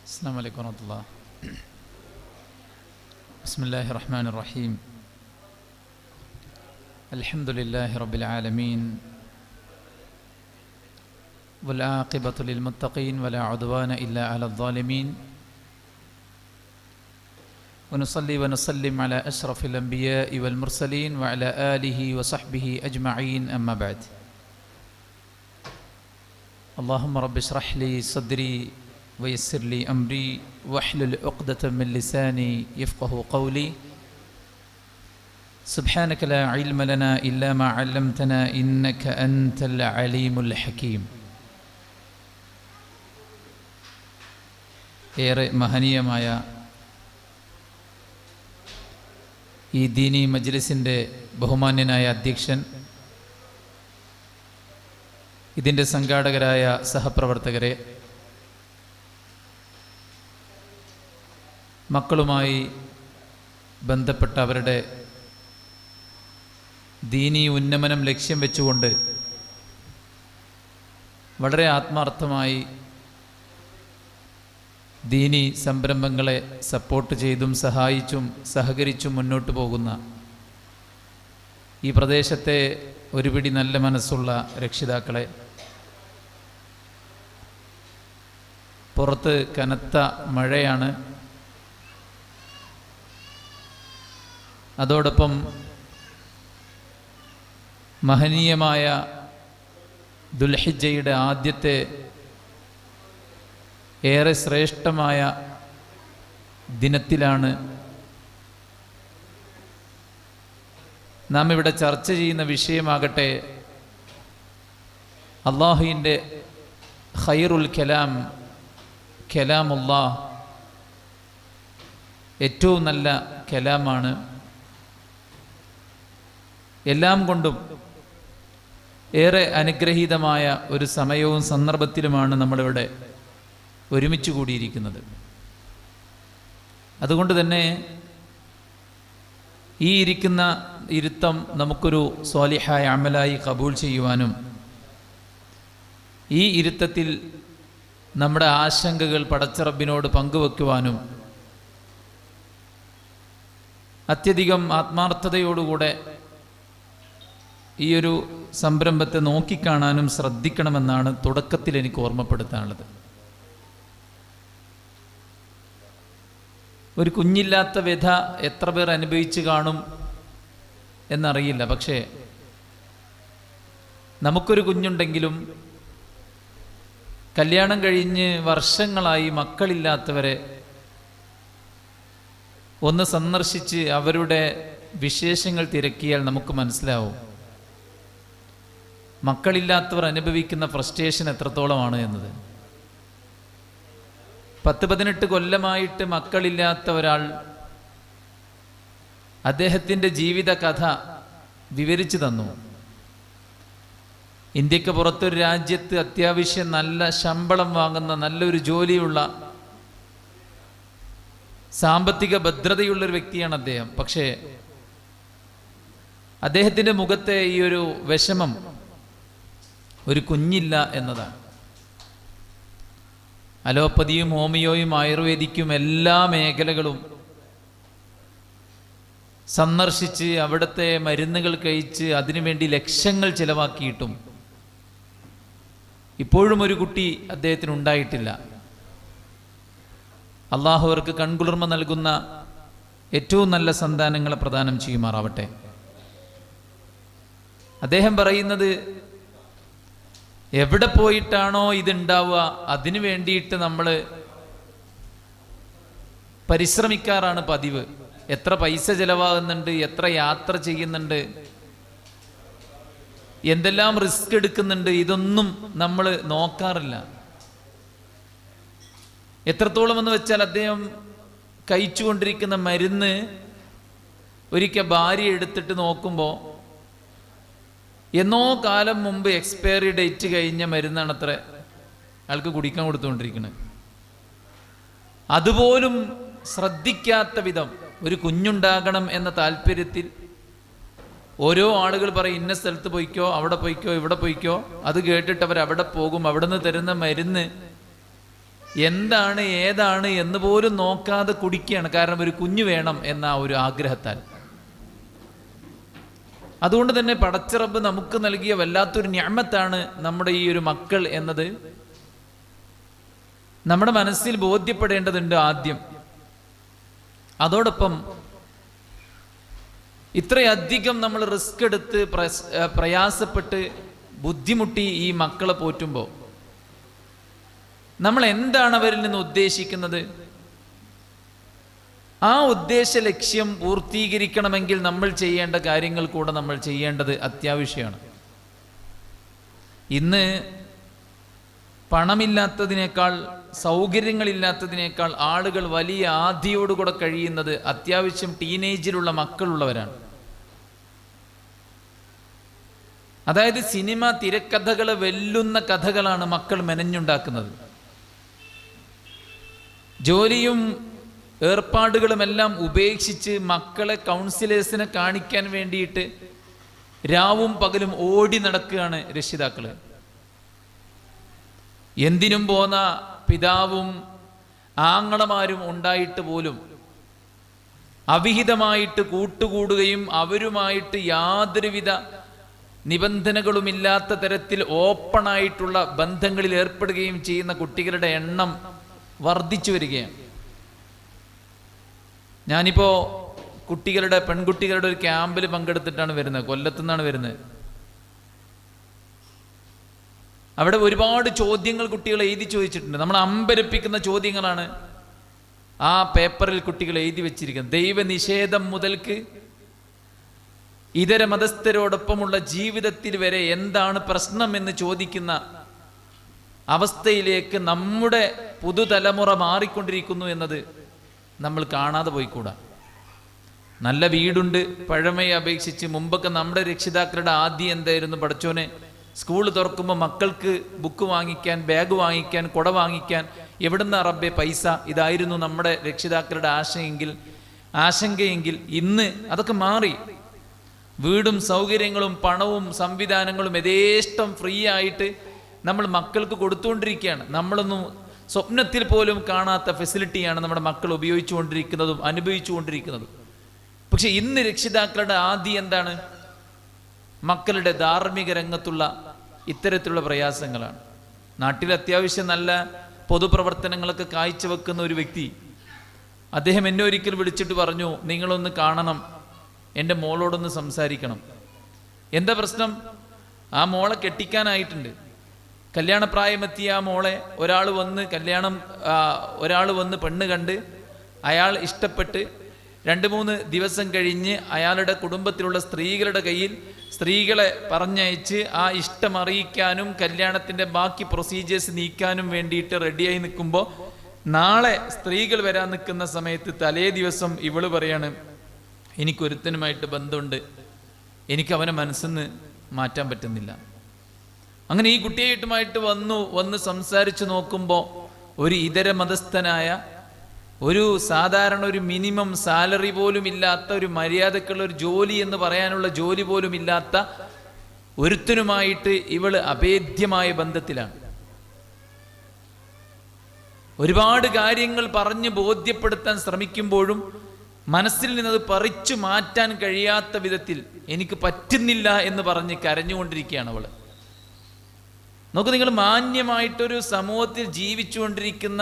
السلام عليكم ورحمة الله. بسم الله الرحمن الرحيم. الحمد لله رب العالمين والعاقبة للمتقين ولا عدوان إلا على الظالمين ونصلي ونسلم على أشرف الأنبياء والمرسلين وعلى آله وصحبه أجمعين أما بعد. اللهم رب اشرح لي صدري ويسر لي أمري واحلل عقدة من لساني يفقه قولي. سبحانك لا علم لنا إلا ما علمتنا إنك أنت العليم الحكيم. ഏറെ മഹനീയമായ ഈ ദീനി മജ്ലിസിൻ്റെ ബഹുമാന്യനായ അധ്യക്ഷൻ, ഇതിൻ്റെ സംഘാടകരായ സഹപ്രവർത്തകരെ, മക്കളുമായി ബന്ധപ്പെട്ട അവരുടെ ദീനീ ഉന്നമനം ലക്ഷ്യം വെച്ചുകൊണ്ട് വളരെ ആത്മാർത്ഥമായി ദീനീ സംരംഭങ്ങളെ സപ്പോർട്ട് ചെയ്തും സഹായിച്ചും സഹകരിച്ചും മുന്നോട്ട് പോകുന്ന ഈ പ്രദേശത്തെ ഒരുപിടി നല്ല മനസ്സുള്ള രക്ഷിതാക്കളെ, പുറത്ത് കനത്ത മഴയാണ്. അതോടൊപ്പം മഹനീയമായ ദുൽഹിജ്ജയുടെ ആദ്യത്തെ ഏറെ ശ്രേഷ്ഠമായ ദിനത്തിലാണ് നാം ഇവിടെ ചർച്ച ചെയ്യുന്ന വിഷയമാകട്ടെ അല്ലാഹുവിൻ്റെ ഖൈറുൽ കലാം, കലാമുല്ലാഹ്, ഏറ്റവും നല്ല കലാമാണ്. എല്ലാം കൊണ്ടും ഏറെ അനുഗ്രഹീതമായ ഒരു സമയവും സന്ദർഭത്തിലുമാണ് നമ്മളിവിടെ ഒരുമിച്ച് കൂടിയിരിക്കുന്നത്. അതുകൊണ്ട് തന്നെ ഈ ഇരിക്കുന്ന ഇരുത്തം നമുക്കൊരു സ്വാലിഹായ അമലായി കബൂൽ ചെയ്യുവാനും ഈ ഇരുത്തത്തിൽ നമ്മുടെ ആശങ്കകൾ പടച്ച റബ്ബിനോട് പങ്കുവെക്കുവാനും അത്യധികം ആത്മാർത്ഥതയോടുകൂടെ ഈ ഒരു സംരംഭത്തെ നോക്കിക്കാണാനും ശ്രദ്ധിക്കണമെന്നാണ് തുടക്കത്തിൽ എനിക്ക് ഓർമ്മപ്പെടുത്താനുള്ളത്. ഒരു കുഞ്ഞില്ലാത്ത വ്യഥ എത്ര പേർ അനുഭവിച്ച് കാണും എന്നറിയില്ല. പക്ഷേ നമുക്കൊരു കുഞ്ഞുണ്ടെങ്കിലും കല്യാണം കഴിഞ്ഞ് വർഷങ്ങളായി മക്കളില്ലാത്തവരെ ഒന്ന് സന്ദർശിച്ച് അവരുടെ വിശേഷങ്ങൾ തിരക്കിയാൽ നമുക്ക് മനസ്സിലാവും മക്കളില്ലാത്തവർ അനുഭവിക്കുന്ന ഫ്രസ്ട്രേഷൻ എത്രത്തോളമാണ് എന്നത്. 10-18 കൊല്ലമായിട്ട് മക്കളില്ലാത്ത ഒരാൾ അദ്ദേഹത്തിൻ്റെ ജീവിത കഥ വിവരിച്ചു തന്നു. ഇന്ത്യക്ക് പുറത്തൊരു രാജ്യത്ത് അത്യാവശ്യം നല്ല ശമ്പളം വാങ്ങുന്ന നല്ലൊരു ജോലിയുള്ള സാമ്പത്തിക ഭദ്രതയുള്ളൊരു വ്യക്തിയാണ് അദ്ദേഹം. പക്ഷേ അദ്ദേഹത്തിൻ്റെ മുഖത്തെ ഈ ഒരു വിഷമം ഒരു കുഞ്ഞില്ല എന്നതാണ്. അലോപ്പതിയും ഹോമിയോയും ആയുർവേദിക്കും എല്ലാ മേഖലകളും സന്ദർശിച്ച് അവിടുത്തെ മരുന്നുകൾ കഴിച്ച് അതിനുവേണ്ടി ലക്ഷങ്ങൾ ചിലവാക്കിയിട്ടും ഇപ്പോഴും ഒരു കുട്ടി അദ്ദേഹത്തിന് ഉണ്ടായിട്ടില്ല. അള്ളാഹു അവർക്ക് കൺകുളിർമ നൽകുന്ന ഏറ്റവും നല്ല സന്താനങ്ങളെ പ്രദാനം ചെയ്യുമാറാവട്ടെ. അദ്ദേഹം പറയുന്നത്, എവിടെ പോയിട്ടാണോ ഇതുണ്ടാവുക അതിനു വേണ്ടിയിട്ട് നമ്മൾ പരിശ്രമിക്കാറാണ് പതിവ്. എത്ര പൈസ ചിലവാകുന്നുണ്ട്, എത്ര യാത്ര ചെയ്യുന്നുണ്ട്, എന്തെല്ലാം റിസ്ക് എടുക്കുന്നുണ്ട്, ഇതൊന്നും നമ്മൾ നോക്കാറില്ല. എത്രത്തോളം എന്ന് വെച്ചാൽ അദ്ദേഹം കഴിച്ചുകൊണ്ടിരിക്കുന്ന മരുന്ന് ഒരിക്കൽ ഭാര്യ എടുത്തിട്ട് നോക്കുമ്പോൾ എന്നോ കാലം മുമ്പ് എക്സ്പയറി ഡേറ്റ് കഴിഞ്ഞ മരുന്നാണ് അത്ര ആൾക്ക് കുടിക്കാൻ കൊടുത്തുകൊണ്ടിരിക്കുന്നത്. അതുപോലും ശ്രദ്ധിക്കാത്ത വിധം ഒരു കുഞ്ഞുണ്ടാകണം എന്ന താല്പര്യത്തിൽ ഓരോ ആളുകൾ പറയും ഇന്ന സ്ഥലത്ത് പോയിക്കോ, അവിടെ പോയിക്കോ, ഇവിടെ പോയിക്കോ. അത് കേട്ടിട്ട് അവർ അവിടെ പോകും. അവിടെ നിന്ന് തരുന്ന മരുന്ന് എന്താണ് ഏതാണ് എന്ന് പോലും നോക്കാതെ കുടിക്കുകയാണ്. കാരണം ഒരു കുഞ്ഞു വേണം എന്ന ഒരു ആഗ്രഹത്താൽ. അതുകൊണ്ട് തന്നെ പടച്ചിറബ് നമുക്ക് നൽകിയ വല്ലാത്തൊരു നിഅമത്താണ് നമ്മുടെ ഈ ഒരു മക്കൾ എന്നത് നമ്മുടെ മനസ്സിൽ ബോധ്യപ്പെടേണ്ടതുണ്ട് ആദ്യം. അതോടൊപ്പം ഇത്രയധികം നമ്മൾ റിസ്ക് എടുത്ത് പ്രയാസപ്പെട്ട് ബുദ്ധിമുട്ടി ഈ മക്കളെ പോറ്റുമ്പോൾ നമ്മൾ എന്താണ് അവരിൽ നിന്ന് ഉദ്ദേശിക്കുന്നത്? ആ ഉദ്ദേശ ലക്ഷ്യം പൂർത്തീകരിക്കണമെങ്കിൽ നമ്മൾ ചെയ്യേണ്ട കാര്യങ്ങൾ കൂടെ നമ്മൾ ചെയ്യേണ്ടത് അത്യാവശ്യമാണ്. ഇന്ന് പണമില്ലാത്തതിനേക്കാൾ, സൗകര്യങ്ങളില്ലാത്തതിനേക്കാൾ ആളുകൾ വലിയ ആധിയോടുകൂടെ കഴിയുന്നത് അത്യാവശ്യം ടീനേജിലുള്ള മക്കളുള്ളവരാണ്. അതായത് സിനിമ തിരക്കഥകളെ വെല്ലുന്ന കഥകളാണ് മക്കൾ മെനഞ്ഞുണ്ടാക്കുന്നത്. ജോലിയും ഏർപ്പാടുകളുമെല്ലാം ഉപേക്ഷിച്ച് മക്കളെ കൗൺസിലേഴ്സിനെ കാണിക്കാൻ വേണ്ടിയിട്ട് രാവും പകലും ഓടി നടക്കുകയാണ് രക്ഷിതാക്കള്. എന്തിനും പോന്ന പിതാവും ആങ്ങളമാരും ഉണ്ടായിട്ട് പോലും അവിഹിതമായിട്ട് കൂട്ടുകൂടുകയും അവരുമായിട്ട് യാതൊരുവിധ നിബന്ധനകളുമില്ലാത്ത തരത്തിൽ ഓപ്പണായിട്ടുള്ള ബന്ധങ്ങളിൽ ഏർപ്പെടുകയും ചെയ്യുന്ന കുട്ടികളുടെ എണ്ണം വർദ്ധിച്ചു വരികയാണ്. ഞാനിപ്പോൾ പെൺകുട്ടികളുടെ ഒരു ക്യാമ്പിൽ പങ്കെടുത്തിട്ടാണ് വരുന്നത്. കൊല്ലത്തു നിന്നാണ് വരുന്നത്. അവിടെ ഒരുപാട് ചോദ്യങ്ങൾ കുട്ടികൾ എഴുതി ചോദിച്ചിട്ടുണ്ട്. നമ്മൾ അമ്പരപ്പിക്കുന്ന ചോദ്യങ്ങളാണ് ആ പേപ്പറിൽ കുട്ടികൾ എഴുതി വെച്ചിരിക്കുന്നത്. ദൈവനിഷേധം മുതൽക്ക് ഇതര മതസ്ഥരോടൊപ്പമുള്ള ജീവിതത്തിൽ വരെ എന്താണ് പ്രശ്നം എന്ന് ചോദിക്കുന്ന അവസ്ഥയിലേക്ക് നമ്മുടെ പുതുതലമുറ മാറിക്കൊണ്ടിരിക്കുന്നു എന്നത് നമ്മൾ കാണാതെ പോയിക്കൂടാ. നല്ല വീടുണ്ട്, പഴമയെ അപേക്ഷിച്ച്. മുമ്പൊക്കെ നമ്മുടെ രക്ഷിതാക്കളുടെ ആദ്യം എന്തായിരുന്നു? പടച്ചോനെ, സ്കൂൾ തുറക്കുമ്പോൾ മക്കൾക്ക് ബുക്ക് വാങ്ങിക്കാൻ, ബാഗ് വാങ്ങിക്കാൻ, കുട വാങ്ങിക്കാൻ എവിടുന്ന റബ്ബെ പൈസ? ഇതായിരുന്നു നമ്മുടെ രക്ഷിതാക്കളുടെ ആശങ്കയെങ്കിൽ ഇന്ന് അതൊക്കെ മാറി. വീടും സൗകര്യങ്ങളും പണവും സംവിധാനങ്ങളും യഥേഷ്ടം ഫ്രീ ആയിട്ട് നമ്മൾ മക്കൾക്ക് കൊടുത്തുകൊണ്ടിരിക്കുകയാണ്. നമ്മളൊന്നും സ്വപ്നത്തിൽ പോലും കാണാത്ത ഫെസിലിറ്റിയാണ് നമ്മുടെ മക്കൾ ഉപയോഗിച്ചുകൊണ്ടിരിക്കുന്നതും അനുഭവിച്ചുകൊണ്ടിരിക്കുന്നതും. പക്ഷെ ഇന്ന് രക്ഷിതാക്കളുടെ ആദ്യം എന്താണ്? മക്കളുടെ ധാർമ്മിക രംഗത്തുള്ള ഇത്തരത്തിലുള്ള പ്രയാസങ്ങളാണ്. നാട്ടിൽ അത്യാവശ്യം നല്ല പൊതുപ്രവർത്തനങ്ങളൊക്കെ കാഴ്ചവെക്കുന്ന ഒരു വ്യക്തി, അദ്ദേഹം എന്നെ ഒരിക്കൽ വിളിച്ചിട്ട് പറഞ്ഞു, നിങ്ങളൊന്ന് കാണണം, എൻ്റെ മോളോടൊന്ന് സംസാരിക്കണം. എന്താ പ്രശ്നം? ആ മോളെ കെട്ടിക്കാനായിട്ടുണ്ട്. കല്യാണപ്രായമെത്തിയ ആ മോളെ ഒരാൾ വന്ന് പെണ്ണ് കണ്ട് അയാൾ ഇഷ്ടപ്പെട്ട് 2-3 ദിവസം കഴിഞ്ഞ് അയാളുടെ കുടുംബത്തിലുള്ള സ്ത്രീകളുടെ കയ്യിൽ സ്ത്രീകളെ പറഞ്ഞയച്ച് ആ ഇഷ്ടം അറിയിക്കാനും കല്യാണത്തിൻ്റെ ബാക്കി പ്രൊസീജിയേഴ്സ് നീക്കാനും വേണ്ടിയിട്ട് റെഡിയായി നിൽക്കുമ്പോൾ നാളെ സ്ത്രീകൾ വരാൻ നിൽക്കുന്ന സമയത്ത് തലേ ദിവസം ഇവള് പറയാണ്, എനിക്കൊരുത്തനുമായിട്ട് ബന്ധമുണ്ട്, എനിക്ക് അവനെ മനസ്സിന്ന് മാറ്റാൻ പറ്റുന്നില്ല. അങ്ങനെ ഈ കുട്ടിയായിട്ടുമായിട്ട് വന്ന് സംസാരിച്ച് നോക്കുമ്പോൾ ഒരു ഇതര മതസ്ഥനായ, ഒരു സാധാരണ ഒരു മിനിമം സാലറി പോലും ഇല്ലാത്ത, ഒരു മര്യാദക്കുള്ള ഒരു ജോലി എന്ന് പറയാനുള്ള ജോലി പോലും ഇല്ലാത്ത ഒരുത്തനുമായിട്ട് ഇവള് അഭേദ്യമായ ബന്ധത്തിലാണ്. ഒരുപാട് കാര്യങ്ങൾ പറഞ്ഞ് ബോധ്യപ്പെടുത്താൻ ശ്രമിക്കുമ്പോഴും മനസ്സിൽ നിന്നത് പറിച്ചു മാറ്റാൻ കഴിയാത്ത വിധത്തിൽ എനിക്ക് പറ്റുന്നില്ല എന്ന് പറഞ്ഞ് കരഞ്ഞുകൊണ്ടിരിക്കുകയാണ് അവള്. നോക്കൂ, നിങ്ങൾ മാന്യമായിട്ടൊരു സമൂഹത്തിൽ ജീവിച്ചുകൊണ്ടിരിക്കുന്ന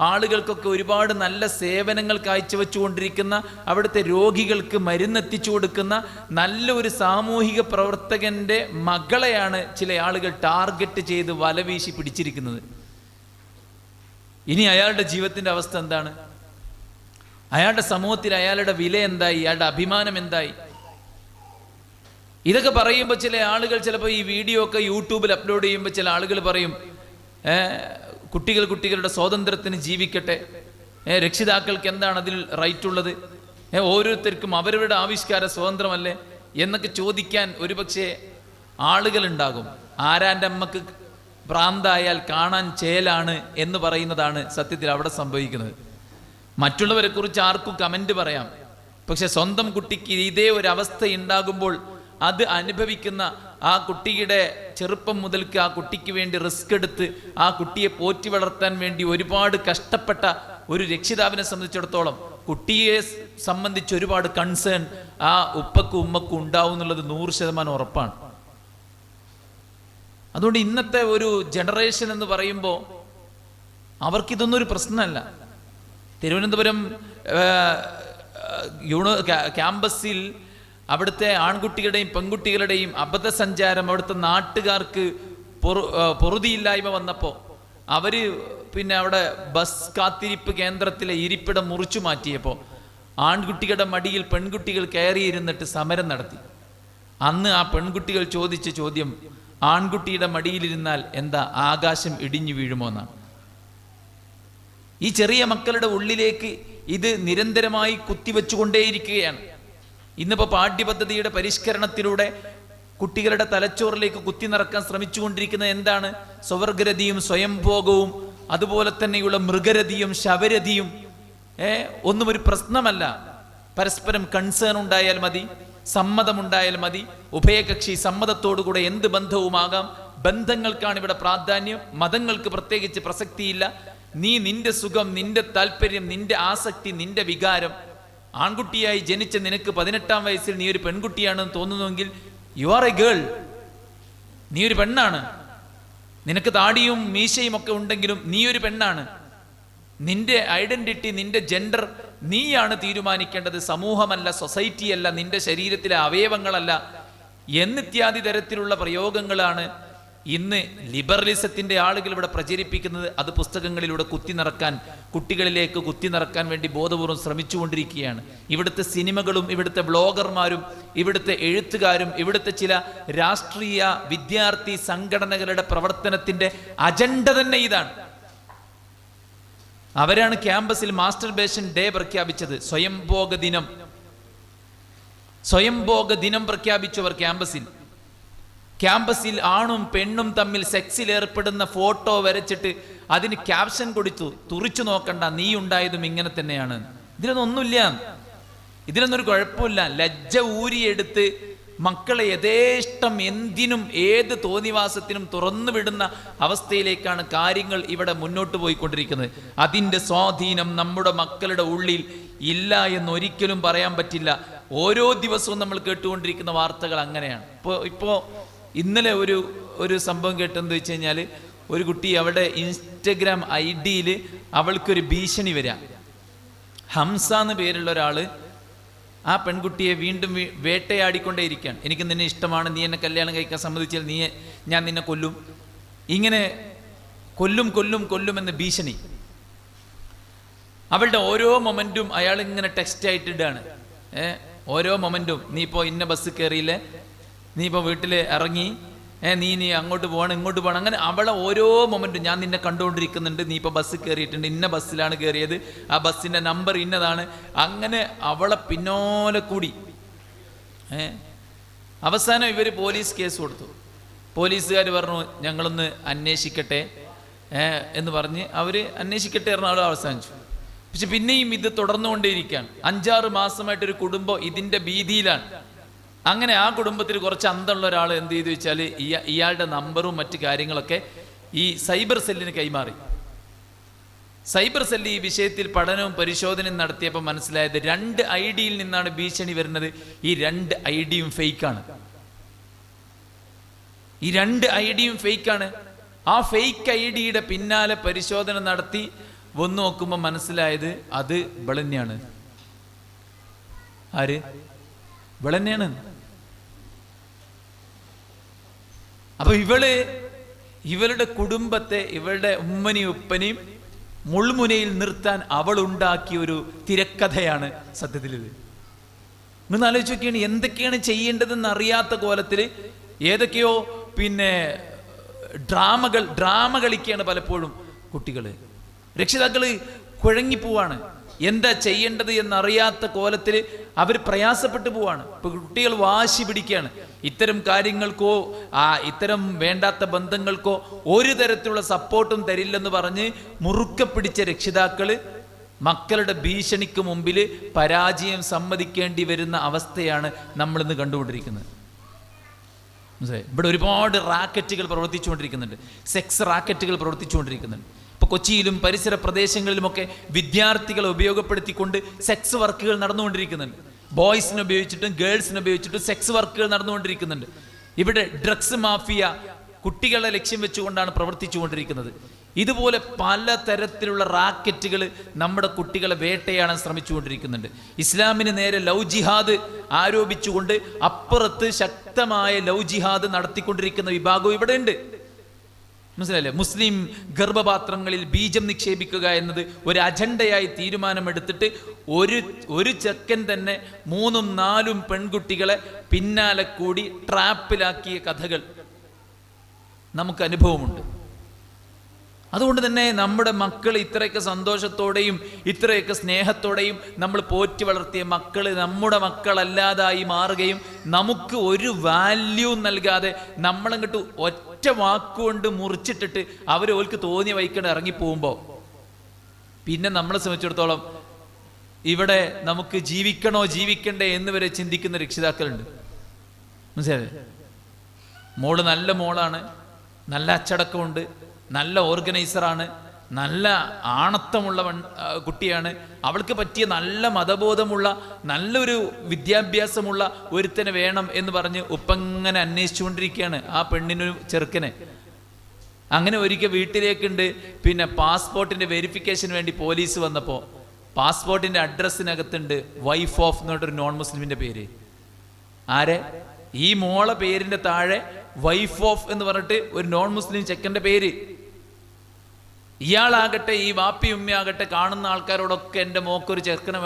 ആളുകൾക്കൊക്കെ ഒരുപാട് നല്ല സേവനങ്ങൾ കാഴ്ചവെച്ചുകൊണ്ടിരിക്കുന്ന, അവിടുത്തെ രോഗികൾക്ക് മരുന്നെത്തിച്ചു കൊടുക്കുന്ന നല്ലൊരു സാമൂഹിക പ്രവർത്തകന്റെ മകളെയാണ് ചില ആളുകൾ ടാർഗറ്റ് ചെയ്ത് വലവീശി പിടിച്ചിരിക്കുന്നത്. ഇനി അയാളുടെ ജീവിതത്തിന്റെ അവസ്ഥ എന്താണ്? അയാളുടെ സമൂഹത്തിൽ അയാളുടെ വില എന്തായി? അയാളുടെ അഭിമാനം എന്തായി? ഇതൊക്കെ പറയുമ്പോൾ ചില ആളുകൾ ചിലപ്പോൾ ഈ വീഡിയോ ഒക്കെ യൂട്യൂബിൽ അപ്ലോഡ് ചെയ്യുമ്പോൾ ചില ആളുകൾ പറയും, കുട്ടികളുടെ സ്വാതന്ത്ര്യത്തിന് ജീവിക്കട്ടെ, രക്ഷിതാക്കൾക്ക് എന്താണ് അതിൽ റൈറ്റ് ഉള്ളത്, ഓരോരുത്തർക്കും അവരവരുടെ ആവിഷ്കാര സ്വാതന്ത്ര്യമല്ലേ എന്നൊക്കെ ചോദിക്കാൻ ഒരുപക്ഷെ ആളുകളുണ്ടാകും. ആരാൻ്റെ അമ്മക്ക് ഭ്രാന്തായാൽ കാണാൻ ചേലാണ് എന്ന് പറയുന്നതാണ് സത്യത്തിൽ അവിടെ സംഭവിക്കുന്നത്. മറ്റുള്ളവരെ കുറിച്ച് ആർക്കും കമന്റ് പറയാം, പക്ഷെ സ്വന്തം കുട്ടിക്ക് ഇതേ ഒരു അവസ്ഥ ഉണ്ടാകുമ്പോൾ അത് അനുഭവിക്കുന്ന ആ കുട്ടിയുടെ ചെറുപ്പം മുതൽക്ക് ആ കുട്ടിക്ക് വേണ്ടി റിസ്ക് എടുത്ത് ആ കുട്ടിയെ പോറ്റി വളർത്താൻ വേണ്ടി ഒരുപാട് കഷ്ടപ്പെട്ട ഒരു രക്ഷിതാവിനെ സംബന്ധിച്ചിടത്തോളം കുട്ടിയെ സംബന്ധിച്ച് ഒരുപാട് കൺസേൺ ആ ഉപ്പക്കും ഉമ്മക്കും ഉണ്ടാവും എന്നുള്ളത് 100% ഉറപ്പാണ്. അതുകൊണ്ട് ഇന്നത്തെ ഒരു ജനറേഷൻ എന്ന് പറയുമ്പോൾ അവർക്കിതൊന്നും ഒരു പ്രശ്നമല്ല. തിരുവനന്തപുരം ക്യാമ്പസിൽ അവിടുത്തെ ആൺകുട്ടികളുടെയും പെൺകുട്ടികളുടെയും അബദ്ധസഞ്ചാരം അവിടുത്തെ നാട്ടുകാർക്ക് പൊറുതിയില്ലായ്മ വന്നപ്പോൾ അവര് പിന്നെ അവിടെ ബസ് കാത്തിരിപ്പ് കേന്ദ്രത്തിലെ ഇരിപ്പിടം മുറിച്ചു മാറ്റിയപ്പോൾ ആൺകുട്ടികളുടെ മടിയിൽ പെൺകുട്ടികൾ കയറിയിരുന്നിട്ട് സമരം നടത്തി. അന്ന് ആ പെൺകുട്ടികൾ ചോദിച്ച ചോദ്യം, ആൺകുട്ടിയുടെ മടിയിലിരുന്നാൽ എന്താ ആകാശം ഇടിഞ്ഞു വീഴുമോ എന്നാണ്. ഈ ചെറിയ മക്കളുടെ ഉള്ളിലേക്ക് ഇത് നിരന്തരമായി കുത്തിവെച്ചുകൊണ്ടേയിരിക്കുകയാണ്. ഇന്നിപ്പോൾ പാഠ്യപദ്ധതിയുടെ പരിഷ്കരണത്തിലൂടെ കുട്ടികളുടെ തലച്ചോറിലേക്ക് കുത്തി നിറക്കാൻ ശ്രമിച്ചുകൊണ്ടിരിക്കുന്നത് എന്താണ്? സ്വവർഗരതിയും സ്വയംഭോഗവും അതുപോലെ തന്നെയുള്ള മൃഗരതിയും ശവരതിയും ഒന്നും ഒരു പ്രശ്നമല്ല. പരസ്പരം കൺസേൺ ഉണ്ടായാൽ മതി, സമ്മതമുണ്ടായാൽ മതി. ഉഭയകക്ഷി സമ്മതത്തോടുകൂടെ എന്ത് ബന്ധവുമാകാം. ബന്ധങ്ങൾക്കാണ് ഇവിടെ പ്രാധാന്യം, മതങ്ങൾക്ക് പ്രത്യേകിച്ച് പ്രസക്തിയില്ല. നീ നിന്റെ സുഖം, നിന്റെ താല്പര്യം, നിന്റെ ആസക്തി, നിന്റെ വികാരം. ആൺകുട്ടിയായി ജനിച്ച നിനക്ക് 18-ാം വയസ്സിൽ നീ ഒരു പെൺകുട്ടിയാണെന്ന് തോന്നുന്നുവെങ്കിൽ യു ആർ എ ഗേൾ, നീ ഒരു പെണ്ണാണ്. നിനക്ക് താടിയും മീശയും ഒക്കെ ഉണ്ടെങ്കിലും നീ ഒരു പെണ്ണാണ്. നിന്റെ ഐഡന്റിറ്റി, നിന്റെ ജെൻഡർ നീയാണ് തീരുമാനിക്കേണ്ടത്, സമൂഹമല്ല, സൊസൈറ്റിയല്ല, നിന്റെ ശരീരത്തിലെ അവയവങ്ങളല്ല എന്നിത്യാദി തരത്തിലുള്ള പ്രയോഗങ്ങളാണ് ഇന്ന് ലിബറലിസത്തിന്റെ ആളുകൾ ഇവിടെ പ്രചരിപ്പിക്കുന്നത്. അത് പുസ്തകങ്ങളിലൂടെ കുത്തി നിറക്കാൻ, കുട്ടികളിലേക്ക് കുത്തി നിറക്കാൻ വേണ്ടി ബോധപൂർവം ശ്രമിച്ചുകൊണ്ടിരിക്കുകയാണ്. ഇവിടുത്തെ സിനിമകളും ഇവിടുത്തെ ബ്ലോഗർമാരും ഇവിടുത്തെ എഴുത്തുകാരും ഇവിടുത്തെ ചില രാഷ്ട്രീയ വിദ്യാർത്ഥി സംഘടനകളുടെ പ്രവർത്തനത്തിന്റെ അജണ്ട തന്നെ ഇതാണ്. അവരാണ് ക്യാമ്പസിൽ മാസ്റ്റർബേഷൻ ഡേ പ്രഖ്യാപിച്ചത്. സ്വയംഭോഗ ദിനം പ്രഖ്യാപിച്ചവർ ക്യാമ്പസിൽ ആണും പെണ്ണും തമ്മിൽ സെക്സിൽ ഏർപ്പെടുന്ന ഫോട്ടോ വരച്ചിട്ട് അതിന് ക്യാപ്ഷൻ കൊടുത്തു, തുറിച്ചു നോക്കണ്ട, നീ ഉണ്ടായതും ഇങ്ങനെ തന്നെയാണ്. ഇതിലൊന്നൊന്നുമില്ല, ഇതിലൊന്നൊരു കുഴപ്പമില്ല. ലജ്ജ ഊരിയെടുത്ത് മക്കളെ യഥേഷ്ടം എന്തിനും ഏത് തോന്നിവാസത്തിനും തുറന്നു വിടുന്ന അവസ്ഥയിലേക്കാണ് കാര്യങ്ങൾ ഇവിടെ മുന്നോട്ട് പോയിക്കൊണ്ടിരിക്കുന്നത്. അതിൻ്റെ സ്വാധീനം നമ്മുടെ മക്കളുടെ ഉള്ളിൽ ഇല്ല എന്നൊരിക്കലും പറയാൻ പറ്റില്ല. ഓരോ ദിവസവും നമ്മൾ കേട്ടുകൊണ്ടിരിക്കുന്ന വാർത്തകൾ അങ്ങനെയാണ്. ഇപ്പോൾ ഇന്നലെ ഒരു സംഭവം കേട്ടെന്ന് വെച്ച് കഴിഞ്ഞാൽ, ഒരു കുട്ടി അവിടെ ഇൻസ്റ്റഗ്രാം ID-യിൽ അവൾക്കൊരു ഭീഷണി വരാം. ഹംസ എന്ന് പേരുള്ള ഒരാള് ആ പെൺകുട്ടിയെ വീണ്ടും വേട്ടയാടിക്കൊണ്ടേയിരിക്കുകയാണ്. എനിക്ക് നിന്നെ ഇഷ്ടമാണ്, നീ എന്നെ കല്യാണം കഴിക്കാൻ സമ്മതിച്ചാൽ ഞാൻ നിന്നെ കൊല്ലും, ഇങ്ങനെ കൊല്ലുമെന്ന് ഭീഷണി. അവളുടെ ഓരോ മൊമെന്റും അയാൾ ഇങ്ങനെ ടെക്സ്റ്റ് ആയിട്ടിടാണ്. ഓരോ മൊമെന്റും, നീ ഇപ്പോൾ ഇന്ന ബസ് കയറിയില്ലേ, നീ ഇപ്പോൾ വീട്ടിൽ ഇറങ്ങി, നീ അങ്ങോട്ട് പോകണം, ഇങ്ങോട്ട് പോകണം, അങ്ങനെ അവളെ ഓരോ മൊമെന്റും ഞാൻ നിന്നെ കണ്ടുകൊണ്ടിരിക്കുന്നുണ്ട്, നീ ഇപ്പോൾ ബസ് കയറിയിട്ടുണ്ട്, ഇന്ന ബസ്സിലാണ് കയറിയത്, ആ ബസ്സിൻ്റെ നമ്പർ ഇന്നതാണ്. അങ്ങനെ അവളെ പിന്നോലെ കൂടി അവസാനം ഇവർ പോലീസ് കേസ് കൊടുത്തു. പോലീസുകാർ പറഞ്ഞു ഞങ്ങളൊന്ന് അന്വേഷിക്കട്ടെ എന്ന് പറഞ്ഞ് അവർ അന്വേഷിക്കട്ടെ പറഞ്ഞ ആൾ അവസാനിച്ചു. പക്ഷെ പിന്നെയും ഇത് തുടർന്നുകൊണ്ടേയിരിക്കുകയാണ്. 5-6 മാസമായിട്ടൊരു കുടുംബം ഇതിൻ്റെ ഭീതിയിലാണ്. അങ്ങനെ ആ കുടുംബത്തിൽ കുറച്ച് അന്തമുള്ള ഒരാൾ എന്ത് ചെയ്തു വെച്ചാൽ ഇയാളുടെ നമ്പറും മറ്റു കാര്യങ്ങളൊക്കെ ഈ സൈബർ സെല്ലിന് കൈമാറി. സൈബർ സെല്ല് ഈ വിഷയത്തിൽ പഠനവും പരിശോധനയും നടത്തിയപ്പോൾ മനസ്സിലായത് 2 ID-യിൽ നിന്നാണ് ഭീഷണി വരുന്നത്. ഈ 2 ID-യും ഫേക്കാണ്. ഈ 2 ID-യും ഫേക്കാണ്. ആ ഫേക്ക് ID-യുടെ പിന്നാലെ പരിശോധന നടത്തി വന്നു നോക്കുമ്പോൾ മനസ്സിലായത് അത് ഇവളന്നെയാണ്. ആര്? ഇവളന്നെയാണ്. അപ്പൊ ഇവളുടെ കുടുംബത്തെ, ഇവളുടെ ഉമ്മനെയും ഉപ്പനെയും മുൾമുനയിൽ നിർത്താൻ അവൾ ഉണ്ടാക്കിയ ഒരു തിരക്കഥയാണ് സത്യത്തിൽ ഇത്. നിങ്ങൾ ആലോചിച്ച് നോക്കിയാണ് എന്തൊക്കെയാണ് ചെയ്യേണ്ടതെന്ന് അറിയാത്ത കോലത്തിൽ ഏതൊക്കെയോ പിന്നെ ഡ്രാമ കളിക്കുകയാണ് പലപ്പോഴും കുട്ടികൾ. രക്ഷിതാക്കൾ കുഴങ്ങിപ്പോവാണ്. എന്താ ചെയ്യേണ്ടത് എന്നറിയാത്ത കോലത്തിൽ അവർ പ്രയാസപ്പെട്ടു പോവാണ്. ഇപ്പൊ കുട്ടികൾ വാശി പിടിക്കുകയാണ്. ഇത്തരം കാര്യങ്ങൾക്കോ ഇത്തരം വേണ്ടാത്ത ബന്ധങ്ങൾക്കോ ഒരു തരത്തിലുള്ള സപ്പോർട്ടും തരില്ലെന്ന് പറഞ്ഞ് മുറുക്കെ പിടിച്ച രക്ഷിതാക്കള് മക്കളുടെ ഭീഷണിക്ക് മുമ്പിൽ പരാജയം സമ്മതിക്കേണ്ടി വരുന്ന അവസ്ഥയാണ് നമ്മളിന്ന് കണ്ടുകൊണ്ടിരിക്കുന്നത്. ഇവിടെ ഒരുപാട് റാക്കറ്റുകൾ പ്രവർത്തിച്ചുകൊണ്ടിരിക്കുന്നുണ്ട്, സെക്സ് റാക്കറ്റുകൾ പ്രവർത്തിച്ചുകൊണ്ടിരിക്കുന്നുണ്ട്. ഇപ്പോൾ കൊച്ചിയിലും പരിസര പ്രദേശങ്ങളിലുമൊക്കെ വിദ്യാർത്ഥികളെ ഉപയോഗപ്പെടുത്തിക്കൊണ്ട് സെക്സ് വർക്കുകൾ നടന്നുകൊണ്ടിരിക്കുന്നുണ്ട്. ബോയ്സിനെ ഉപയോഗിച്ചിട്ടും ഗേൾസിനെ ഉപയോഗിച്ചിട്ടും സെക്സ് വർക്കുകൾ നടന്നുകൊണ്ടിരിക്കുന്നുണ്ട്. ഇവിടെ ഡ്രഗ്സ് മാഫിയ കുട്ടികളെ ലക്ഷ്യം വെച്ചുകൊണ്ടാണ് പ്രവർത്തിച്ചുകൊണ്ടിരിക്കുന്നത്. ഇതുപോലെ പലതരത്തിലുള്ള റാക്കറ്റുകൾ നമ്മുടെ കുട്ടികളെ വേട്ടയാടാൻ ശ്രമിച്ചുകൊണ്ടിരിക്കുന്നുണ്ട്. ഇസ്ലാമിന് നേരെ ലവ് ജിഹാദ് ആരോപിച്ചുകൊണ്ട് അപ്പുറത്ത് ശക്തമായ ലവ് ജിഹാദ് നടത്തിക്കൊണ്ടിരിക്കുന്ന വിഭാഗവും ഇവിടെ ഉണ്ട്. മനസ്സിലായില്ലേ? മുസ്ലിം ഗർഭപാത്രങ്ങളിൽ ബീജം നിക്ഷേപിക്കുക എന്നത് ഒരു അജണ്ടയായി തീരുമാനമെടുത്തിട്ട് ഒരു ചെക്കൻ തന്നെ 3-4 പെൺകുട്ടികളെ പിന്നാലെ കൂടി ട്രാപ്പിലാക്കിയ കഥകൾ നമുക്ക് അനുഭവമുണ്ട്. അതുകൊണ്ട് തന്നെ നമ്മുടെ മക്കൾ ഇത്രയൊക്കെ സന്തോഷത്തോടെയും ഇത്രയൊക്കെ സ്നേഹത്തോടെയും നമ്മൾ പോറ്റി വളർത്തിയ മക്കൾ നമ്മുടെ മക്കളല്ലാതായി മാറുകയും നമുക്ക് ഒരു വാല്യൂ നൽകാതെ നമ്മളങ്ങോട്ട് ഒറ്റ വാക്കുകൊണ്ട് മുറിച്ചിട്ടിട്ട് ഓൾക്ക് തോന്നിയ വൈക്കണ്ട് ഇറങ്ങിപ്പോകുമ്പോൾ പിന്നെ നമ്മളെ സംബന്ധിച്ചിടത്തോളം ഇവിടെ നമുക്ക് ജീവിക്കണോ ജീവിക്കണ്ടേ എന്ന് വരെ ചിന്തിക്കുന്ന രക്ഷിതാക്കളുണ്ട്. മനസ്സിലായേ? മോള് നല്ല മോളാണ്, നല്ല അച്ചടക്കമുണ്ട്, നല്ല ഓർഗനൈസറാണ്, നല്ല ആണത്തമുള്ള കുട്ടിയാണ്, അവൾക്ക് പറ്റിയ നല്ല മതബോധമുള്ള നല്ലൊരു വിദ്യാഭ്യാസമുള്ള ഒരുത്തനെ വേണം എന്ന് പറഞ്ഞ് ഉപ്പങ്ങനെ അന്വേഷിച്ചുകൊണ്ടിരിക്കുകയാണ് ആ പെണ്ണിനൊരു ചെറുക്കനെ. അങ്ങനെ ഒരിക്കൽ വീട്ടിലേക്കുണ്ട് പിന്നെ പാസ്പോർട്ടിന്റെ വെരിഫിക്കേഷന് വേണ്ടി പോലീസ് വന്നപ്പോൾ പാസ്പോർട്ടിന്റെ അഡ്രസ്സിനകത്തുണ്ട് വൈഫ് ഓഫ് എന്ന് പറഞ്ഞൊരു നോൺ മുസ്ലിമിന്റെ പേര്. ആരെ? ഈ മോളെ പേരിന്റെ താഴെ വൈഫ് ഓഫ് എന്ന് പറഞ്ഞിട്ട് ഒരു നോൺ മുസ്ലിം ചെക്കൻ്റെ പേര്. ഇയാളാകട്ടെ ഈ വാപ്പി ഉമ്മയാകട്ടെ കാണുന്ന ആൾക്കാരോടൊക്കെ എൻ്റെ മോക്കൊരു ചെറുക്കനെ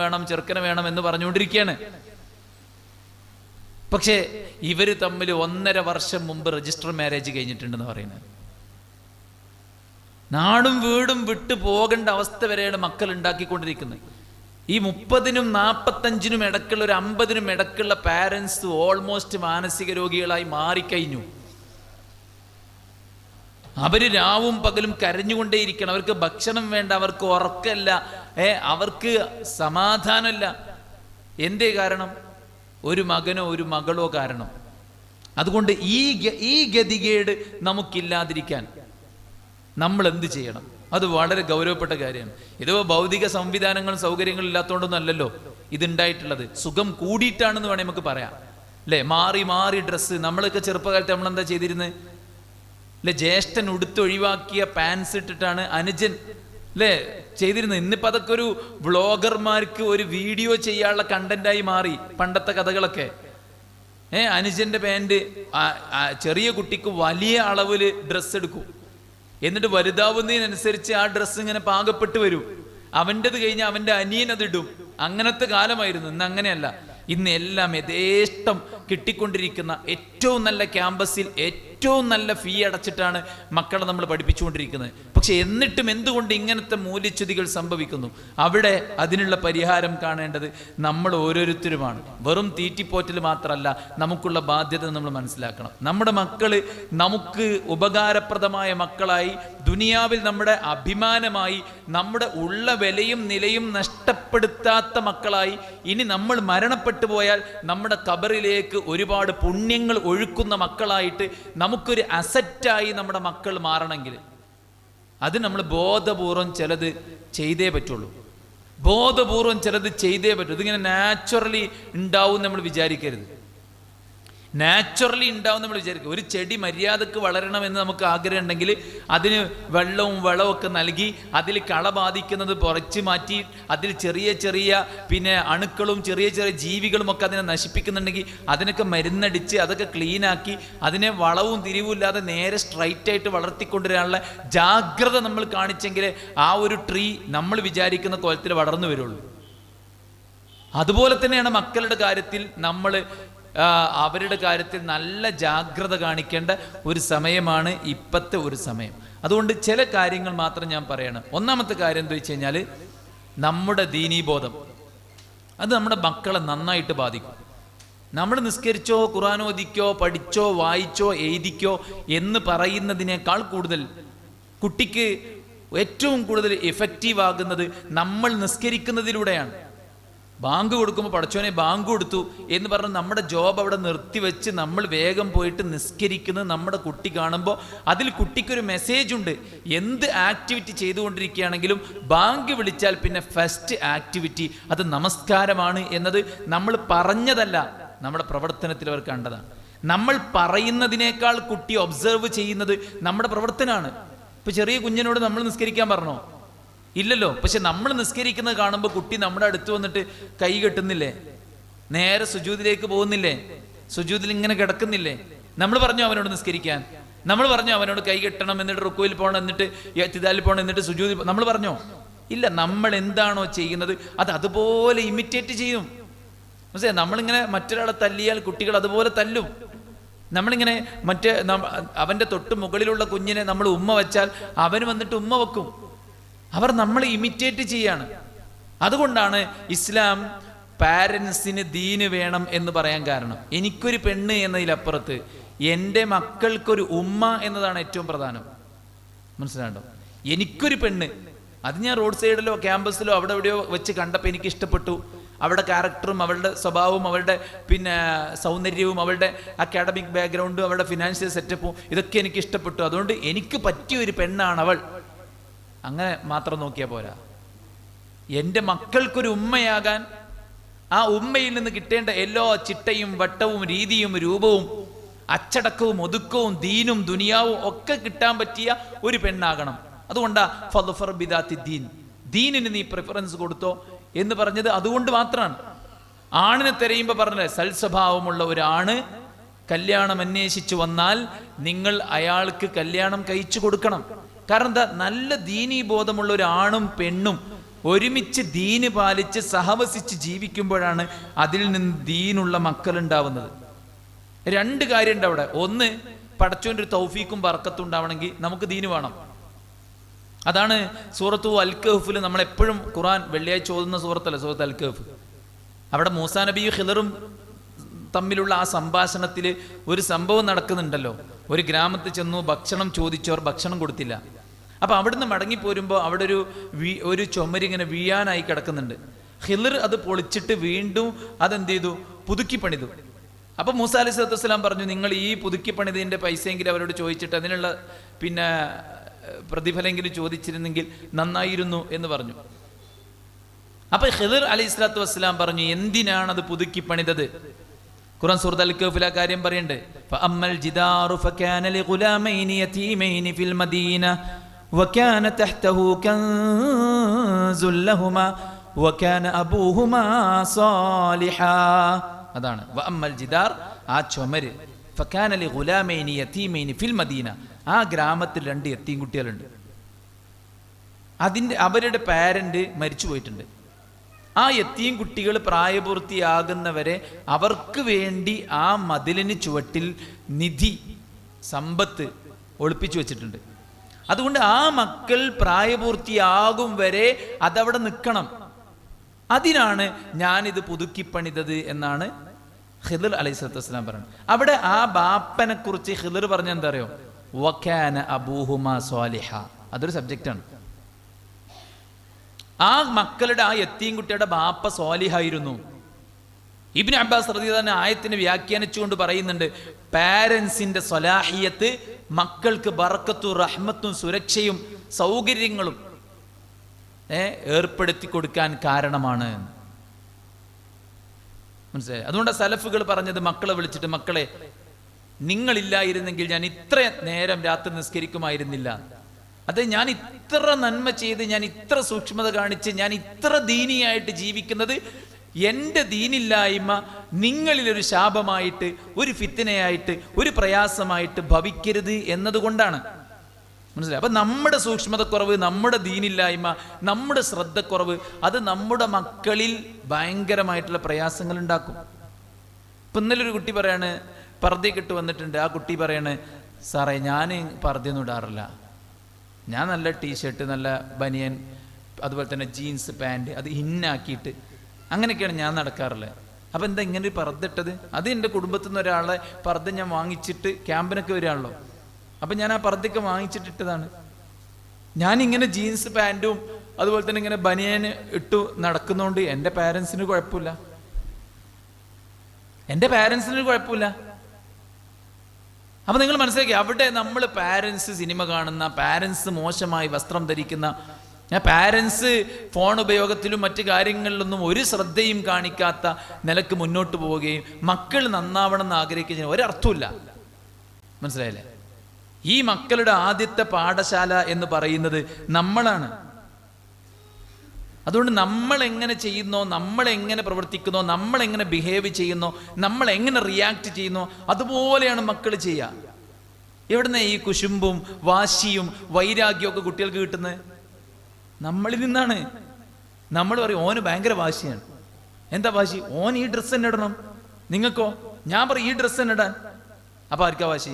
വേണം എന്ന് പറഞ്ഞുകൊണ്ടിരിക്കുകയാണ്. പക്ഷേ ഇവര് തമ്മിൽ 1.5 വർഷം മുമ്പ് രജിസ്റ്റർ മാരേജ് കഴിഞ്ഞിട്ടുണ്ടെന്ന് പറയുന്നത്. നാടും വീടും വിട്ടു പോകേണ്ട അവസ്ഥ വരെയാണ് മക്കൾ ഉണ്ടാക്കിക്കൊണ്ടിരിക്കുന്നത്. ഈ 30-നും 45-നും ഇടക്കുള്ള ഒരു 50-നും ഇടക്കുള്ള പാരൻസ് ഓൾമോസ്റ്റ് മാനസിക രോഗികളായി മാറിക്കഴിഞ്ഞു. അവര് രാവും പകലും കരഞ്ഞുകൊണ്ടേയിരിക്കണം. അവർക്ക് ഭക്ഷണം വേണ്ട, അവർക്ക് ഉറക്കല്ല, അവർക്ക് സമാധാനമല്ല. എന്തേ കാരണം? ഒരു മകനോ ഒരു മകളോ കാരണം. അതുകൊണ്ട് ഈ ഗതികേട് നമുക്കില്ലാതിരിക്കാൻ നമ്മൾ എന്ത് ചെയ്യണം? അത് വളരെ ഗൗരവപ്പെട്ട കാര്യമാണ്. ഇതോ ഭൗതിക സംവിധാനങ്ങളും സൗകര്യങ്ങളും ഇല്ലാത്തതുകൊണ്ടൊന്നും അല്ലല്ലോ ഇതുണ്ടായിട്ടുള്ളത്. സുഖം കൂടിയിട്ടാണെന്ന് വേണമെങ്കിൽ നമുക്ക് പറയാം, അല്ലേ? മാറി ഡ്രസ്സ്. നമ്മളൊക്കെ ചെറുപ്പകാലത്ത് നമ്മളെന്താ ചെയ്തിരുന്നത്? അല്ലെ, ജ്യേഷ്ഠൻ ഉടുത്തൊഴിവാക്കിയ പാൻസ് ഇട്ടിട്ടാണ് അനുജൻ അല്ലേ ചെയ്തിരുന്നത്. ഇന്നിപ്പോൾ അതൊക്കെ ഒരു വ്ളോഗർമാർക്ക് ഒരു വീഡിയോ ചെയ്യാനുള്ള കണ്ടന്റായി മാറി. പണ്ടത്തെ കഥകളൊക്കെ അനുജന്റെ പാൻറ് ചെറിയ കുട്ടിക്ക് വലിയ അളവിൽ ഡ്രസ്സ് എടുക്കും, എന്നിട്ട് വലുതാവുന്നതിനനുസരിച്ച് ആ ഡ്രസ്സ് ഇങ്ങനെ പാകപ്പെട്ട് വരും. അവൻ്റെത് കഴിഞ്ഞ് അവൻ്റെ അനിയൻ അതിടും. അങ്ങനത്തെ കാലമായിരുന്നു. ഇന്ന് അങ്ങനെയല്ല. ഇന്ന് എല്ലാം യഥേഷ്ടം കിട്ടിക്കൊണ്ടിരിക്കുന്ന ഏറ്റവും നല്ല ക്യാമ്പസിൽ ഏറ്റവും നല്ല ഫീ അടച്ചിട്ടാണ് മക്കളെ നമ്മൾ പഠിപ്പിച്ചുകൊണ്ടിരിക്കുന്നത്. പക്ഷെ എന്നിട്ടും എന്തുകൊണ്ട് ഇങ്ങനത്തെ മൂല്യച്യുതികൾ സംഭവിക്കുന്നു? അവിടെ അതിനുള്ള പരിഹാരം കാണേണ്ടത് നമ്മൾ ഓരോരുത്തരുമാണ്. വെറും തീറ്റിപ്പോറ്റൽ മാത്രമല്ല, നമുക്കുള്ള ബാധ്യത നമ്മൾ മനസ്സിലാക്കണം. നമ്മുടെ മക്കള് നമുക്ക് ഉപകാരപ്രദമായ മക്കളായി, ദുനിയാവിൽ നമ്മുടെ അഭിമാനമായി, നമ്മുടെ ഉള്ള വിലയും നിലയും നഷ്ടപ്പെടുത്താത്ത മക്കളായി, ഇനി നമ്മൾ മരണപ്പെട്ടു പോയാൽ നമ്മുടെ ഖബറിലേക്ക് ഒരുപാട് പുണ്യങ്ങൾ ഒഴുക്കുന്ന മക്കളായിട്ട് നമുക്കൊരു അസറ്റായി നമ്മുടെ മക്കൾ മാറണമെങ്കിൽ അത് നമ്മൾ ബോധപൂർവം ചിലത് ചെയ്തേ പറ്റുള്ളൂ. ബോധപൂർവം ചിലത് ചെയ്തേ പറ്റൂ. ഇതിങ്ങനെ നാച്ചുറലി ഉണ്ടാവും നമ്മൾ വിചാരിക്കരുത്. നാച്ചുറലി ഉണ്ടാവും നമ്മൾ വിചാരിക്കുക. ഒരു ചെടി മര്യാദക്ക് വളരണമെന്ന് നമുക്ക് ആഗ്രഹം ഉണ്ടെങ്കിൽ അതിന് വെള്ളവും വളമൊക്കെ നൽകി അതിൽ കള ബാധിക്കുന്നത് കുറച്ച് മാറ്റി അതിൽ ചെറിയ ചെറിയ പിന്നെ അണുക്കളും ചെറിയ ചെറിയ ജീവികളും ഒക്കെ അതിനെ നശിപ്പിക്കുന്നുണ്ടെങ്കിൽ അതിനൊക്കെ മരുന്നടിച്ച് അതൊക്കെ ക്ലീനാക്കി അതിനെ വളവും തിരിവും ഇല്ലാതെ നേരെ സ്ട്രൈറ്റ് ആയിട്ട് വളർത്തിക്കൊണ്ടുവരാനുള്ള ജാഗ്രത നമ്മൾ കാണിച്ചെങ്കിൽ ആ ഒരു ട്രീ നമ്മൾ വിചാരിക്കുന്ന കോലത്തിൽ വളർന്നു വരുള്ളൂ. അതുപോലെ തന്നെയാണ് മക്കളുടെ കാര്യത്തിൽ നമ്മൾ അവരുടെ കാര്യത്തിൽ നല്ല ജാഗ്രത കാണിക്കേണ്ട ഒരു സമയമാണ് ഇപ്പോഴത്തെ ഒരു സമയം. അതുകൊണ്ട് ചില കാര്യങ്ങൾ മാത്രം ഞാൻ പറയണം. ഒന്നാമത്തെ കാര്യം എന്താ വെച്ച് കഴിഞ്ഞാൽ, നമ്മുടെ ദീനീബോധം അത് നമ്മുടെ മക്കളെ നന്നായിട്ട് ബാധിക്കും. നമ്മൾ നിസ്കരിച്ചോ ഖുർആൻ ഓതിക്കോ പഠിച്ചോ വായിച്ചോ എഴുതിക്കോ എന്ന് പറയുന്നതിനേക്കാൾ കൂടുതൽ കുട്ടിക്ക് ഏറ്റവും കൂടുതൽ എഫക്റ്റീവ് ആകുന്നത് നമ്മൾ നിസ്കരിക്കുന്നതിലൂടെയാണ്. ബാങ്ക് കൊടുക്കുമ്പോൾ പടച്ചോനെ ബാങ്ക് കൊടുത്തു എന്ന് പറഞ്ഞ് നമ്മുടെ ജോബ് അവിടെ നിർത്തിവെച്ച് നമ്മൾ വേഗം പോയിട്ട് നിസ്കരിക്കുന്നത് നമ്മുടെ കുട്ടി കാണുമ്പോൾ അതിൽ കുട്ടിക്കൊരു മെസ്സേജ് ഉണ്ട്. എന്ത് ആക്ടിവിറ്റി ചെയ്തുകൊണ്ടിരിക്കുകയാണെങ്കിലും ബാങ്ക് വിളിച്ചാൽ പിന്നെ ഫസ്റ്റ് ആക്ടിവിറ്റി അത് നമസ്കാരമാണ് എന്നത് നമ്മൾ പറഞ്ഞതല്ല, നമ്മുടെ പ്രവർത്തനത്തിൽ അവർ കണ്ടതാണ്. നമ്മൾ പറയുന്നതിനേക്കാൾ കുട്ടി ഒബ്സർവ് ചെയ്യുന്നത് നമ്മുടെ പ്രവർത്തനമാണ്. ഇപ്പൊ ചെറിയ കുഞ്ഞിനോട് നമ്മൾ നിസ്കരിക്കാൻ പറഞ്ഞോ? ഇല്ലല്ലോ. പക്ഷെ നമ്മൾ നിസ്കരിക്കുന്നത് കാണുമ്പോൾ കുട്ടി നമ്മുടെ അടുത്ത് വന്നിട്ട് കൈ കെട്ടുന്നില്ലേ? നേരെ സുജൂദിലേക്ക് പോകുന്നില്ലേ? സുജൂദിൽ ഇങ്ങനെ കിടക്കുന്നില്ലേ? നമ്മൾ പറഞ്ഞു അവനോട് നിസ്കരിക്കാൻ, നമ്മൾ പറഞ്ഞു അവനോട് കൈ കെട്ടണം, എന്നിട്ട് റുക്കുവിൽ പോകണം, എന്നിട്ട് ഇഅ്തിദാലിൽ പോകണം, എന്നിട്ട് സുജൂദിൽ നമ്മൾ പറഞ്ഞോ? ഇല്ല. നമ്മൾ എന്താണോ ചെയ്യുന്നത് അത് അതുപോലെ ഇമിറ്റേറ്റ് ചെയ്യും. മനസ്സിലായി? നമ്മളിങ്ങനെ മറ്റൊരാളെ തല്ലിയാൽ കുട്ടികൾ അതുപോലെ തല്ലും. നമ്മളിങ്ങനെ അവൻ്റെ തൊട്ട് മുകളിലുള്ള കുഞ്ഞിനെ നമ്മൾ ഉമ്മ വെച്ചാൽ അവന് വന്നിട്ട് ഉമ്മ വെക്കും. അവർ നമ്മളെ ഇമിറ്റേറ്റ് ചെയ്യാണ്. അതുകൊണ്ടാണ് ഇസ്ലാം പാരൻസിന് ദീന് വേണം എന്ന് പറയാൻ കാരണം. എനിക്കൊരു പെണ്ണ് എന്നതിലപ്പുറത്ത് എൻ്റെ മക്കൾക്കൊരു ഉമ്മ എന്നതാണ് ഏറ്റവും പ്രധാനം. മനസ്സിലാണ്ടോ? എനിക്കൊരു പെണ്ണ്, അത് ഞാൻ റോഡ് സൈഡിലോ ക്യാമ്പസിലോ അവിടെ എവിടെയോ വെച്ച് കണ്ടപ്പോൾ എനിക്ക് ഇഷ്ടപ്പെട്ടു. അവളുടെ ക്യാരക്ടറും അവളുടെ സ്വഭാവവും അവളുടെ സൗന്ദര്യവും അവളുടെ അക്കാഡമിക് ബാക്ക്ഗ്രൗണ്ടും അവളുടെ ഫിനാൻഷ്യൽ സെറ്റപ്പും ഇതൊക്കെ എനിക്ക് ഇഷ്ടപ്പെട്ടു. അതുകൊണ്ട് എനിക്ക് പറ്റിയൊരു പെണ്ണാണ് അവൾ. അങ്ങനെ മാത്രം നോക്കിയാൽ പോരാ. എൻ്റെ മക്കൾക്കൊരു ഉമ്മയാകാൻ ആ ഉമ്മയിൽ നിന്ന് കിട്ടേണ്ട എല്ലാ ചിട്ടയും വട്ടവും രീതിയും രൂപവും അച്ചടക്കവും ഒതുക്കവും ദീനും ദുനിയാവും ഒക്കെ കിട്ടാൻ പറ്റിയ ഒരു പെണ്ണാകണം. അതുകൊണ്ടാ ഫദ്ഫർ ബിദാത്തി ദീൻ, ദീനിന് നീ പ്രിഫറൻസ് കൊടുത്തോ എന്ന് പറഞ്ഞത് അതുകൊണ്ട് മാത്രമാണ്. ആണിനെ തിരയുമ്പോൾ പറഞ്ഞത് സൽസ്വഭാവമുള്ള ഒരാണ് കല്യാണം അന്വേഷിച്ചു വന്നാൽ നിങ്ങൾ അയാൾക്ക് കല്യാണം കഴിച്ചു കൊടുക്കണം. കാരണം എന്താ? നല്ല ദീനീ ബോധമുള്ള ഒരു ആണും പെണ്ണും ഒരുമിച്ച് ദീന് പാലിച്ച് സഹവസിച്ച് ജീവിക്കുമ്പോഴാണ് അതിൽ നിന്ന് ദീനുള്ള മക്കൾ ഉണ്ടാവുന്നത്. രണ്ട് കാര്യമുണ്ട് അവിടെ. ഒന്ന്, പടച്ചോൻ്റെ ഒരു തൗഫീക്കും ബർക്കത്തും ഉണ്ടാവണമെങ്കിൽ നമുക്ക് ദീന് വേണം. അതാണ് സൂറത്തു അൽ കഹ്ഫിൽ നമ്മൾ എപ്പോഴും ഖുർആൻ വെള്ളിയാഴ്ച ഓതുന്ന സൂറത്തല്ല സൂറത്ത് അൽ കഹ്ഫ്. അവിടെ മൂസാ നബിയും ഖിദറും തമ്മിലുള്ള ആ സംഭാഷണത്തിൽ ഒരു സംഭവം നടക്കുന്നുണ്ടല്ലോ. ഒരു ഗ്രാമത്തിൽ ചെന്നു, ഭക്ഷണം ചോദിച്ചവർ ഭക്ഷണം കൊടുത്തില്ല. അപ്പം അവിടുന്ന് മടങ്ങിപ്പോരുമ്പോൾ അവിടെ ഒരു ചുമരിങ്ങനെ വീഴാനായി കിടക്കുന്നുണ്ട്. ഖിദർ അത് പൊളിച്ചിട്ട് വീണ്ടും അതെന്ത് ചെയ്തു? പുതുക്കി പണിതു. അപ്പം മൂസാ അലൈഹി സ്വലാത്തു വസ്സലാം പറഞ്ഞു, നിങ്ങൾ ഈ പുതുക്കി പണിതിൻ്റെ പൈസയെങ്കിലും അവരോട് ചോദിച്ചിട്ട് അതിനുള്ള പ്രതിഫലമെങ്കിലും ചോദിച്ചിരുന്നെങ്കിൽ നന്നായിരുന്നു എന്ന് പറഞ്ഞു. അപ്പൊ ഖിദർ അലൈഹി സ്വലാത്തു വസ്സലാം പറഞ്ഞു, എന്തിനാണത് പുതുക്കി പണിതത്? ഖുർആൻ സൂറത്ത് അൽ കഹ്ഫിൽ ആ കാര്യം പറയുന്നുണ്ട്. ഫഅമ്മൽ ജിദാറു ഫകാന ലിഗുലാമൈനി യതീമൈനി ഫിൽ മദീന വകാന തഹ്തഹു കൻസുൽ ലഹുമാ വകാന അബൂഹുമാ സാലിഹാ. അതാണ് വഅമ്മൽ ജിദാർ, ആ ചുമര്. ഫകാന ലിഗുലാമൈനി യതീമൈനി ഫിൽ മദീന, ആ ഗ്രാമത്തിൽ 2 യതീം കുട്ടികളുണ്ട്. അവരുടെ പാരന്റ് മരിച്ചു പോയിട്ടുണ്ട്. ആ യതീം കുട്ടികൾ പ്രായപൂർത്തിയാകുന്നവരെ അവർക്ക് വേണ്ടി ആ മതിലിന് ചുവട്ടിൽ നിധി സമ്പത്ത് ഒളിപ്പിച്ചു വെച്ചിട്ടുണ്ട്. അതുകൊണ്ട് ആ മക്കൾ പ്രായപൂർത്തിയാകും വരെ അതവിടെ നിൽക്കണം. അതിനാണ് ഞാനിത് പുതുക്കിപ്പണിതത് എന്നാണ് ഖിദർ അലൈഹി സ്വലാത്തു വസ്സലാം പറയുന്നത്. അവിടെ ആ ബാപ്പനെ കുറിച്ച് ഖിദർ പറഞ്ഞ എന്താ അറിയോ? വകാന അബൂഹുമാ സ്വാലിഹ. അതൊരു സബ്ജക്റ്റാണ്. ആ മക്കളുടെ, ആ യതീം കുട്ടിയുടെ ബാപ്പ സ്വാലിഹായിരുന്നു. ഇബ്നു അബ്ബാസ് റളിയല്ലാഹു അൻഹു ആയത്തിനെ വ്യാഖ്യാനിച്ചുകൊണ്ട് പറയുന്നുണ്ട്, പാരൻസിന്റെ സ്വലാഹിയത്ത് മക്കൾക്ക് ബർക്കത്തും റഹ്മത്തും സുരക്ഷയും സൗകര്യങ്ങളും ഏർപ്പെടുത്തി കൊടുക്കാൻ കാരണമാണ്. മനസ്സിലായി? അതുകൊണ്ട് സലഫുകൾ പറഞ്ഞത് മക്കളെ വിളിച്ചിട്ട്, മക്കളെ നിങ്ങളില്ലായിരുന്നെങ്കിൽ ഞാൻ ഇത്ര നേരം രാത്രി നിസ്കരിക്കുമായിരുന്നില്ല. അത് ഞാൻ ഇത്ര നന്മ ചെയ്ത്, ഞാൻ ഇത്ര സൂക്ഷ്മത കാണിച്ച്, ഞാൻ ഇത്ര ദീനിയായിട്ട് ജീവിക്കുന്നത് എൻ്റെ ദീനില്ലായ്മ നിങ്ങളിലൊരു ശാപമായിട്ട്, ഒരു ഫിത്നയായിട്ട്, ഒരു പ്രയാസമായിട്ട് ഭവിക്കരുത് എന്നതുകൊണ്ടാണ്. മനസ്സിലായി? അപ്പൊ നമ്മുടെ സൂക്ഷ്മതക്കുറവ്, നമ്മുടെ ദീനില്ലായ്മ, നമ്മുടെ ശ്രദ്ധക്കുറവ് അത് നമ്മുടെ മക്കളിൽ ഭയങ്കരമായിട്ടുള്ള പ്രയാസങ്ങൾ ഉണ്ടാക്കും. ഇപ്പൊ ഇന്നലെ ഒരു കുട്ടി പറയാണ്, പർദ്ദയൊക്കെ വന്നിട്ടുണ്ട്. ആ കുട്ടി പറയാണ്, സാറേ ഞാൻ പർദ്ദയൊന്നും ഇടാറില്ല, ഞാൻ നല്ല ടീഷർട്ട്, നല്ല ബനിയൻ, അതുപോലെ തന്നെ ജീൻസ് പാൻറ് അത് ഹിന്നാക്കിയിട്ട് അങ്ങനെയൊക്കെയാണ് ഞാൻ നടക്കാറുള്ളത്. അപ്പം എന്താ ഇങ്ങനെ ഒരു പർദ്ദ ഇട്ടത്? അത് എൻ്റെ കുടുംബത്തിൽ നിന്ന് ഒരാളെ പർദ്ദ ഞാൻ വാങ്ങിച്ചിട്ട് ക്യാമ്പിനൊക്കെ വരികയാണല്ലോ, അപ്പം ഞാൻ ആ പർദ്ദയൊക്കെ വാങ്ങിച്ചിട്ടിട്ടതാണ്. ഞാനിങ്ങനെ ജീൻസ് പാൻറ്റും അതുപോലെ തന്നെ ഇങ്ങനെ ബനിയൻ ഇട്ടു നടക്കുന്നതുകൊണ്ട് എൻ്റെ പാരൻസിന് കുഴപ്പമില്ല, എൻ്റെ പാരൻസിന് കുഴപ്പമില്ല. അപ്പൊ നിങ്ങൾ മനസ്സിലാക്കി, അവിടെ നമ്മൾ പാരൻസ് സിനിമ കാണുന്ന, പാരൻസ് മോശമായി വസ്ത്രം ധരിക്കുന്ന, പാരൻസ് ഫോൺ ഉപയോഗത്തിലും മറ്റു കാര്യങ്ങളിലൊന്നും ഒരു ശ്രദ്ധയും കാണിക്കാത്ത നിലക്ക് മുന്നോട്ട് പോവുകയും മക്കൾ നന്നാവണം എന്ന് ആഗ്രഹിക്കുകയും ഒരർത്ഥമില്ല. മനസ്സിലായില്ലേ? ഈ മക്കളുടെ ആദ്യത്തെ പാഠശാല എന്ന് പറയുന്നത് നമ്മളാണ്. അതുകൊണ്ട് നമ്മൾ എങ്ങനെ ചെയ്യുന്നോ, നമ്മൾ എങ്ങനെ പ്രവർത്തിക്കുന്നോ, നമ്മൾ എങ്ങനെ ബിഹേവ് ചെയ്യുന്നോ, നമ്മൾ എങ്ങനെ റിയാക്ട് ചെയ്യുന്നോ, അതുപോലെയാണ് മക്കൾ ചെയ്യുക. എവിടുന്ന ഈ കുശുമ്പും വാശിയും വൈരാഗ്യവും ഒക്കെ കുട്ടികൾക്ക് കിട്ടുന്നത്? നമ്മളിൽ നിന്നാണ്. നമ്മൾ പറയും ഓന് ഭയങ്കര വാശിയാണ്. എന്താ വാശി? ഓൻ ഈ ഡ്രസ്സ് തന്നെ ഇടണം. നിങ്ങൾക്കോ? ഞാൻ പറയും ഈ ഡ്രസ്സ് തന്നെ ഇടാൻ. അപ്പൊ ആർക്കാ വാശി?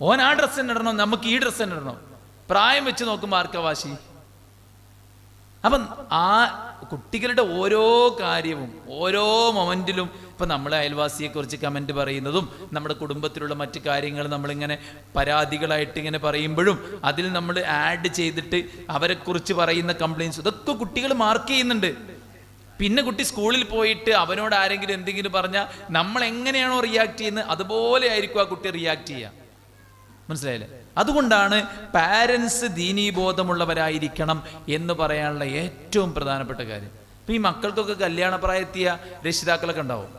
ഓൻ ആ ഡ്രസ്സ് തന്നെ ഇടണം, നമുക്ക് ഈ ഡ്രസ്സ് തന്നെ ഇടണം. പ്രായം വെച്ച് നോക്കുമ്പോൾ ആർക്കാ വാശി? അപ്പം ആ കുട്ടികളുടെ ഓരോ കാര്യവും ഓരോ മൊമെന്റിലും ഇപ്പൊ നമ്മളെ അയൽവാസിയെ കുറിച്ച് കമന്റ് പറയുന്നതും നമ്മുടെ കുടുംബത്തിലുള്ള മറ്റു കാര്യങ്ങൾ നമ്മളിങ്ങനെ പരാതികളായിട്ട് ഇങ്ങനെ പറയുമ്പോഴും അതിൽ നമ്മൾ ആഡ് ചെയ്തിട്ട് അവരെ കുറിച്ച് പറയുന്ന കംപ്ലയിൻസ് ഇതൊക്കെ കുട്ടികൾ മാർക്ക് ചെയ്യുന്നുണ്ട്. പിന്നെ കുട്ടി സ്കൂളിൽ പോയിട്ട് അവനോട് ആരെങ്കിലും എന്തെങ്കിലും പറഞ്ഞാൽ നമ്മൾ എങ്ങനെയാണോ റിയാക്ട് ചെയ്യുന്നത് അതുപോലെ ആയിരിക്കും ആ കുട്ടി റിയാക്ട് ചെയ്യുക. മനസ്സിലായില്ലേ? അതുകൊണ്ടാണ് പാരൻസ് ദീനീബോധമുള്ളവരായിരിക്കണം എന്ന് പറയാനുള്ള ഏറ്റവും പ്രധാനപ്പെട്ട കാര്യം. ഇപ്പം ഈ മക്കൾക്കൊക്കെ കല്യാണപ്രായത്തിയ രക്ഷിതാക്കളൊക്കെ ഉണ്ടാവും.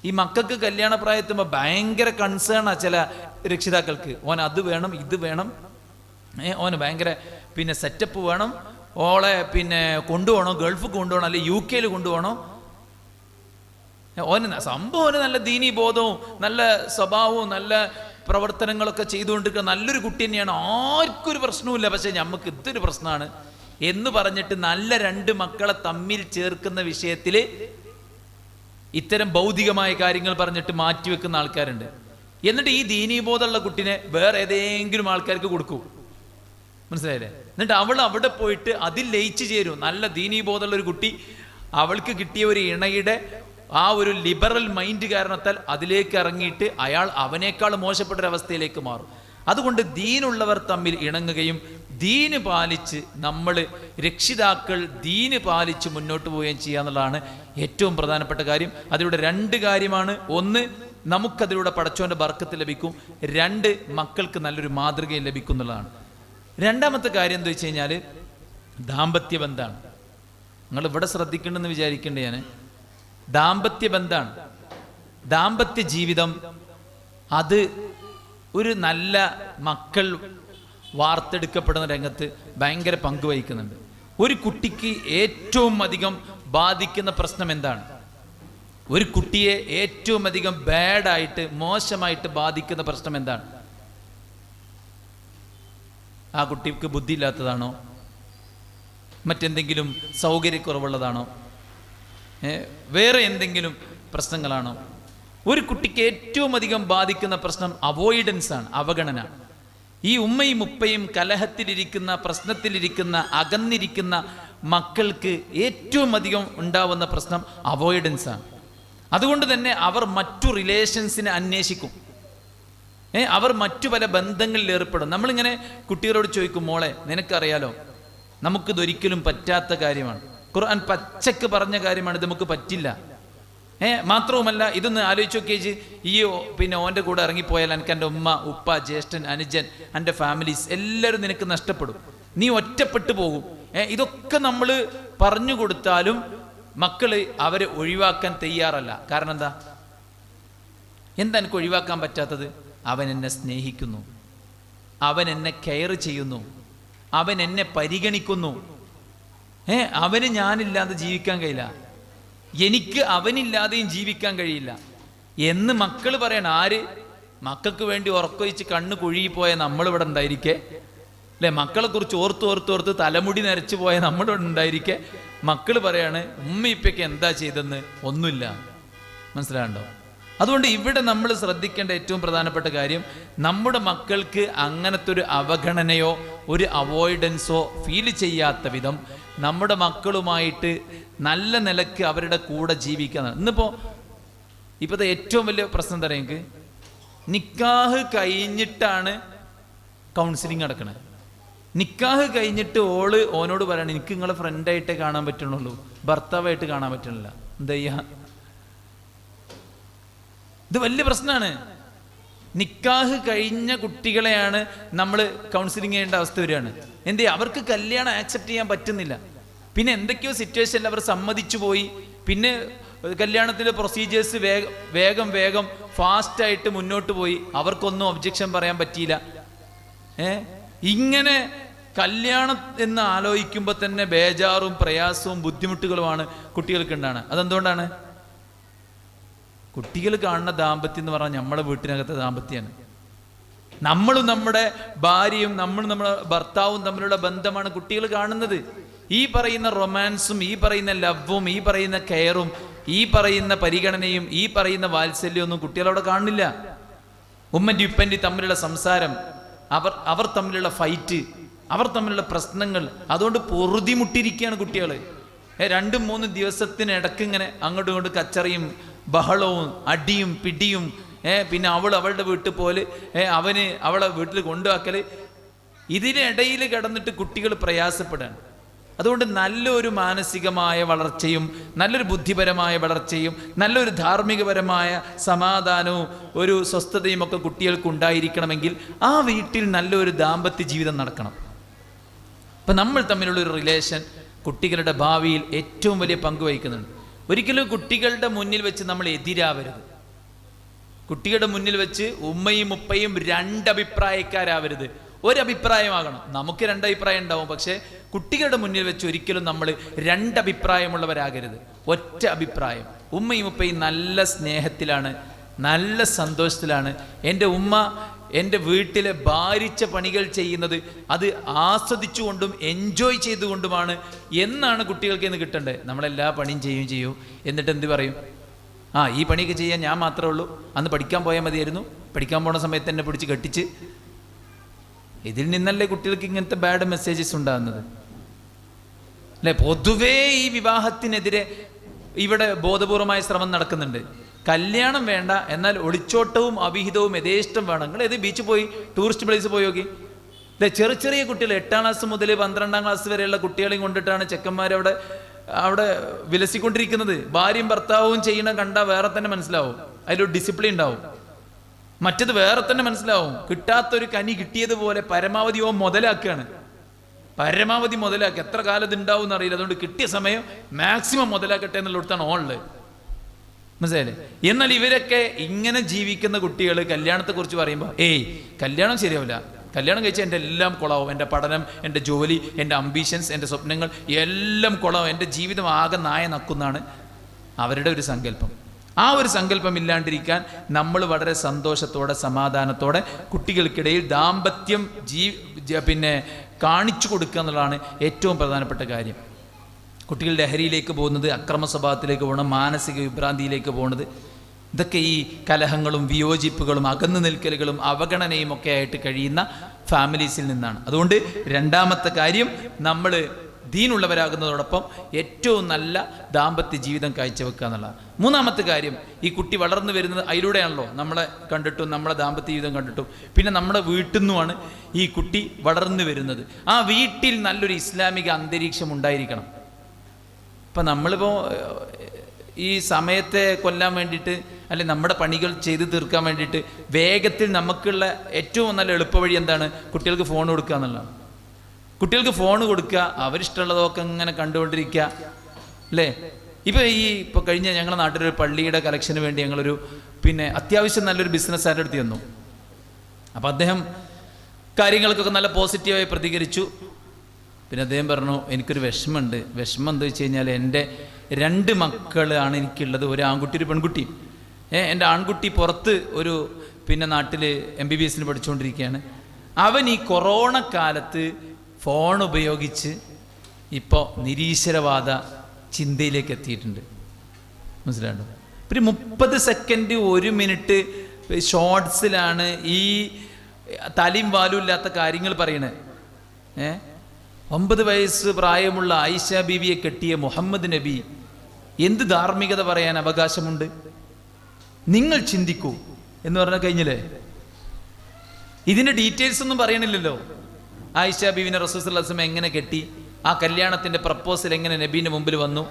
ഈ മക്കൾക്ക് കല്യാണപ്രായത്തുമ്പോൾ ഭയങ്കര കൺസേണാണ് ചില രക്ഷിതാക്കൾക്ക്. ഓൻ അത് വേണം, ഇത് വേണം, ഓന് ഭയങ്കര പിന്നെ സെറ്റപ്പ് വേണം, ഓളെ പിന്നെ കൊണ്ടുപോകണം, ഗൾഫ് കൊണ്ടുപോകണം, അല്ലെങ്കിൽ UK കൊണ്ടുപോകണം. ഓന് സംഭവം നല്ല ദീനീബോധവും നല്ല സ്വഭാവവും നല്ല പ്രവർത്തനങ്ങളൊക്കെ ചെയ്തുകൊണ്ടിരിക്കുന്ന നല്ലൊരു കുട്ടി തന്നെയാണ്, ആർക്കും ഒരു പ്രശ്നവുമില്ല. പക്ഷെ നമുക്ക് ഇതൊരു പ്രശ്നമാണ് എന്ന് പറഞ്ഞിട്ട് നല്ല രണ്ട് മക്കളെ തമ്മിൽ ചേർക്കുന്ന വിഷയത്തിൽ ഇത്തരം ഭൗതികമായ കാര്യങ്ങൾ പറഞ്ഞിട്ട് മാറ്റിവെക്കുന്ന ആൾക്കാരുണ്ട്. എന്നിട്ട് ഈ ദീനീബോധമുള്ള കുട്ടിനെ വേറെ ഏതെങ്കിലും ആൾക്കാർക്ക് കൊടുക്കൂ. മനസ്സിലായില്ലേ? എന്നിട്ട് അവൾ അവിടെ പോയിട്ട് അതിൽ ലയിച്ചു ചേരും. നല്ല ദീനീബോധമുള്ള ഒരു കുട്ടി, അവൾക്ക് കിട്ടിയ ഒരു ഇണയുടെ ആ ഒരു ലിബറൽ മൈൻഡ് കാരണത്താൽ അതിലേക്ക് ഇറങ്ങിയിട്ട് അയാൾ അവനേക്കാൾ മോശപ്പെട്ടൊരവസ്ഥയിലേക്ക് മാറും. അതുകൊണ്ട് ദീനുള്ളവർ തമ്മിൽ ഇണങ്ങുകയും ദീന് പാലിച്ച് നമ്മൾ രക്ഷിതാക്കൾ ദീന് പാലിച്ച് മുന്നോട്ട് പോവുകയും ചെയ്യുക എന്നുള്ളതാണ് ഏറ്റവും പ്രധാനപ്പെട്ട കാര്യം. അതിലൂടെ രണ്ട് കാര്യമാണ്. ഒന്ന്, നമുക്കതിലൂടെ പടച്ചോൻ്റെ ബർക്കത്ത് ലഭിക്കും. രണ്ട്, മക്കൾക്ക് നല്ലൊരു മാതൃകയും ലഭിക്കും എന്നുള്ളതാണ്. രണ്ടാമത്തെ കാര്യം എന്താ വെച്ച് കഴിഞ്ഞാൽ ദാമ്പത്യ ബന്ധമാണ്. നിങ്ങൾ ഇവിടെ ശ്രദ്ധിക്കണമെന്ന് വിചാരിക്കേണ്ട ഞാൻ, ദാമ്പത്യ ബന്ധമാണ്. ദാമ്പത്യ ജീവിതം അത് ഒരു നല്ല മക്കൾ വാർത്തെടുക്കപ്പെടുന്ന രംഗത്ത് ഭയങ്കര പങ്ക് വഹിക്കുന്നുണ്ട്. ഒരു കുട്ടിക്ക് ഏറ്റവും അധികം ബാധിക്കുന്ന പ്രശ്നം എന്താണ്? ഒരു കുട്ടിയെ ഏറ്റവും അധികം ബാഡായിട്ട് മോശമായിട്ട് ബാധിക്കുന്ന പ്രശ്നം എന്താണ്? ആ കുട്ടിക്ക് ബുദ്ധിയില്ലാത്തതാണോ? മറ്റെന്തെങ്കിലും സൗകര്യക്കുറവുള്ളതാണോ? വേറെ എന്തെങ്കിലും പ്രശ്നങ്ങളാണോ? ഒരു കുട്ടിക്ക് ഏറ്റവും അധികം ബാധിക്കുന്ന പ്രശ്നം അവോയ്ഡൻസ് ആണ്, അവഗണന. ഈ ഉമ്മയും ഉപ്പയും കലഹത്തിലിരിക്കുന്ന, പ്രശ്നത്തിലിരിക്കുന്ന, അകന്നിരിക്കുന്ന മക്കൾക്ക് ഏറ്റവും അധികം ഉണ്ടാവുന്ന പ്രശ്നം അവോയ്ഡൻസ് ആണ്. അതുകൊണ്ട് തന്നെ അവർ മറ്റു റിലേഷൻസിനെ അന്വേഷിക്കും. അവർ മറ്റു പല ബന്ധങ്ങളിൽ ഏർപ്പെടും. നമ്മളിങ്ങനെ കുട്ടികളോട് ചോദിക്കും, മോളെ നിനക്കറിയാലോ നമുക്കിതൊരിക്കലും പറ്റാത്ത കാര്യമാണ്, ഖുർആൻ പച്ചക്ക് പറഞ്ഞ കാര്യമാണ്, ഇത് നമുക്ക് പറ്റില്ല. മാത്രവുമല്ല ഇതൊന്ന് ആലോചിച്ച് നോക്കിയേച്ച്, ഈ പിന്നെ ഓൻ്റെ കൂടെ ഇറങ്ങിപ്പോയാൽ എനിക്ക് എൻ്റെ ഉമ്മ ഉപ്പ ജ്യേഷ്ഠൻ അനുജൻ എൻ്റെ ഫാമിലീസ് എല്ലാവരും നിനക്ക് നഷ്ടപ്പെടും, നീ ഒറ്റപ്പെട്ടു പോകും. ഇതൊക്കെ നമ്മൾ പറഞ്ഞു കൊടുത്താലും മക്കള് അവരെ ഒഴിവാക്കാൻ തയ്യാറല്ല. കാരണം എന്താ എനിക്ക് ഒഴിവാക്കാൻ പറ്റാത്തത്? അവൻ എന്നെ സ്നേഹിക്കുന്നു, അവൻ എന്നെ കെയർ ചെയ്യുന്നു, അവൻ എന്നെ പരിഗണിക്കുന്നു. അവന് ഞാനില്ലാതെ ജീവിക്കാൻ കഴിയില്ല, എനിക്ക് അവനില്ലാതെയും ജീവിക്കാൻ കഴിയില്ല എന്ന് മക്കൾ പറയണം. ആര്? മക്കൾക്ക് വേണ്ടി ഉറക്കൊഴിച്ച് കണ്ണ് കുഴുകിപ്പോയ നമ്മളിവിടെ ഉണ്ടായിരിക്കെ, അല്ലെ? മക്കളെ കുറിച്ച് ഓർത്തോർത്തോർത്ത് തലമുടി നരച്ചു പോയ നമ്മളിവിടെ ഉണ്ടായിരിക്കെ മക്കൾ പറയാണ് ഉമ്മയിപ്പൊക്കെ എന്താ ചെയ്തെന്ന്? ഒന്നുമില്ല. മനസ്സിലാണ്ടോ? അതുകൊണ്ട് ഇവിടെ നമ്മൾ ശ്രദ്ധിക്കേണ്ട ഏറ്റവും പ്രധാനപ്പെട്ട കാര്യം, നമ്മുടെ മക്കൾക്ക് അങ്ങനത്തെ ഒരു അവഗണനയോ ഒരു അവോയ്ഡൻസോ ഫീൽ ചെയ്യാത്ത വിധം നമ്മുടെ മക്കളുമായിട്ട് നല്ല നിലക്ക് അവരുടെ കൂടെ ജീവിക്കാൻ. ഇപ്പോഴത്തെ ഏറ്റവും വലിയ പ്രശ്നം എന്താ പറയുക, നിക്കാഹ് കഴിഞ്ഞിട്ടാണ് കൗൺസിലിംഗ് നടക്കണത്. നിക്കാഹ് കഴിഞ്ഞിട്ട് ഓനോട് പറയണം, എനിക്ക് നിങ്ങളെ ഫ്രണ്ടായിട്ടേ കാണാൻ പറ്റുള്ളൂ, ഭർത്താവായിട്ട് കാണാൻ പറ്റണില്ല. എന്താ ചെയ്യാ? ഇത് വലിയ പ്രശ്നമാണ്. നിക്കാഹ് കഴിഞ്ഞ കുട്ടികളെയാണ് നമ്മൾ കൗൺസിലിംഗ് ചെയ്യേണ്ട അവസ്ഥ വരികയാണ്. എന്തേ? അവർക്ക് കല്യാണം ആക്സെപ്റ്റ് ചെയ്യാൻ പറ്റുന്നില്ല. പിന്നെ എന്തൊക്കെയോ സിറ്റുവേഷനിൽ അവർ സമ്മതിച്ചു പോയി. പിന്നെ കല്യാണത്തിലെ പ്രൊസീജിയേഴ്സ് വേഗം ഫാസ്റ്റായിട്ട് മുന്നോട്ട് പോയി. അവർക്കൊന്നും ഒബ്ജക്ഷൻ പറയാൻ പറ്റിയില്ല. ഇങ്ങനെ കല്യാണം എന്ന് ആലോചിക്കുമ്പോൾ തന്നെ ബേജാറും പ്രയാസവും ബുദ്ധിമുട്ടുകളുമാണ് കുട്ടികൾക്ക് ഉണ്ടാണ്. അതെന്തുകൊണ്ടാണ്? കുട്ടികൾ കാണുന്ന ദാമ്പത്യം എന്ന് പറഞ്ഞാൽ നമ്മുടെ വീട്ടിനകത്തെ ദാമ്പത്യമാണ്. നമ്മളും നമ്മുടെ ഭാര്യയും നമ്മുടെ ഭർത്താവും തമ്മിലുള്ള ബന്ധമാണ് കുട്ടികൾ കാണുന്നത്. ഈ പറയുന്ന റൊമാൻസും ഈ പറയുന്ന ലവും ഈ പറയുന്ന കെയറും ഈ പറയുന്ന പരിഗണനയും ഈ പറയുന്ന വാത്സല്യവും ഒന്നും കുട്ടികളവിടെ കാണുന്നില്ല. ഉമ്മൻ്റെ ഉപ്പൻ്റെ തമ്മിലുള്ള സംസാരം, അവർ തമ്മിലുള്ള ഫൈറ്റ്, അവർ തമ്മിലുള്ള പ്രശ്നങ്ങൾ, അതുകൊണ്ട് പൊറുതിമുട്ടിരിക്കുകയാണ് കുട്ടികൾ. 2-3 ദിവസത്തിനിടക്ക് ഇങ്ങനെ അങ്ങോട്ടും ഇങ്ങോട്ടും കച്ചറയും ബഹളവും അടിയും പിടിയും. പിന്നെ അവളുടെ വീട്ടിൽ പോലെ അവന് അവളെ വീട്ടിൽ കൊണ്ടുവാക്കൽ. ഇതിനിടയിൽ കിടന്നിട്ട് കുട്ടികൾ പ്രയാസപ്പെടാണ്. അതുകൊണ്ട് നല്ലൊരു മാനസികമായ വളർച്ചയും നല്ലൊരു ബുദ്ധിപരമായ വളർച്ചയും നല്ലൊരു ധാർമ്മികപരമായ സമാധാനവും ഒരു സ്വസ്ഥതയും ഒക്കെ കുട്ടികൾക്ക് ഉണ്ടായിരിക്കണമെങ്കിൽ ആ വീട്ടിൽ നല്ലൊരു ദാമ്പത്യ ജീവിതം നടക്കണം. അപ്പം നമ്മൾ തമ്മിലുള്ള ഒരു റിലേഷൻ കുട്ടികളുടെ ഭാവിയിൽ ഏറ്റവും വലിയ പങ്ക് വഹിക്കുന്നുണ്ട്. ഒരിക്കലും കുട്ടികളുടെ മുന്നിൽ വെച്ച് നമ്മൾ എതിരാവരുത്. കുട്ടികളുടെ മുന്നിൽ വെച്ച് ഉമ്മയും ഉപ്പയും 2 അഭിപ്രായക്കാരാവരുത്. ഒരഭിപ്രായമാകണം. നമുക്ക് 2 അഭിപ്രായം ഉണ്ടാവും, പക്ഷേ കുട്ടികളുടെ മുന്നിൽ വെച്ച് ഒരിക്കലും നമ്മൾ 2 അഭിപ്രായമുള്ളവരാകരുത്. ഒറ്റ അഭിപ്രായം. ഉമ്മയും ഉപ്പയും നല്ല സ്നേഹത്തിലാണ്, നല്ല സന്തോഷത്തിലാണ്. എൻ്റെ ഉമ്മ എൻ്റെ വീട്ടിലെ ഭാരിച്ച പണികൾ ചെയ്യുന്നത് അത് ആസ്വദിച്ചുകൊണ്ടും എൻജോയ് ചെയ്തുകൊണ്ടുമാണ് എന്നാണ് കുട്ടികൾക്ക് ഇന്ന് കിട്ടേണ്ടത്. നമ്മളെല്ലാ പണിയും ചെയ്യും. എന്നിട്ട് എന്ത് പറയും? ഈ പണിയൊക്കെ ചെയ്യാൻ ഞാൻ മാത്രമേ ഉള്ളൂ, അന്ന് പഠിക്കാൻ പോയാൽ മതിയായിരുന്നു, പഠിക്കാൻ പോണ സമയത്ത് എന്നെ പിടിച്ച് കെട്ടിച്ച്. ഇതിൽ നിന്നല്ലേ കുട്ടികൾക്ക് ഇങ്ങനത്തെ ബാഡ് മെസ്സേജസ് ഉണ്ടാകുന്നത് അല്ലേ? പൊതുവേ ഈ വിവാഹത്തിനെതിരെ ഇവിടെ ബോധപൂർവമായ ശ്രമം നടക്കുന്നുണ്ട്. കല്യാണം വേണ്ട, എന്നാൽ ഒളിച്ചോട്ടവും അവിഹിതവും യഥേഷ്ടം വേണം. നിങ്ങൾ ഏത് ബീച്ചിൽ പോയി, ടൂറിസ്റ്റ് പ്ലേസ് പോയി നോക്കി. ചെറിയ കുട്ടികൾ 8ാം ക്ലാസ് മുതൽ 12ാം ക്ലാസ് വരെയുള്ള കുട്ടികളെയും കൊണ്ടിട്ടാണ് ചെക്കന്മാർ അവിടെ വിലസിക്കൊണ്ടിരിക്കുന്നത്. ഭാര്യയും ഭർത്താവും ചെയ്യണ കണ്ടാൽ വേറെ തന്നെ മനസ്സിലാവും, അതിലൊരു ഡിസിപ്ലിൻ ഉണ്ടാവും. മറ്റത് വേറെ തന്നെ മനസ്സിലാവും. കിട്ടാത്തൊരു കനി കിട്ടിയതുപോലെ പരമാവധി മുതലാക്കുകയാണ്. പരമാവധി മുതലാക്കുക. എത്ര കാലം ഇത് ഉണ്ടാവും എന്നറിയില്ല. അതുകൊണ്ട് കിട്ടിയ സമയം മാക്സിമം മുതലാക്കട്ടെ എന്നുള്ളിടത്താണ് ഓൺലൈൻ. മനസ്സിലായില്ലേ? എന്നാൽ ഇവരൊക്കെ ഇങ്ങനെ ജീവിക്കുന്ന കുട്ടികൾ കല്യാണത്തെക്കുറിച്ച് പറയുമ്പോൾ കല്യാണം ശരിയാവില്ല, കല്യാണം കഴിച്ചാൽ എൻ്റെ എല്ലാം കുളാവും, എൻ്റെ പഠനം, എൻ്റെ ജോലി, എൻ്റെ അംബീഷൻസ്, എൻ്റെ സ്വപ്നങ്ങൾ എല്ലാം കുളാവും, എൻ്റെ ജീവിതം ആകെ നായ നക്കുന്നാണ് അവരുടെ ഒരു സങ്കല്പം. ആ ഒരു സങ്കല്പം ഇല്ലാണ്ടിരിക്കാൻ നമ്മൾ വളരെ സന്തോഷത്തോടെ സമാധാനത്തോടെ കുട്ടികൾക്കിടയിൽ ദാമ്പത്യം കാണിച്ചു കൊടുക്കുക എന്നുള്ളതാണ് ഏറ്റവും പ്രധാനപ്പെട്ട കാര്യം. കുട്ടികൾ ലഹരിയിലേക്ക് പോകുന്നത്, അക്രമ സ്വഭാവത്തിലേക്ക് പോകുന്നത്, മാനസിക വിഭ്രാന്തിയിലേക്ക് പോകുന്നത്, ഇതൊക്കെ ഈ കലഹങ്ങളും വിയോജിപ്പുകളും അകന്നു നിൽക്കലുകളും അവഗണനയും ഒക്കെ ആയിട്ട് കഴിയുന്ന ഫാമിലീസിൽ നിന്നാണ്. അതുകൊണ്ട് 2ാമത്തെ കാര്യം, നമ്മൾ ദീനുള്ളവരാകുന്നതോടൊപ്പം ഏറ്റവും നല്ല ദാമ്പത്യ ജീവിതം കാഴ്ചവെക്കുക എന്നുള്ളതാണ്. 3ാമത്തെ കാര്യം, ഈ കുട്ടി വളർന്നു വരുന്നത് അതിലൂടെയാണല്ലോ. നമ്മളെ കണ്ടിട്ടും നമ്മളെ ദാമ്പത്യ ജീവിതം കണ്ടിട്ടും പിന്നെ നമ്മുടെ വീട്ടിൽ നിന്നുമാണ് ഈ കുട്ടി വളർന്നു വരുന്നത്. ആ വീട്ടിൽ നല്ലൊരു ഇസ്ലാമിക അന്തരീക്ഷം ഉണ്ടായിരിക്കണം. ഇപ്പം നമ്മളിപ്പോൾ ഈ സമയത്തെ കൊല്ലാൻ വേണ്ടിയിട്ട്, അല്ലെ നമ്മുടെ പണികൾ ചെയ്ത് തീർക്കാൻ വേണ്ടിയിട്ട് വേഗത്തിൽ നമുക്കുള്ള ഏറ്റവും നല്ല എളുപ്പവഴി എന്താണ്? കുട്ടികൾക്ക് ഫോൺ കൊടുക്കുക എന്നുള്ളതാണ്. കുട്ടികൾക്ക് ഫോൺ കൊടുക്കുക, അവരിഷ്ടമുള്ളതൊക്കെ ഇങ്ങനെ കണ്ടുകൊണ്ടിരിക്കുക അല്ലേ? ഇപ്പോൾ കഴിഞ്ഞ ഞങ്ങളുടെ നാട്ടിലൊരു പള്ളിയുടെ കലക്ഷന് വേണ്ടി ഞങ്ങളൊരു അത്യാവശ്യം നല്ലൊരു ബിസിനസ്സുകാരുടെ അടുത്ത് ചെന്നു. അപ്പം അദ്ദേഹം കാര്യങ്ങൾക്കൊക്കെ നല്ല പോസിറ്റീവായി പ്രതികരിച്ചു. പിന്നെ അദ്ദേഹം പറഞ്ഞു, എനിക്കൊരു വിഷമമുണ്ട്. വിഷമം എന്താ വെച്ച് കഴിഞ്ഞാൽ എൻ്റെ 2 മക്കളാണ് എനിക്കുള്ളത്, ഒരു ആൺകുട്ടി ഒരു പെൺകുട്ടി. എൻ്റെ ആൺകുട്ടി പുറത്ത് ഒരു നാട്ടിൽ MBBS പഠിച്ചുകൊണ്ടിരിക്കുകയാണ്. അവൻ ഈ കൊറോണ കാലത്ത് ഫോൺ ഉപയോഗിച്ച് ഇപ്പോൾ നിരീശ്വരവാദ ചിന്തയിലേക്ക് എത്തിയിട്ടുണ്ട്. മനസ്സിലാണ്ടോ? ഒരു 30 സെക്കൻഡ് 1 മിനിറ്റ് ഷോർട്സിലാണ് ഈ തലയും വാലും ഇല്ലാത്ത കാര്യങ്ങൾ പറയണത്. 9 വയസ്സ് പ്രായമുള്ള ആയിഷ ബീവിയെ കെട്ടിയ മുഹമ്മദ് നബി എന്ത് ധാർമ്മികത പറയാൻ അവകാശമുണ്ട്? നിങ്ങൾ ചിന്തിക്കൂ എന്ന് പറഞ്ഞാൽ കഴിഞ്ഞില്ലേ? ഇതിൻ്റെ ഡീറ്റെയിൽസ് ഒന്നും പറയണില്ലല്ലോ. ആയിഷ ബീവിനെ റസൂൽ സല്ലല്ലാഹു അലൈഹി വസല്ലം എങ്ങനെ കെട്ടി? ആ കല്യാണത്തിൻ്റെ പ്രപ്പോസൽ എങ്ങനെ നബീൻ്റെ മുമ്പിൽ വന്നു?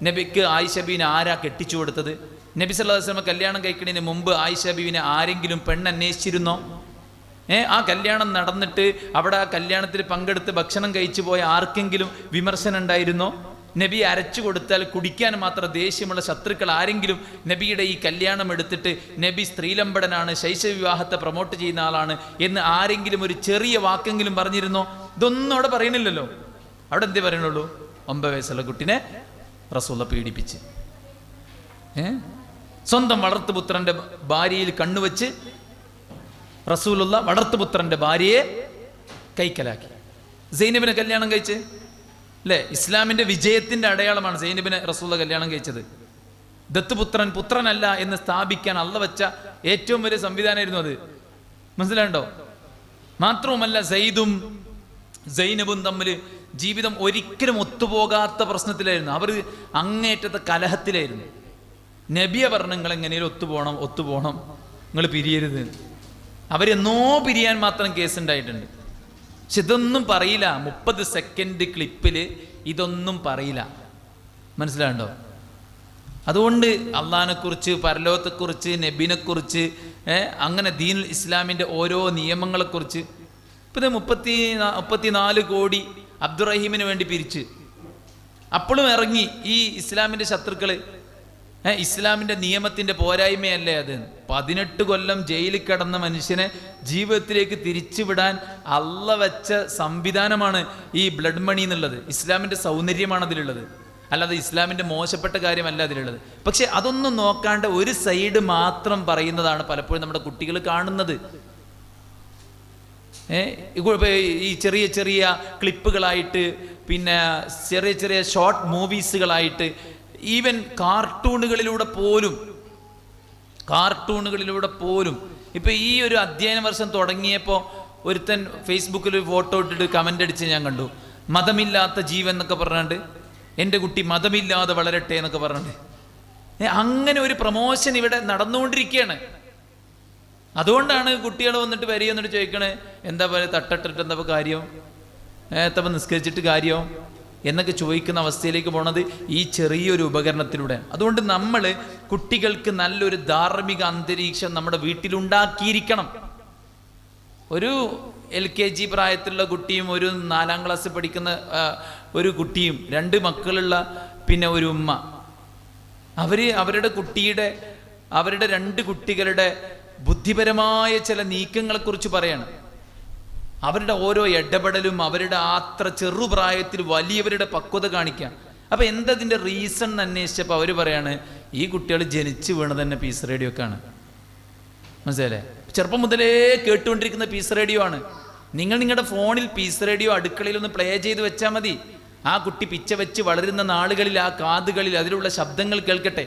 നബിക്ക് ആയിഷ ബീവിനെ ആരാ കെട്ടിച്ചു കൊടുത്തത്? നബി സല്ലല്ലാഹു അലൈഹി വസല്ലം കല്യാണം കഴിക്കുന്നതിന് മുമ്പ് ആയിഷ ബീവിനെ ആരെങ്കിലും പെണ്ണന്വേഷിച്ചിരുന്നോ? ആ കല്യാണം നടന്നിട്ട് അവിടെ ആ കല്യാണത്തിൽ പങ്കെടുത്ത് ഭക്ഷണം കഴിച്ചു പോയ ആർക്കെങ്കിലും വിമർശനം ഉണ്ടായിരുന്നോ? നബി അരച്ചു കൊടുത്താൽ കുടിക്കാൻ മാത്രം ദേഷ്യമുള്ള ശത്രുക്കൾ ആരെങ്കിലും നബിയുടെ ഈ കല്യാണം എടുത്തിട്ട് നബി സ്ത്രീലമ്പടനാണ്, ശൈശവ വിവാഹത്തെ പ്രൊമോട്ട് ചെയ്യുന്ന ആളാണ് എന്ന് ആരെങ്കിലും ഒരു ചെറിയ വാക്കെങ്കിലും പറഞ്ഞിരുന്നോ? ഇതൊന്നും അവിടെ പറയുന്നില്ലല്ലോ. അവിടെ എന്തേ പറയണുള്ളൂ? 9 വയസ്സുള്ള കുട്ടിനെ റസൂല പീഡിപ്പിച്ച്, സ്വന്തം വളർത്തുപുത്രന്റെ ഭാര്യയിൽ കണ്ണുവെച്ച് റസൂലുള്ള വളർത്തുപുത്രന്റെ ഭാര്യയെ കൈക്കലാക്കി. സൈനബിനെ കല്യാണം കഴിച്ച് അല്ലേ? ഇസ്ലാമിന്റെ വിജയത്തിന്റെ അടയാളമാണ് സൈനബിനെ റസൂല കല്യാണം കഴിച്ചത്. ദത്തുപുത്രൻ പുത്രനല്ല എന്ന് സ്ഥാപിക്കാൻ അള്ള വെച്ച ഏറ്റവും വലിയ സംവിധാനമായിരുന്നു അത്. മനസ്സിലാണ്ടോ? മാത്രവുമല്ല, സൈനബും തമ്മിൽ ജീവിതം ഒരിക്കലും ഒത്തുപോകാത്ത പ്രശ്നത്തിലായിരുന്നു. അവർ അങ്ങേറ്റത്തെ കലഹത്തിലായിരുന്നു. നബിയെ പറഞ്ഞു, നിങ്ങൾ എങ്ങനെയും ഒത്തുപോകണം, നിങ്ങൾ പിരിയരുത്. അവരെന്നോ പിരിയാൻ മാത്രം കേസുണ്ടായിട്ടുണ്ട്. പക്ഷെ ഇതൊന്നും പറയില്ല. 30 സെക്കൻഡ് ക്ലിപ്പിൽ ഇതൊന്നും പറയില്ല. മനസ്സിലാണ്ടോ? അതുകൊണ്ട് അള്ളാഹിനെക്കുറിച്ച്, പരലോകത്തെക്കുറിച്ച്, നബീനെക്കുറിച്ച്, അങ്ങനെ ദീനുൽ ഇസ്ലാമിൻ്റെ ഓരോ നിയമങ്ങളെക്കുറിച്ച് ഇപ്പം 34 കോടി അബ്ദുറഹീമിന് വേണ്ടി പിരിച്ച് അപ്പോഴും ഇറങ്ങി ഈ ഇസ്ലാമിൻ്റെ ശത്രുക്കൾ. ഇസ്ലാമിൻ്റെ നിയമത്തിൻ്റെ പോരായ്മയല്ലേ അത്? 18 കൊല്ലം ജയിലിൽ കിടന്ന മനുഷ്യനെ ജീവിതത്തിലേക്ക് തിരിച്ചുവിടാൻ അള്ള വെച്ച സംവിധാനമാണ് ഈ ബ്ലഡ് മണി എന്നുള്ളത്. ഇസ്ലാമിൻ്റെ സൗന്ദര്യമാണ് അതിലുള്ളത്, അല്ലാതെ ഇസ്ലാമിൻ്റെ മോശപ്പെട്ട കാര്യമല്ല അതിലുള്ളത്. പക്ഷെ അതൊന്നും നോക്കാണ്ട് ഒരു സൈഡ് മാത്രം പറയുന്നതാണ് പലപ്പോഴും നമ്മുടെ കുട്ടികൾ കാണുന്നത്. ഈ ചെറിയ ചെറിയ ക്ലിപ്പുകളായിട്ട്, പിന്നെ ചെറിയ ചെറിയ ഷോർട്ട് മൂവീസുകളായിട്ട്, ഈവൻ കാർട്ടൂണുകളിലൂടെ പോലും ഇപ്പൊ ഈ ഒരു അധ്യയന വർഷം തുടങ്ങിയപ്പോൾ ഒരുത്തൻ ഫേസ്ബുക്കിൽ ഫോട്ടോ ഇട്ടിട്ട് കമന്റ് അടിച്ച് ഞാൻ കണ്ടു. മതമില്ലാത്ത ജീവൻ എന്നൊക്കെ പറഞ്ഞിട്ട്, എൻ്റെ കുട്ടി മതമില്ലാതെ വളരട്ടെ എന്നൊക്കെ പറഞ്ഞിട്ട്. അങ്ങനെ ഒരു പ്രമോഷൻ ഇവിടെ നടന്നുകൊണ്ടിരിക്കുകയാണ്. അതുകൊണ്ടാണ് കുട്ടികൾ വന്നിട്ട് വരികയെന്നിട്ട് ചോദിക്കണേ, എന്താ പറയുക, തട്ടിട്ടിട്ട് എന്താ കാര്യം, എത്തപ്പം നിസ്കരിച്ചിട്ട് കാര്യം എന്നൊക്കെ ചോദിക്കുന്ന അവസ്ഥയിലേക്ക് പോണത് ഈ ചെറിയൊരു ഉപകരണത്തിലൂടെ. അതുകൊണ്ട് നമ്മൾ കുട്ടികൾക്ക് നല്ലൊരു ധാർമ്മിക അന്തരീക്ഷം നമ്മുടെ വീട്ടിലുണ്ടാക്കിയിരിക്കണം. ഒരു LKG പ്രായത്തിലുള്ള കുട്ടിയും ഒരു 4ാം ക്ലാസ്സിൽ പഠിക്കുന്ന ഒരു കുട്ടിയും, 2 മക്കളുള്ള പിന്നെ ഒരു ഉമ്മ, അവരുടെ 2 കുട്ടികളുടെ ബുദ്ധിപരമായ ചില നീക്കങ്ങളെക്കുറിച്ച് പറയണം. അവരുടെ ഓരോ ഇടപെടലും അവരുടെ അത്ര ചെറുപ്രായത്തിൽ വലിയവരുടെ പക്വത കാണിക്കാം. അപ്പം എന്തതിൻ്റെ റീസൺ അന്വേഷിച്ചപ്പോൾ അവർ പറയാണ്, ഈ കുട്ടികൾ ജനിച്ചു വീണത് തന്നെ പീസ് റേഡിയോ ഒക്കെ ആണ്. മനസ്സിലല്ലേ? ചെറുപ്പം മുതലേ കേട്ടുകൊണ്ടിരിക്കുന്ന പീസ് റേഡിയോ ആണ്. നിങ്ങളുടെ ഫോണിൽ പീസ് റേഡിയോ അടുക്കളയിൽ ഒന്ന് പ്ലേ ചെയ്ത് വെച്ചാൽ മതി. ആ കുട്ടി പിച്ച വെച്ച് വളരുന്ന നാളുകളിൽ ആ കാതുകളിൽ അതിലുള്ള ശബ്ദങ്ങൾ കേൾക്കട്ടെ,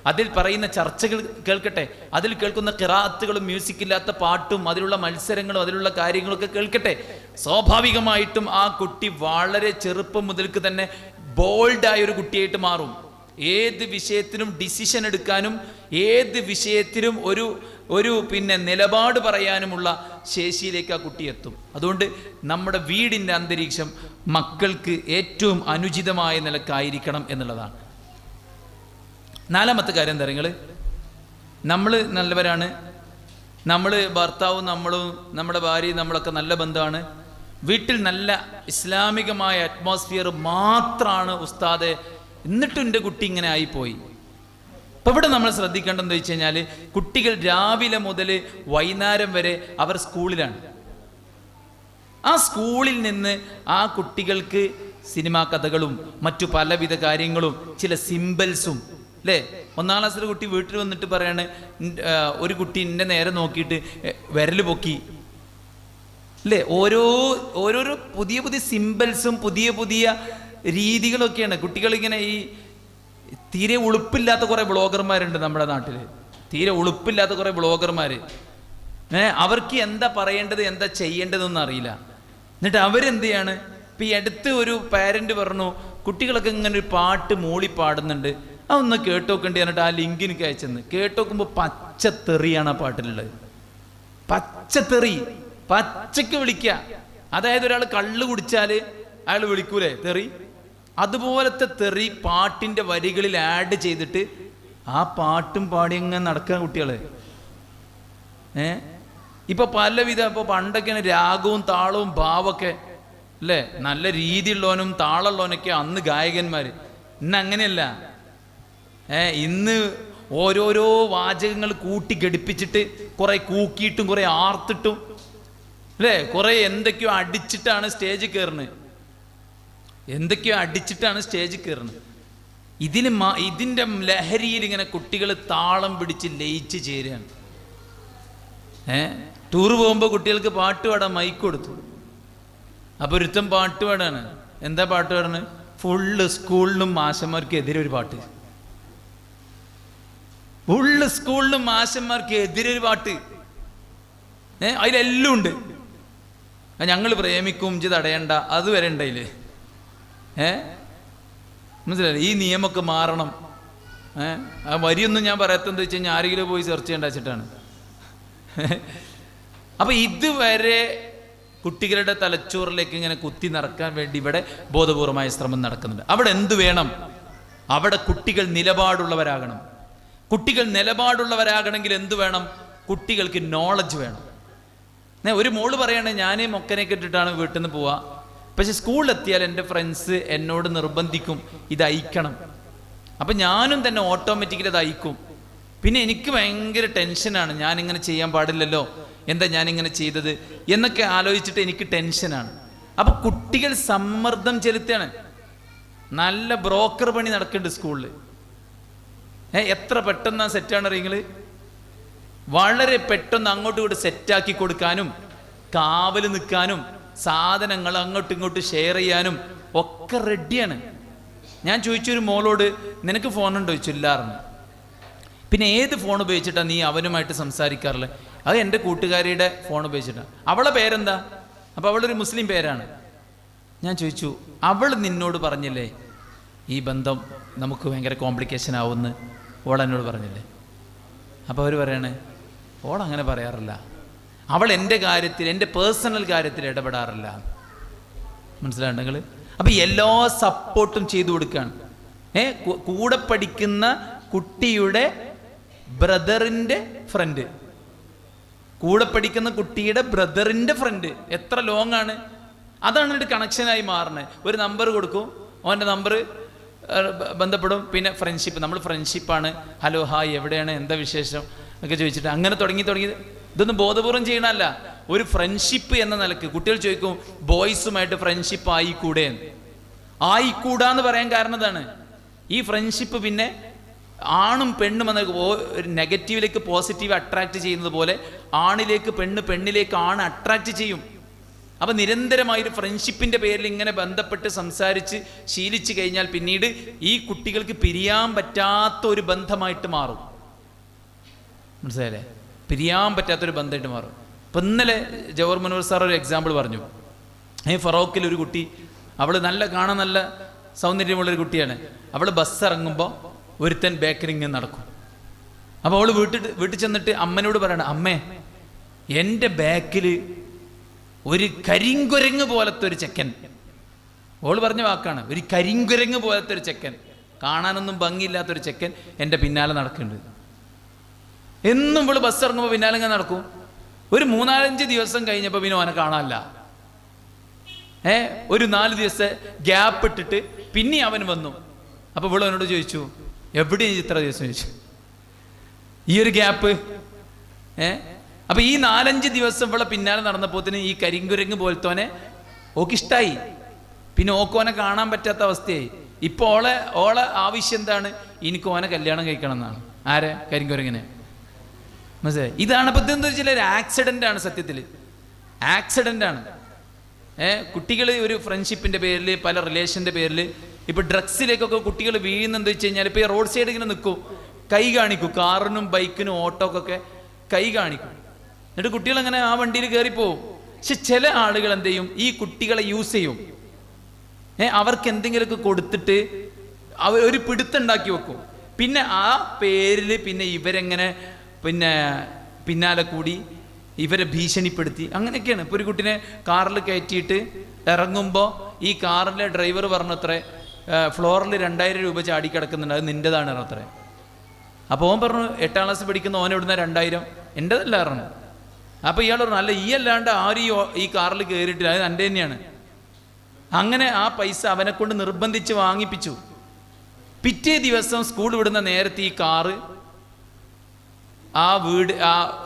അതിൽ പറയുന്ന ചർച്ചകൾ കേൾക്കട്ടെ, അതിൽ കേൾക്കുന്ന ഖിറാഅത്തുകളും മ്യൂസിക്കില്ലാത്ത പാട്ടും അതിലുള്ള മത്സരങ്ങളും അതിലുള്ള കാര്യങ്ങളൊക്കെ കേൾക്കട്ടെ. സ്വാഭാവികമായിട്ടും ആ കുട്ടി വളരെ ചെറുപ്പം മുതൽക്ക് തന്നെ ബോൾഡായ ഒരു കുട്ടിയായിട്ട് മാറും. ഏത് വിഷയത്തിനും ഡിസിഷൻ എടുക്കാനും ഏത് വിഷയത്തിനും ഒരു നിലപാട് പറയാനുമുള്ള ശേഷിയിലേക്ക് ആ കുട്ടി എത്തും. അതുകൊണ്ട് നമ്മുടെ വീടിൻ്റെ അന്തരീക്ഷം മക്കൾക്ക് ഏറ്റവും അനുചിതമായ നിലക്കായിരിക്കണം എന്നുള്ളതാണ്. 4ാമത്തെ കാര്യം എന്താ പറയുക, നമ്മൾ നല്ലവരാണ്, നമ്മൾ ഭർത്താവും നമ്മളും നമ്മുടെ ഭാര്യയും നമ്മളൊക്കെ നല്ല ബന്ധമാണ്, വീട്ടിൽ നല്ല ഇസ്ലാമികമായ അറ്റ്മോസ്ഫിയർ മാത്രമാണ് ഉസ്താദെ, എന്നിട്ടും എൻ്റെ കുട്ടി ഇങ്ങനെ ആയിപ്പോയി. അപ്പം ഇവിടെ നമ്മൾ ശ്രദ്ധിക്കേണ്ടതെന്ന് വെച്ച് കഴിഞ്ഞാൽ, കുട്ടികൾ രാവിലെ മുതൽ വൈകുന്നേരം വരെ അവർ സ്കൂളിലാണ്. ആ സ്കൂളിൽ നിന്ന് ആ കുട്ടികൾക്ക് സിനിമാ കഥകളും മറ്റു പലവിധ കാര്യങ്ങളും ചില സിംബൽസും അല്ലേ. 1ാം ക്ലാസ്സിലെ കുട്ടി വീട്ടിൽ വന്നിട്ട് പറയാണ്, ഒരു കുട്ടി എൻ്റെ നേരെ നോക്കിയിട്ട് വിരൽ പൊക്കി അല്ലേ. ഓരോരോ പുതിയ പുതിയ സിംബൽസും പുതിയ പുതിയ രീതികളൊക്കെയാണ്. കുട്ടികളിങ്ങനെ ഈ തീരെ ഉളുപ്പില്ലാത്ത കുറേ ബ്ലോഗർമാരുണ്ട് നമ്മുടെ നാട്ടിൽ. തീരെ ഉളുപ്പില്ലാത്ത കുറേ ബ്ലോഗർമാർ. അവർക്ക് എന്താ പറയേണ്ടത് എന്താ ചെയ്യേണ്ടതെന്നൊന്നും അറിയില്ല. എന്നിട്ട് അവരെന്ത് ചെയ്യാണ്, ഇപ്പം ഈ അടുത്ത് ഒരു പാരന്റ് പറഞ്ഞു, കുട്ടികളൊക്കെ ഇങ്ങനെ ഒരു പാട്ട് മൂളി പാടുന്നുണ്ട്, അതൊന്ന് കേട്ടോക്കേണ്ടി പറഞ്ഞിട്ട് ആ ലിങ്ക് എനിക്ക് അയച്ചെന്ന്. കേട്ടോക്കുമ്പോൾ പച്ചത്തെറിയാണ് ആ പാട്ടിലുള്ളത്. പച്ചത്തെറി, പച്ചക്ക് വിളിക്കുക. അതായത് ഒരാൾ കള്ള് കുടിച്ചാൽ അയാൾ വിളിക്കൂലേ തെറി, അതുപോലത്തെ തെറി പാട്ടിൻ്റെ വരികളിൽ ആഡ് ചെയ്തിട്ട് ആ പാട്ടും പാടി അങ്ങനെ നടക്കുക കുട്ടികളെ. ഇപ്പൊ പലവിധ, ഇപ്പൊ പണ്ടൊക്കെയാണ് രാഗവും താളവും ഭാവമൊക്കെ അല്ലേ, നല്ല രീതിയുള്ളവനും താളമുള്ളവനൊക്കെ അന്ന് ഗായകന്മാർ. ഇന്ന് അങ്ങനെയല്ല. ഇന്ന് ഓരോരോ വാചകങ്ങൾ കൂട്ടി ഘടിപ്പിച്ചിട്ട് കുറെ കൂക്കിയിട്ടും കുറെ ആർത്തിട്ടും അല്ലേ, കുറെ എന്തൊക്കെയോ അടിച്ചിട്ടാണ് സ്റ്റേജിൽ കയറുന്നത്, എന്തൊക്കെയോ അടിച്ചിട്ടാണ് സ്റ്റേജിൽ കയറുന്നത്. ഇതിൻ്റെ ലഹരിയിൽ ഇങ്ങനെ കുട്ടികൾ താളം പിടിച്ച് ലയിച്ച് ചേരുകയാണ്. ടൂറ് പോകുമ്പോൾ കുട്ടികൾക്ക് പാട്ട് പാടാൻ മൈക്ക് കൊടുത്തു. അപ്പോൾ ഒരുത്തം പാട്ട് പാടാണ്. എന്താ പാട്ട് പാടുന്നത്? ഫുള്ള് സ്കൂളിനും മാഷന്മാർക്ക് എതിരെ ഒരു പാട്ട്, ഫുള്ള് സ്കൂളിനും മാഷന്മാർക്ക് എതിരെ ഒരു പാട്ട്. അതിലെല്ലാം ഉണ്ട്. ഞങ്ങൾ പ്രേമിക്കും ഇജ്ജ് തടയണ്ട, അതുവരെ ഉണ്ടായില്ലേ. മനസ്സിലായില്ലേ? ഈ നിയമമൊക്കെ മാറണം. ആ വരിയൊന്നും ഞാൻ പറയാത്തെന്താ വെച്ച് കഴിഞ്ഞാൽ ആരെങ്കിലും പോയി സെർച്ച് ചെയ്യേണ്ട വെച്ചിട്ടാണ്. അപ്പൊ ഇതുവരെ കുട്ടികളുടെ തലച്ചോറിലേക്ക് ഇങ്ങനെ കുത്തി നിറക്കാൻ വേണ്ടി ഇവിടെ ബോധപൂർവമായ ശ്രമം നടക്കുന്നുണ്ട്. അവിടെ എന്ത് വേണം? അവിടെ കുട്ടികൾ നിലപാടുള്ളവരാകണം. കുട്ടികൾ നിലപാടുള്ളവരാകണമെങ്കിൽ എന്ത് വേണം? കുട്ടികൾക്ക് നോളജ് വേണം. ഒരു മോള് പറയണേ, ഞാൻ മൊക്കനെ കെട്ടിട്ടാണ് വീട്ടിൽ നിന്ന് പോവാ, പക്ഷെ സ്കൂളിലെത്തിയാൽ എൻ്റെ ഫ്രണ്ട്സ് എന്നോട് നിർബന്ധിക്കും ഇത് അയക്കണം. അപ്പം ഞാനും തന്നെ ഓട്ടോമാറ്റിക്കലി അത് അയക്കും. പിന്നെ എനിക്ക് ഭയങ്കര ടെൻഷനാണ്, ഞാനിങ്ങനെ ചെയ്യാൻ പാടില്ലല്ലോ, എന്താ ഞാനിങ്ങനെ ചെയ്തത് എന്നൊക്കെ ആലോചിച്ചിട്ട് എനിക്ക് ടെൻഷനാണ്. അപ്പൊ കുട്ടികൾ സമ്മർദ്ദം ചെലുത്താണ്. നല്ല ബ്രോക്കർ പണി നടക്കുന്നുണ്ട് സ്കൂളിൽ. എത്ര പെട്ടെന്ന് സെറ്റാണ് അറിയുന്നത്. വളരെ പെട്ടെന്ന് അങ്ങോട്ടും ഇങ്ങോട്ട് സെറ്റാക്കി കൊടുക്കാനും കാവൽ നിൽക്കാനും സാധനങ്ങൾ അങ്ങോട്ടും ഇങ്ങോട്ടും ഷെയർ ചെയ്യാനും ഒക്കെ റെഡിയാണ്. ഞാൻ ചോദിച്ചൊരു മോളോട്, നിനക്ക് ഫോണുണ്ടോ ചോദിച്ചു. ഇല്ലാറുണ്ട്. പിന്നെ ഏത് ഫോൺ ഉപയോഗിച്ചിട്ടാണ് നീ അവനുമായിട്ട് സംസാരിക്കാറുള്ളത്? അത് എൻ്റെ കൂട്ടുകാരിയുടെ ഫോൺ ഉപയോഗിച്ചിട്ടാണ്. അവളെ പേരെന്താ? അപ്പോൾ അവളൊരു മുസ്ലിം പേരാണ്. ഞാൻ ചോദിച്ചു, അവൾ നിന്നോട് പറഞ്ഞില്ലേ ഈ ബന്ധം നമുക്ക് ഭയങ്കര കോംപ്ലിക്കേഷൻ ആവുമെന്ന്? ഓൾ എന്നോട് പറഞ്ഞില്ലേ? അപ്പോൾ അവർ പറയണേ, ഓൾ അങ്ങനെ പറയാറില്ല, അവൾ എൻ്റെ കാര്യത്തിൽ, എൻ്റെ പേഴ്സണൽ കാര്യത്തിൽ ഇടപെടാറില്ല. മനസ്സിലായിട്ടുണ്ടെങ്കിൽ അപ്പം എല്ലാ സപ്പോർട്ടും ചെയ്തു കൊടുക്കുകയാണ്. കൂടെ പഠിക്കുന്ന കുട്ടിയുടെ ബ്രദറിൻ്റെ ഫ്രണ്ട്, കൂടെ പഠിക്കുന്ന കുട്ടിയുടെ ബ്രദറിൻ്റെ ഫ്രണ്ട്, എത്ര ലോങ് ആണ്. അതാണ് ഒരു കണക്ഷനായി മാറുന്നത്. ഒരു നമ്പർ കൊടുക്കും, അവൻ്റെ നമ്പർ ബന്ധപ്പെടും, പിന്നെ ഫ്രണ്ട്ഷിപ്പ്, നമ്മൾ ഫ്രണ്ട്ഷിപ്പാണ്, ഹലോ ഹായ് എവിടെയാണ്, എന്താ വിശേഷം ഒക്കെ ചോദിച്ചിട്ട് അങ്ങനെ തുടങ്ങി. ഇതൊന്നും ബോധപൂർവം ചെയ്യണമല്ല. ഒരു ഫ്രണ്ട്ഷിപ്പ് എന്ന നിലക്ക് കുട്ടികൾ ചോദിക്കും, ബോയ്സുമായിട്ട് ഫ്രണ്ട്ഷിപ്പ് ആയിക്കൂടെ? ആയിക്കൂടാന്ന് പറയാൻ കാരണം ഇതാണ്. ഈ ഫ്രണ്ട്ഷിപ്പ് പിന്നെ ആണും പെണ്ണും എന്ന ഒരു നെഗറ്റീവിലേക്ക് പോസിറ്റീവ് അട്രാക്ട് ചെയ്യുന്നത് പോലെ ആണിലേക്ക് പെണ്ണ്, പെണ്ണിലേക്ക് ആണ് അട്രാക്ട് ചെയ്യും. അപ്പൊ നിരന്തരമായൊരു ഫ്രണ്ട്ഷിപ്പിന്റെ പേരിൽ ഇങ്ങനെ ബന്ധപ്പെട്ട് സംസാരിച്ച് ശീലിച്ചു കഴിഞ്ഞാൽ പിന്നീട് ഈ കുട്ടികൾക്ക് പിരിയാൻ പറ്റാത്ത ഒരു ബന്ധമായിട്ട് മാറും. മനസ്സിലായില്ലേ? പിരിയാൻ പറ്റാത്തൊരു ബന്ധമായിട്ട് മാറും. ഇപ്പം ഇന്നലെ ജവഹർ മനോഹർ സാർ ഒരു എക്സാമ്പിൾ പറഞ്ഞു. ഫറോക്കിൽ ഒരു കുട്ടി, അവൾ കാണാൻ നല്ല സൗന്ദര്യമുള്ളൊരു കുട്ടിയാണ്. അവൾ ബസ് ഇറങ്ങുമ്പോൾ ഒരുത്തൻ ബേക്കറിങ് നടക്കും. അപ്പോൾ അവൾ വീട്ടിൽ ചെന്നിട്ട് അമ്മനോട് പറയണം, അമ്മേ എൻ്റെ ബാക്കിൽ ഒരു കരിങ്കുരങ്ങ് പോലത്തെ ഒരു ചെക്കൻ, ഓൾ പറഞ്ഞ വാക്കാണ്, ഒരു കരിങ്കുരങ്ങ് പോലത്തെ ഒരു ചെക്കൻ, കാണാനൊന്നും ഭംഗിയില്ലാത്തൊരു ചെക്കൻ എൻ്റെ പിന്നാലെ നടക്കുന്നുണ്ട്. എന്നും ഇവള് ബസ് ഇറങ്ങുമ്പോൾ പിന്നാലെ ഇങ്ങനെ നടക്കും. ഒരു 3-5 ദിവസം കഴിഞ്ഞപ്പോൾ പിന്നെ അവനെ കാണാനില്ല. ഒരു 4 ദിവസത്തെ ഗ്യാപ്പ് ഇട്ടിട്ട് പിന്നെ അവൻ വന്നു. അപ്പോൾ ഇവള് അവനോട് ചോദിച്ചു, എവിടെയാണ് ഇത്ര ദിവസം ചോദിച്ചു, ഈ ഒരു ഗ്യാപ്പ്? അപ്പൊ ഈ 4-5 ദിവസം ഇവളെ പിന്നാലെ നടന്നപ്പോത്തിന് ഈ കരിങ്കുരങ്ങ് പോലത്തോനെ ഓക്കിഷ്ടായി. പിന്നെ ഓക്കോനെ കാണാൻ പറ്റാത്ത അവസ്ഥയായി. ഇപ്പൊ ഓളെ ആവശ്യം എന്താണ്? എനിക്ക് ഓനെ കല്യാണം കഴിക്കണം എന്നാണ്. ആരെ? കരിങ്കുരങ്ങിനെ. മനസ്സിലായി? ഇതാണ്. ഇപ്പം ഇതെന്താ വെച്ചാൽ ഒരു ആക്സിഡൻ്റ് ആണ്, സത്യത്തിൽ ആക്സിഡൻ്റ് ആണ്. കുട്ടികൾ ഒരു ഫ്രണ്ട്ഷിപ്പിൻ്റെ പേരിൽ, പല റിലേഷൻ്റെ പേരിൽ ഇപ്പോൾ ഡ്രഗ്സിലേക്കൊക്കെ കുട്ടികൾ വീഴുന്നെന്താ വെച്ച് കഴിഞ്ഞാൽ, ഇപ്പോൾ ഈ റോഡ് സൈഡ് ഇങ്ങനെ നിൽക്കും, കൈ കാണിക്കും, കാറിനും ബൈക്കിനും ഓട്ടോക്കൊക്കെ കൈ കാണിക്കും. എന്നിട്ട് കുട്ടികളങ്ങനെ ആ വണ്ടിയിൽ കയറിപ്പോവും. പക്ഷെ ചില ആളുകൾ എന്ത് ചെയ്യും? ഈ കുട്ടികളെ യൂസ് ചെയ്യും. അവർക്ക് എന്തെങ്കിലുമൊക്കെ കൊടുത്തിട്ട് ഒരു പിടുത്തുണ്ടാക്കി വെക്കും. പിന്നെ ആ പേരിൽ പിന്നെ ഇവരെങ്ങനെ പിന്നാലെ കൂടി ഇവരെ ഭീഷണിപ്പെടുത്തി. അങ്ങനെയൊക്കെയാണ്. ഇപ്പോൾ ഒരു കുട്ടിനെ കാറിൽ കയറ്റിയിട്ട് ഇറങ്ങുമ്പോൾ ഈ കാറിലെ ഡ്രൈവർ പറഞ്ഞത്രേ ഫ്ലോറിൽ 2000 രൂപ ചാടി കിടക്കുന്നുണ്ട്, അത് നിൻ്റെതാണ് അത്രേ. അപ്പോൾ ഓൻ പറഞ്ഞു 8ാം ക്ലാസ് പഠിക്കുന്ന ഓൻ എവിടുന്ന 2000, എൻ്റെതല്ല പറഞ്ഞു. അപ്പോൾ ഇയാൾ പറഞ്ഞു അല്ല ഈ അല്ലാണ്ട് ആരും ഈ കാറിൽ കയറിയിട്ടില്ല, അത് എൻ്റെ തന്നെയാണ്. അങ്ങനെ ആ പൈസ അവനെ കൊണ്ട് നിർബന്ധിച്ച് വാങ്ങിപ്പിച്ചു. പിറ്റേ ദിവസം സ്കൂൾ വിടുന്ന നേരത്തെ ഈ കാറ് ആ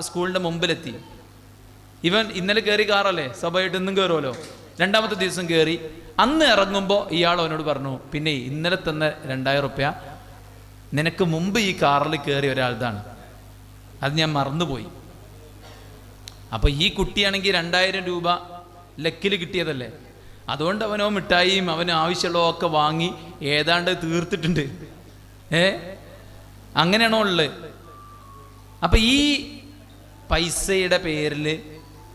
സ്കൂളിൻ്റെ മുമ്പിലെത്തി. ഇവൻ ഇന്നലെ കയറി കാറല്ലേ, സ്വാഭാവികമായിട്ട് ഇന്നും കയറുമല്ലോ. 2ാമത്തെ ദിവസം കയറി. അന്ന് ഇറങ്ങുമ്പോൾ ഇയാൾ അവനോട് പറഞ്ഞു, പിന്നെ ഇന്നലെ തന്ന 2000 റുപ്യ നിനക്ക് മുമ്പ് ഈ കാറിൽ കയറി ഒരാൾതാണ്, അത് ഞാൻ മറന്നുപോയി. അപ്പോൾ ഈ കുട്ടിയാണെങ്കിൽ 2000 രൂപ ലക്കിൽ കിട്ടിയതല്ലേ, അതുകൊണ്ട് അവനോ മിഠായിയും അവന് ആവശ്യമുള്ളതൊക്കെ വാങ്ങി ഏതാണ്ട് തീർത്തിട്ടുണ്ട്. അങ്ങനെയാണോ ഉള്ളത്? അപ്പം ഈ പൈസയുടെ പേരിൽ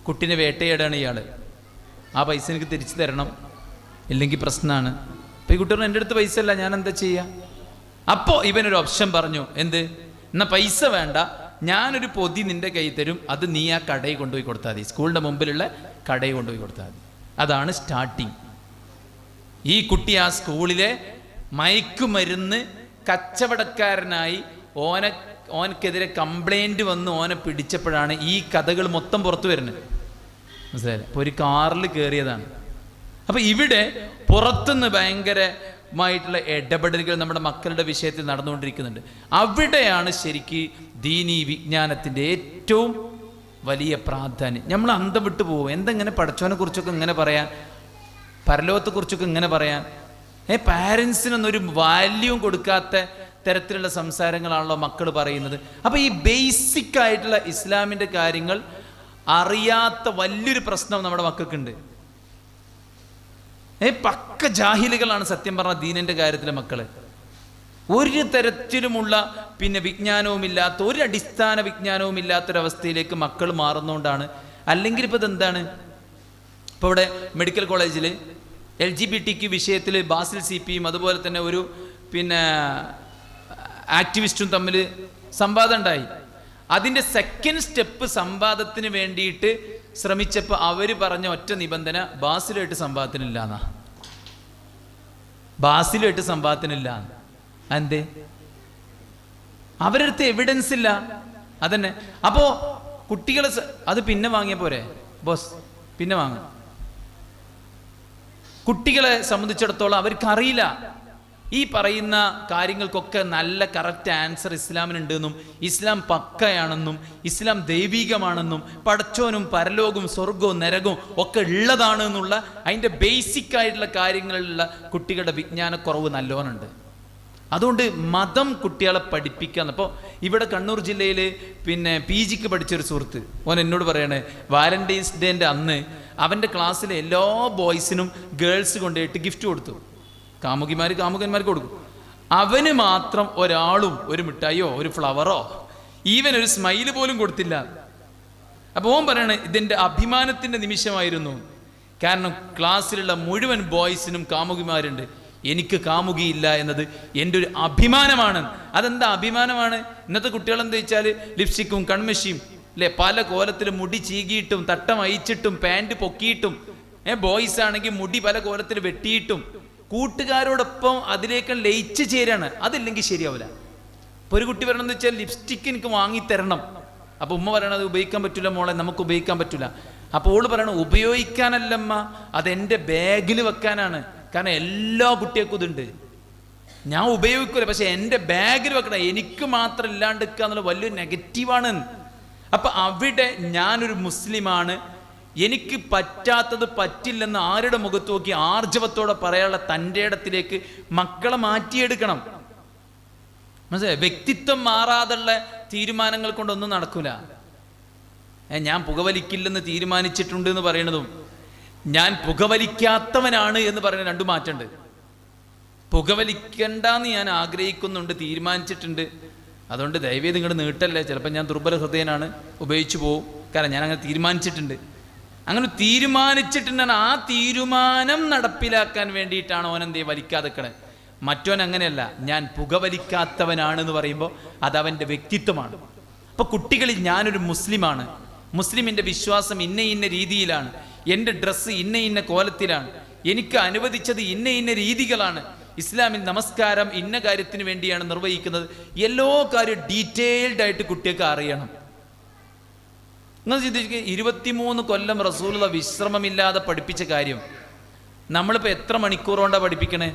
കുട്ടീനെ വേട്ടയാടാണ് ഇയാൾ. ആ പൈസ എനിക്ക് തിരിച്ചു തരണം, ഇല്ലെങ്കിൽ പ്രശ്നമാണ്. അപ്പം ഈ കുട്ടി പറഞ്ഞു എൻ്റെ അടുത്ത് പൈസ അല്ല, ഞാൻ എന്താ ചെയ്യുക? അപ്പോൾ ഇവനൊരു ഓപ്ഷൻ പറഞ്ഞു. എന്ത്? എന്നാൽ പൈസ വേണ്ട, ഞാനൊരു പൊതി നിൻ്റെ കൈ തരും, അത് നീ ആ കടയിൽ കൊണ്ടുപോയി കൊടുത്താൽ മതി, സ്കൂളിൻ്റെ മുമ്പിലുള്ള കടയിൽ കൊണ്ടുപോയി കൊടുത്താൽ മതി. അതാണ് സ്റ്റാർട്ടിങ്. ഈ കുട്ടി ആ സ്കൂളിലെ മയക്കുമരുന്ന് കച്ചവടക്കാരനായി ഓനക്കെതിരെ കംപ്ലൈൻറ്റ് വന്ന് ഓനെ പിടിച്ചപ്പോഴാണ് ഈ കഥകൾ മൊത്തം പുറത്തു വരുന്നത്. മനസ്സിലായില്ലേ? അപ്പോൾ ഒരു കാറിൽ കയറിയതാണ്. അപ്പോൾ ഇവിടെ പുറത്തുനിന്ന് ഭയങ്കരമായിട്ടുള്ള ഇടപെടലുകൾ നമ്മുടെ മക്കളുടെ വിഷയത്തിൽ നടന്നുകൊണ്ടിരിക്കുന്നുണ്ട്. അവിടെയാണ് ശരിക്ക് ദീനീ വിജ്ഞാനത്തിൻ്റെ ഏറ്റവും വലിയ പ്രാധാന്യം. നമ്മൾ അന്തം വിട്ടു പോകും. എന്തെങ്ങനെ പടച്ചോനെ കുറിച്ചൊക്കെ ഇങ്ങനെ പറയാൻ, പരലോകത്തെക്കുറിച്ചൊക്കെ ഇങ്ങനെ പറയാൻ. പാരൻസിനൊന്നൊരു വാല്യൂ കൊടുക്കാത്ത തരത്തിലുള്ള സംസാരങ്ങളാണല്ലോ മക്കൾ പറയുന്നത്. അപ്പോൾ ഈ ബേസിക് ആയിട്ടുള്ള ഇസ്ലാമിൻ്റെ കാര്യങ്ങൾ അറിയാത്ത വലിയൊരു പ്രശ്നം നമ്മുടെ മക്കൾക്കുണ്ട്. പക്ക ജാഹിലുകളാണ് സത്യം പറഞ്ഞ ദീനിൻ്റെ കാര്യത്തിലെ മക്കള്. ഒരു തരത്തിലുമുള്ള വിജ്ഞാനവുമില്ലാത്ത, ഒരു അടിസ്ഥാന വിജ്ഞാനവും ഇല്ലാത്തൊരവസ്ഥയിലേക്ക് മക്കൾ മാറുന്നതുകൊണ്ടാണ്. അല്ലെങ്കിൽ ഇപ്പോൾ ഇതെന്താണ്, ഇപ്പോൾ ഇവിടെ മെഡിക്കൽ കോളേജിൽ LGBT വിഷയത്തിൽ ബാസിൽ CPയും അതുപോലെ തന്നെ ഒരു ആക്ടിവിസ്റ്റും തമ്മിൽ സംവാദം ഉണ്ടായി. അതിൻ്റെ സെക്കൻഡ് സ്റ്റെപ്പ് സംവാദത്തിന് വേണ്ടിയിട്ട് ശ്രമിച്ചപ്പോൾ അവർ പറഞ്ഞ ഒറ്റ നിബന്ധന, ബാസിലുമായിട്ട് സംവാദത്തിനില്ല എന്നാ. ബാസിലുമായിട്ട് സംവാദത്തിനില്ല. എന്തേ? അവരടുത്ത് എവിഡൻസ് ഇല്ല. അതന്നെ. അപ്പോൾ കുട്ടികളെ അത് പിന്നെ വാങ്ങിയ പോരെ ബോസ്, പിന്നെ വാങ്ങും. കുട്ടികളെ സംബന്ധിച്ചിടത്തോളം അവർക്കറിയില്ല ഈ പറയുന്ന കാര്യങ്ങൾക്കൊക്കെ നല്ല കറക്റ്റ് ആൻസർ ഇസ്ലാമിനുണ്ടെന്നും ഇസ്ലാം പക്കയാണെന്നും ഇസ്ലാം ദൈവികമാണെന്നും പടച്ചോനും പരലോകവും സ്വർഗവും നരകവും ഒക്കെ ഉള്ളതാണ് എന്നുള്ള അതിൻ്റെ ബേസിക് ആയിട്ടുള്ള കാര്യങ്ങളിലുള്ള കുട്ടികളുടെ വിജ്ഞാനക്കുറവ് നല്ലോണുണ്ട്. അതുകൊണ്ട് മതം കുട്ടികളെ പഠിപ്പിക്കാന്ന്. അപ്പോൾ ഇവിടെ കണ്ണൂർ ജില്ലയിൽ PGക്ക് പഠിച്ചൊരു സുഹൃത്ത് ഓൻ എന്നോട് പറയണേ, വാലന്റൈൻസ് ഡേൻ്റെ അന്ന് അവൻ്റെ ക്ലാസ്സിലെ എല്ലാ ബോയ്സിനും ഗേൾസ് കൊണ്ടുപോയിട്ട് ഗിഫ്റ്റ് കൊടുത്തു. കാമുകന്മാർക്ക് കൊടുക്കും. അവന് മാത്രം ഒരാളും ഒരു മിഠായിയോ ഒരു ഫ്ലവറോ ഈവൻ ഒരു സ്മൈല് പോലും കൊടുത്തില്ല. അപ്പോൾ ഓൻ പറയണേ ഇതെൻ്റെ അഭിമാനത്തിൻ്റെ നിമിഷമായിരുന്നു. കാരണം ക്ലാസ്സിലുള്ള മുഴുവൻ ബോയ്സിനും കാമുകിമാരുണ്ട്, എനിക്ക് കാമുകിയില്ല എന്നത് എൻ്റെ ഒരു അഭിമാനമാണ്. അതെന്താ അഭിമാനമാണ്? ഇന്നത്തെ കുട്ടികൾ എന്താ വെച്ചാൽ ലിപ്സ്റ്റിക്കും കൺമഷിയും അല്ലേ, പല കോലത്തിലും മുടി ചീകിയിട്ടും തട്ടം അയച്ചിട്ടും പാൻറ് പൊക്കിയിട്ടും, ബോയ്സ് ആണെങ്കിൽ മുടി പല കോലത്തിൽ വെട്ടിയിട്ടും കൂട്ടുകാരോടൊപ്പം അതിലേക്ക് ലയിച്ച് ചേരാണ്. അതില്ലെങ്കിൽ ശരിയാവില്ല. ഇപ്പോൾ ഒരു കുട്ടി പറയണമെന്ന് വെച്ചാൽ ലിപ്സ്റ്റിക്ക് എനിക്ക് വാങ്ങിത്തരണം. അപ്പോൾ ഉമ്മ പറയണത് അത് ഉപയോഗിക്കാൻ പറ്റില്ല മോളെ, നമുക്ക് ഉപയോഗിക്കാൻ പറ്റില്ല. അപ്പോൾ ഓള് പറയണം ഉപയോഗിക്കാനല്ലമ്മ, അതെൻ്റെ ബാഗിൽ വെക്കാനാണ്. കാരണം എല്ലാ കുട്ടികൾക്കും ഇതുണ്ട്, ഞാൻ ഉപയോഗിക്കൂല, പക്ഷെ എൻ്റെ ബാഗിൽ വെക്കണം, എനിക്ക് മാത്രം ഇല്ലാണ്ട് വെക്കുക എന്നുള്ള വലിയൊരു നെഗറ്റീവാണ്. അപ്പം അവിടെ ഞാനൊരു മുസ്ലിമാണ്, എനിക്ക് പറ്റാത്തത് പറ്റില്ലെന്ന് ആരുടെ മുഖത്ത് നോക്കി ആർജവത്തോടെ പറയാനുള്ള തൻ്റെ ഇടത്തിലേക്ക് മക്കളെ മാറ്റിയെടുക്കണം. മനസ്സിലായി? വ്യക്തിത്വം മാറാതുള്ള തീരുമാനങ്ങൾ കൊണ്ടൊന്നും നടക്കൂല. ഞാൻ പുകവലിക്കില്ലെന്ന് തീരുമാനിച്ചിട്ടുണ്ട് എന്ന് പറയണതും ഞാൻ പുകവലിക്കാത്തവനാണ് എന്ന് പറയുന്ന രണ്ടു മാറ്റമുണ്ട്. പുകവലിക്കണ്ടെന്ന് ഞാൻ ആഗ്രഹിക്കുന്നുണ്ട്, തീരുമാനിച്ചിട്ടുണ്ട്, അതുകൊണ്ട് ദയവേത് ഇങ്ങോട്ട് നീട്ടല്ലേ, ചിലപ്പോൾ ഞാൻ ദുർബല ഹൃദയനാണ്, ഉപയോഗിച്ചു പോവും, കാരണം ഞാൻ അങ്ങനെ തീരുമാനിച്ചിട്ടുണ്ട്. അങ്ങനെ തീരുമാനിച്ചിട്ടുണ്ടെങ്കിൽ ആ തീരുമാനം നടപ്പിലാക്കാൻ വേണ്ടിയിട്ടാണ് ഓനെന്തേ വലിക്കാതെക്കണേ. മറ്റോൻ അങ്ങനെയല്ല, ഞാൻ പുകവലിക്കാത്തവനാണെന്ന് പറയുമ്പോൾ അതവൻ്റെ വ്യക്തിത്വമാണ്. അപ്പോൾ കുട്ടികളിൽ ഞാനൊരു മുസ്ലിമാണ്, മുസ്ലിമിൻ്റെ വിശ്വാസം ഇന്ന ഇന്ന രീതിയിലാണ്, എൻ്റെ ഡ്രസ്സ് ഇന്ന ഇന്ന കോലത്തിലാണ്, എനിക്ക് അനുവദിച്ചത് ഇന്ന ഇന്ന രീതികളാണ്, ഇസ്ലാമിൽ നമസ്കാരം ഇന്ന കാര്യത്തിന് വേണ്ടിയാണ് നിർവഹിക്കുന്നത്, എല്ലാ കാര്യവും ഡീറ്റെയിൽഡ് ആയിട്ട് കുട്ടികൾക്ക് അറിയണം. നിങ്ങൾ ചിന്തിക്കുക, 23 കൊല്ലം റസൂലുള്ള വിശ്രമമില്ലാതെ പഠിപ്പിച്ച കാര്യം നമ്മളിപ്പോൾ എത്ര മണിക്കൂർ കൊണ്ടാണ് പഠിപ്പിക്കണേ?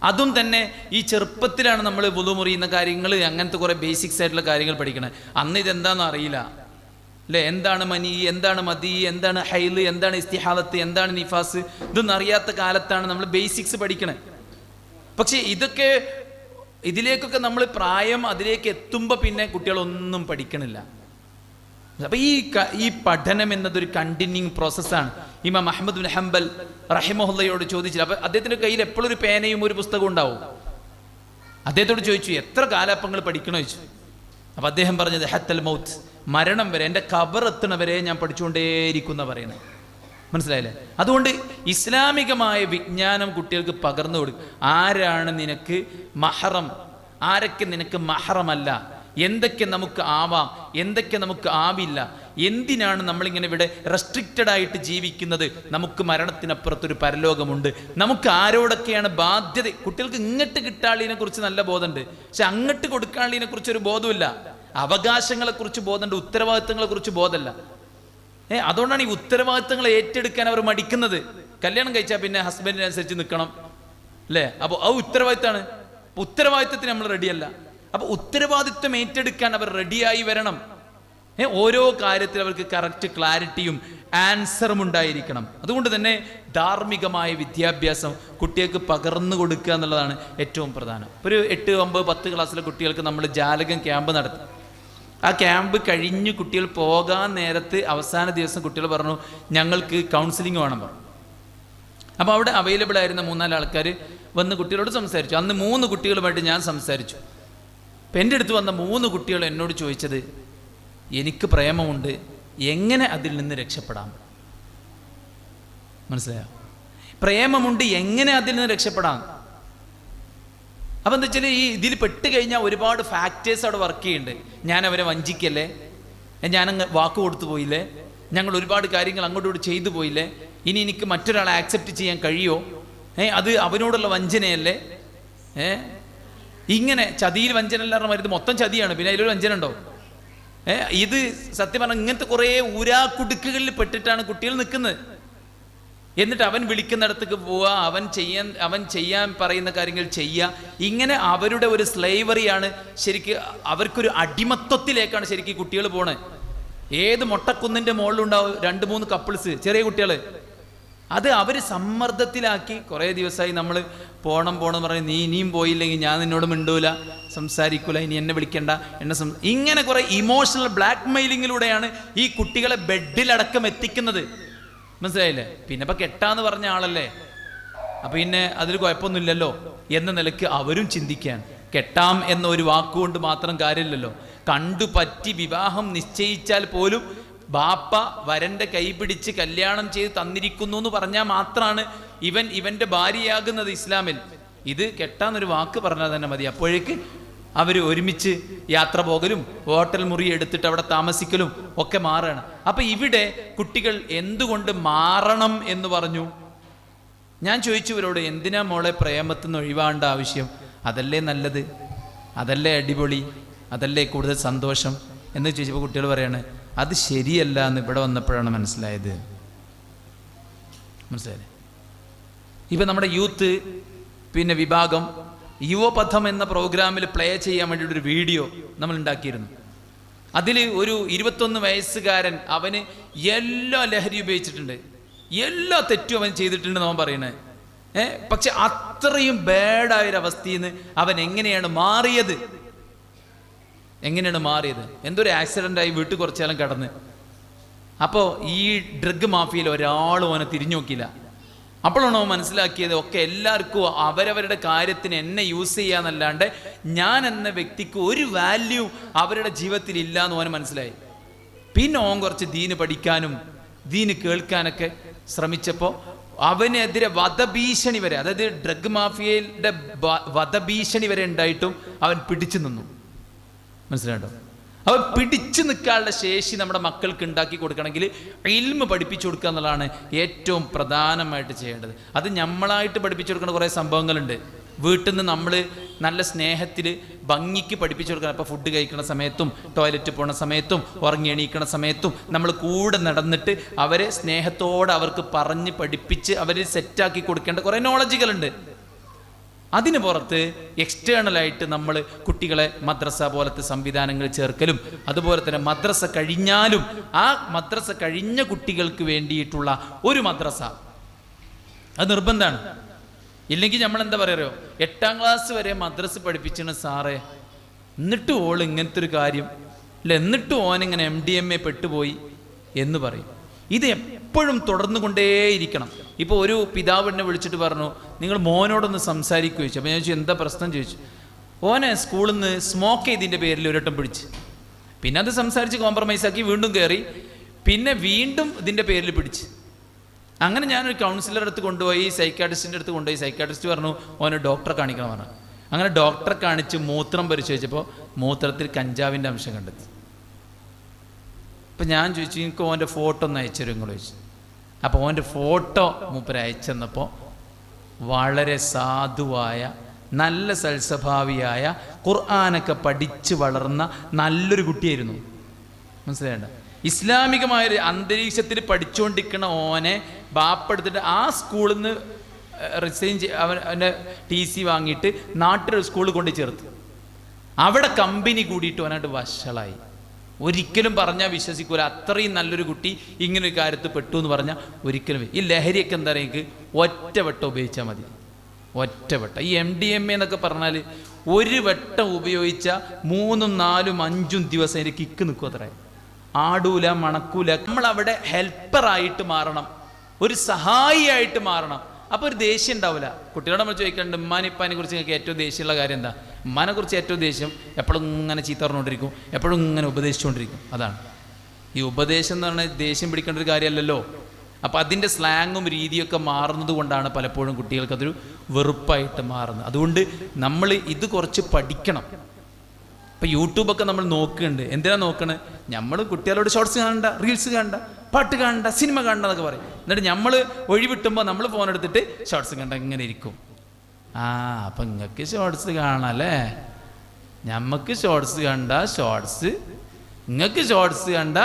അതും തന്നെ ഈ ചെറുപ്പത്തിലാണ് നമ്മൾ വുളു മുറിയുന്ന കാര്യങ്ങൾ, അങ്ങനത്തെ കുറേ ബേസിക്സ് ആയിട്ടുള്ള കാര്യങ്ങൾ പഠിക്കണേ. അന്ന് ഇതെന്താണെന്ന് അറിയില്ല അല്ലേ? എന്താണ് മനി, എന്താണ് മതി, എന്താണ് ഹൈല്, എന്താണ് ഇസ്തിഹാലത്ത്, എന്താണ് നിഫാസ്, ഇതൊന്നും അറിയാത്ത കാലത്താണ് നമ്മൾ ബേസിക്സ് പഠിക്കണേ. പക്ഷേ ഇതിലേക്കൊക്കെ നമ്മൾ പ്രായം അതിലേക്ക് എത്തുമ്പോൾ പിന്നെ കുട്ടികളൊന്നും പഠിക്കണില്ല. അപ്പൊ ഈ പഠനം എന്നതൊരു കണ്ടിന്യൂയിങ് പ്രോസസ്സാണ്. ഇമാം അഹ്മദ് ബിൻ ഹംബൽ റഹിമഹുല്ലയോട് ചോദിച്ചില്ല. അപ്പൊ അദ്ദേഹത്തിന്റെ കയ്യിൽ എപ്പോഴും ഒരു പേനയും ഒരു പുസ്തകവും ഉണ്ടാവും. അദ്ദേഹത്തോട് ചോദിച്ചു, എത്ര കാലാപ്പങ്ങൾ പഠിക്കണോ ചോദിച്ചു. അപ്പൊ അദ്ദേഹം പറഞ്ഞത് ഹത്തൽ മൗത്ത്, മരണം വരെ, എൻ്റെ ഖബർ എത്തണവരെ ഞാൻ പഠിച്ചുകൊണ്ടേയിരിക്കുന്ന പറയണേ. മനസ്സിലായില്ലേ? അതുകൊണ്ട് ഇസ്ലാമികമായ വിജ്ഞാനം കുട്ടികൾക്ക് പകർന്നു കൊടുക്കും. ആരാണ് നിനക്ക് മഹറം, ആരൊക്കെ നിനക്ക് മഹറമല്ല, എന്തൊക്കെ നമുക്ക് ആവാം, എന്തൊക്കെ നമുക്ക് ആവില്ല, എന്തിനാണ് നമ്മളിങ്ങനെ ഇവിടെ റെസ്ട്രിക്റ്റഡ് ആയിട്ട് ജീവിക്കുന്നത്, നമുക്ക് മരണത്തിനപ്പുറത്തൊരു പരലോകമുണ്ട്, നമുക്ക് ആരോടൊക്കെയാണ് ബാധ്യത. കുട്ടികൾക്ക് ഇങ്ങോട്ട് കിട്ടാളിനെ കുറിച്ച് നല്ല ബോധമുണ്ട്, പക്ഷെ അങ്ങോട്ട് കൊടുക്കാളിനെ കുറിച്ചൊരു ബോധമില്ല. അവകാശങ്ങളെക്കുറിച്ച് ബോധമുണ്ട്, ഉത്തരവാദിത്തങ്ങളെ കുറിച്ച് ബോധമല്ല. അതുകൊണ്ടാണ് ഈ ഉത്തരവാദിത്തങ്ങൾ ഏറ്റെടുക്കാൻ അവർ മടിക്കുന്നത്. കല്യാണം കഴിച്ചാൽ പിന്നെ ഹസ്ബൻഡിനനുസരിച്ച് നിൽക്കണം അല്ലേ? അപ്പോൾ ആ ഉത്തരവാദിത്തമാണ്. ഉത്തരവാദിത്തത്തിന് നമ്മൾ റെഡിയല്ല. അപ്പൊ ഉത്തരവാദിത്വം ഏറ്റെടുക്കാൻ അവർ റെഡിയായി വരണം. ഓരോ കാര്യത്തിൽ അവർക്ക് കറക്റ്റ് ക്ലാരിറ്റിയും ആൻസറും ഉണ്ടായിരിക്കണം. അതുകൊണ്ട് തന്നെ ധാർമ്മികമായ വിദ്യാഭ്യാസം കുട്ടികൾക്ക് പകർന്നു കൊടുക്കുക എന്നുള്ളതാണ് ഏറ്റവും പ്രധാനം. ഒരു 8, 9, 10 ക്ലാസ്സിലെ കുട്ടികൾക്ക് നമ്മൾ ജാലകം ക്യാമ്പ് നടത്തി. ആ ക്യാമ്പ് കഴിഞ്ഞ് കുട്ടികൾ പോകാൻ നേരത്ത് അവസാന ദിവസം കുട്ടികൾ പറഞ്ഞു, ഞങ്ങൾക്ക് കൗൺസിലിംഗ് വേണം പറഞ്ഞു. അപ്പോൾ അവിടെ അവൈലബിൾ ആയിരുന്ന 3-4 ആൾക്കാർ വന്ന് കുട്ടികളോട് സംസാരിച്ചു. അന്ന് 3 കുട്ടികളുമായിട്ട് ഞാൻ സംസാരിച്ചു. അപ്പം എൻ്റെ അടുത്ത് വന്ന 3 കുട്ടികൾ എന്നോട് ചോദിച്ചത്, എനിക്ക് പ്രേമമുണ്ട്, എങ്ങനെ അതിൽ നിന്ന് രക്ഷപ്പെടാം? മനസ്സിലായോ? പ്രേമമുണ്ട്, എങ്ങനെ അതിൽ നിന്ന് രക്ഷപ്പെടാം? അപ്പം എന്താ വെച്ചാൽ ഈ ഇതിൽ പെട്ട് കഴിഞ്ഞാൽ ഒരുപാട് ഫാക്ടേഴ്സ് അവിടെ വർക്ക് ചെയ്യുന്നുണ്ട്. ഞാൻ അവരെ വഞ്ചിക്കല്ലേ, ഞാനങ്ങ് വാക്ക് കൊടുത്തു പോയില്ലേ, ഞങ്ങൾ ഒരുപാട് കാര്യങ്ങൾ അങ്ങോട്ടും ചെയ്തു പോയില്ലേ, ഇനി എനിക്ക് മറ്റൊരാളെ ആക്സെപ്റ്റ് ചെയ്യാൻ കഴിയുമോ? അത് അവനോടുള്ള വഞ്ചനയല്ലേ? ഇങ്ങനെ ചതിയിൽ വഞ്ചന എല്ലാം വരുന്നത് മൊത്തം ചതിയാണ്, പിന്നെ അതിലൊരു വഞ്ചന ഉണ്ടോ? ഇത് സത്യം പറഞ്ഞാൽ ഇങ്ങനത്തെ കുറേ ഊരാക്കുടുക്കുകളിൽ പെട്ടിട്ടാണ് കുട്ടികൾ നിൽക്കുന്നത്. എന്നിട്ട് അവൻ വിളിക്കുന്നിടത്തേക്ക് പോവുക, അവൻ ചെയ്യാൻ പറയുന്ന കാര്യങ്ങൾ ചെയ്യുക. ഇങ്ങനെ അവരുടെ ഒരു സ്ലേവറിയാണ് ശരിക്ക്, അവർക്കൊരു അടിമത്വത്തിലേക്കാണ് ശരിക്കും കുട്ടികൾ പോണേ. ഏത് മൊട്ടക്കുന്നിൻ്റെ മുകളിലുണ്ടാവും 2-3 കപ്പിൾസ്, ചെറിയ കുട്ടികൾ. അത് അവർ സമ്മർദ്ദത്തിലാക്കി. കുറേ ദിവസമായി നമ്മൾ പോണം പറഞ്ഞ്, നീ ഇനിയും പോയില്ലെങ്കിൽ ഞാൻ നിന്നോട് മിണ്ടൂല, സംസാരിക്കൂല, ഇനി എന്നെ വിളിക്കണ്ട, ഇങ്ങനെ കുറേ ഇമോഷണൽ ബ്ലാക്ക് മെയിലിങ്ങിലൂടെയാണ് ഈ കുട്ടികളെ ബെഡിലടക്കം എത്തിക്കുന്നത്. മനസ്സിലായില്ലേ? പിന്നെ ഇപ്പം കെട്ടാന്ന് പറഞ്ഞ ആളല്ലേ, അപ്പം പിന്നെ അതിൽ കുഴപ്പമൊന്നുമില്ലല്ലോ എന്ന നിലയ്ക്ക് അവരും ചിന്തിക്കാൻ. കെട്ടാം എന്ന ഒരു വാക്കുകൊണ്ട് മാത്രം കാര്യമില്ലല്ലോ. കണ്ടുപറ്റി വിവാഹം നിശ്ചയിച്ചാൽ പോലും ബാപ്പ വരൻ്റെ കൈ പിടിച്ച് കല്യാണം ചെയ്ത് തന്നിരിക്കുന്നു എന്ന് പറഞ്ഞാൽ മാത്രമാണ് ഇവൻ്റെ ഭാര്യയാകുന്നത് ഇസ്ലാമിൽ. ഇത് കെട്ടാന്നൊരു വാക്ക് പറഞ്ഞാൽ തന്നെ മതി. അപ്പോഴേക്ക് അവർ ഒരുമിച്ച് യാത്ര പോകലും ഹോട്ടൽ മുറി എടുത്തിട്ട് അവിടെ താമസിക്കലും ഒക്കെ മാറുകയാണ്. അപ്പം ഇവിടെ കുട്ടികൾ എന്തുകൊണ്ട് മാറണം എന്ന് പറഞ്ഞു? ഞാൻ ചോദിച്ചു ഇവരോട്, എന്തിനാ മോളെ പ്രേമത്തിൽ നിന്ന് ഒഴിവാണ്ട ആവശ്യം? അതല്ലേ നല്ലത്, അതല്ലേ അടിപൊളി, അതല്ലേ കൂടുതൽ സന്തോഷം എന്ന് ചോദിച്ചപ്പോൾ കുട്ടികൾ പറയാണ്, അത് ശരിയല്ല എന്ന് ഇവിടെ വന്നപ്പോഴാണ് മനസ്സിലായത്. മനസ്സിലായില്ലേ? ഇപ്പം നമ്മുടെ യൂത്ത് പിന്നെ വിഭാഗം യുവപഥം എന്ന പ്രോഗ്രാമിൽ പ്ലേ ചെയ്യാൻ വേണ്ടിയിട്ടൊരു വീഡിയോ നമ്മൾ ഉണ്ടാക്കിയിരുന്നു. അതിൽ ഒരു 21 വയസ്സുകാരൻ, അവന് എല്ലാ ലഹരി ഉപയോഗിച്ചിട്ടുണ്ട്, എല്ലാ തെറ്റും അവൻ ചെയ്തിട്ടുണ്ട് അവൻ പറയണേ. പക്ഷെ അത്രയും ബാഡായൊരവസ്ഥയിൽ നിന്ന് അവൻ എങ്ങനെയാണ് മാറിയത്? എന്തൊരു ആക്സിഡൻ്റായി വീട്ടിൽ കുറച്ചു കാലം കടന്ന്. അപ്പോൾ ഈ ഡ്രഗ് മാഫിയയിൽ ഒരാളും അവനെ തിരിഞ്ഞു നോക്കിയില്ല. അപ്പോഴാണ് അവൻ മനസ്സിലാക്കിയത്, ഒക്കെ എല്ലാവർക്കും അവരവരുടെ കാര്യത്തിന് എന്നെ യൂസ് ചെയ്യാന്നല്ലാണ്ട് ഞാൻ എന്ന വ്യക്തിക്ക് ഒരു വാല്യൂ അവരുടെ ജീവിതത്തിൽ ഇല്ല എന്ന് അവന് മനസ്സിലായി. പിന്നെ ഓൻ കുറച്ച് ദീന് പഠിക്കാനും ദീന് കേൾക്കാനൊക്കെ ശ്രമിച്ചപ്പോൾ അവനെതിരെ വധഭീഷണി വരെ, അതായത് ഡ്രഗ് മാഫിയയുടെ വധഭീഷണി വരെ ഉണ്ടായിട്ടും അവൻ പിടിച്ചു നിന്നു. മനസ്സിലായോ? അപ്പോൾ പിടിച്ചു നിൽക്കാനുള്ള ശേഷി നമ്മുടെ മക്കൾക്ക് ഉണ്ടാക്കി കൊടുക്കണമെങ്കിൽ ഇൽമ് പഠിപ്പിച്ചു കൊടുക്കുക എന്നുള്ളതാണ് ഏറ്റവും പ്രധാനമായിട്ട് ചെയ്യേണ്ടത്. അത് നമ്മളായിട്ട് പഠിപ്പിച്ചു കൊടുക്കുന്ന കുറേ സംഭവങ്ങളുണ്ട്. വീട്ടിൽ നിന്ന് നമ്മൾ നല്ല സ്നേഹത്തിൽ ഭംഗിക്ക് പഠിപ്പിച്ചു കൊടുക്കണം. അപ്പോൾ ഫുഡ് കഴിക്കുന്ന സമയത്തും ടോയ്ലറ്റ് പോകുന്ന സമയത്തും ഉറങ്ങി എണീക്കുന്ന സമയത്തും നമ്മൾ കൂടെ നടന്നിട്ട് അവരെ സ്നേഹത്തോടെ അവർക്ക് പറഞ്ഞ് പഠിപ്പിച്ച് അവർ സെറ്റാക്കി കൊടുക്കേണ്ട കുറേ നോളജുകളുണ്ട്. അതിന് പുറത്ത് എക്സ്റ്റേണലായിട്ട് നമ്മൾ കുട്ടികളെ മദ്രസ പോലത്തെ സംവിധാനങ്ങൾ ചേർക്കലും, അതുപോലെ തന്നെ മദ്രസ കഴിഞ്ഞാലും ആ മദ്രസ കഴിഞ്ഞ കുട്ടികൾക്ക് വേണ്ടിയിട്ടുള്ള ഒരു മദ്രസ അത് നിർബന്ധമാണ്. ഇല്ലെങ്കിൽ നമ്മൾ എന്താ പറയുക, 8ാം ക്ലാസ് വരെ മദ്രസ പഠിപ്പിച്ചാണ് സാറേ, എന്നിട്ട് ഓൾ ഇങ്ങനത്തെ ഒരു കാര്യം അല്ല, എന്നിട്ട് ഓനിങ്ങനെ MDMA പെട്ടുപോയി എന്ന് പറയും. ഇത് എപ്പോഴും തുടർന്നു കൊണ്ടേയിരിക്കണം. ഇപ്പോൾ ഒരു പിതാവ് എന്നെ വിളിച്ചിട്ട് പറഞ്ഞു, നിങ്ങൾ മോനോടൊന്ന് സംസാരിക്കുക ചോദിച്ചു. അപ്പോൾ ഞാൻ ചോദിച്ചു എന്താ പ്രശ്നം ചോദിച്ചു. ഓനെ സ്കൂളിൽ നിന്ന് സ്മോക്ക് ചെയ്തതിൻ്റെ പേരിൽ ഒരട്ടം പിടിച്ച്, പിന്നെ അത് സംസാരിച്ച് കോംപ്രമൈസാക്കി വീണ്ടും കയറി, പിന്നെ വീണ്ടും ഇതിൻ്റെ പേരിൽ പിടിച്ച്. അങ്ങനെ ഞാനൊരു കൗൺസിലറുടെ അടുത്ത് കൊണ്ടുപോയി, സൈക്കാട്രിസ്റ്റിൻ്റെ അടുത്ത് കൊണ്ടുപോയി. സൈക്കാട്രിസ്റ്റ് പറഞ്ഞു ഓനെ ഡോക്ടറെ കാണിക്കണം പറഞ്ഞു. അങ്ങനെ ഡോക്ടറെ കാണിച്ച് മൂത്രം പരിശോധിച്ചപ്പോൾ മൂത്രത്തിൽ കഞ്ചാവിൻ്റെ അംശം കണ്ടെത്തി. അപ്പം ഞാൻ ചോദിച്ചു, എനിക്ക് ഓൻ്റെ ഫോട്ടോ ഒന്ന് അയച്ചുതരും നിങ്ങൾ ചോദിച്ചു. അപ്പോൾ ഓൻ്റെ ഫോട്ടോ മൂപ്പര് അയച്ചെന്നപ്പോൾ വളരെ സാധുവായ നല്ല സൽസ്വഭാവിയായ ഖുർആനൊക്കെ പഠിച്ച് വളർന്ന നല്ലൊരു കുട്ടിയായിരുന്നു. മനസ്സിലായേണ്ട, ഇസ്ലാമികമായൊരു അന്തരീക്ഷത്തിൽ പഠിച്ചുകൊണ്ടിരിക്കുന്ന ഓനെ ബാപ്പെടുത്തിട്ട് ആ സ്കൂളിൽ നിന്ന് റിസൈൻ അവൻ്റെ TC വാങ്ങിയിട്ട് നാട്ടിലൊരു സ്കൂളിൽ കൊണ്ട് ചേർത്ത്. അവിടെ കമ്പനി കൂടിയിട്ട് ഓനായിട്ട് വഷളായി. ഒരിക്കലും പറഞ്ഞാൽ വിശ്വസിക്കൂല. അത്രയും നല്ലൊരു കുട്ടി ഇങ്ങനൊരു കാര്യത്ത് പെട്ടു എന്ന് പറഞ്ഞാൽ ഒരിക്കലും. ഈ ലഹരിയൊക്കെ എന്താ പറയുക, ഒറ്റവട്ടം ഉപയോഗിച്ചാൽ മതി, ഒറ്റവട്ടം. ഈ MDMA എന്നൊക്കെ പറഞ്ഞാൽ ഒരു വട്ടം ഉപയോഗിച്ചാൽ 3, 4, 5 ദിവസം അതിൻ്റെ കിക്ക് നിൽക്കും. അത്ര ആടൂല, മണക്കൂല. നമ്മളവിടെ ഹെൽപ്പറായിട്ട് മാറണം, ഒരു സഹായിയായിട്ട് മാറണം. അപ്പോൾ ഒരു ദേഷ്യം ഉണ്ടാവില്ല. കുട്ടികളോട് നമ്മൾ ചോദിക്കാറുണ്ട്, ഉമ്മാനിപ്പാനെ കുറിച്ച് നിങ്ങൾക്ക് ഏറ്റവും ദേഷ്യമുള്ള കാര്യം എന്താ? ഉമ്മാനെ കുറിച്ച് ഏറ്റവും ദേഷ്യം എപ്പോഴും ഇങ്ങനെ ചീത്ത പറഞ്ഞുകൊണ്ടിരിക്കും, എപ്പോഴും ഇങ്ങനെ ഉപദേശിച്ചുകൊണ്ടിരിക്കും. അതാണ് ഈ ഉപദേശം എന്ന് പറഞ്ഞാൽ ദേഷ്യം പിടിക്കേണ്ട ഒരു കാര്യമല്ലല്ലോ. അപ്പോൾ അതിൻ്റെ സ്ലാങ്ങും രീതിയൊക്കെ മാറുന്നത് കൊണ്ടാണ് പലപ്പോഴും കുട്ടികൾക്കതൊരു വെറുപ്പായിട്ട് മാറുന്നത്. അതുകൊണ്ട് നമ്മൾ ഇത് കുറച്ച് പഠിക്കണം. ഇപ്പോൾ യൂട്യൂബൊക്കെ നമ്മൾ നോക്കുന്നുണ്ട്. എന്തിനാണ് നോക്കണത്? നമ്മൾ കുട്ടികളോട് ഷോർട്സ് കാണണ്ട, റീൽസ് കാണണ്ട, പാട്ട് കാണണ്ട, സിനിമ കാണണ്ട എന്നൊക്കെ പറയും. എന്നിട്ട് നമ്മൾ ഒഴിവിട്ടുമ്പോൾ നമ്മൾ ഫോൺ എടുത്തിട്ട് ഷോർട്സ് കണ്ട ഇങ്ങനെ ഇരിക്കും. അപ്പം നിങ്ങൾക്ക് ഷോർട്സ് കാണാല്ലേ, ഞമ്മക്ക് ഷോർട്സ് കണ്ട ഷോർട്സ്, നിങ്ങൾക്ക് ഷോർട്സ് കണ്ട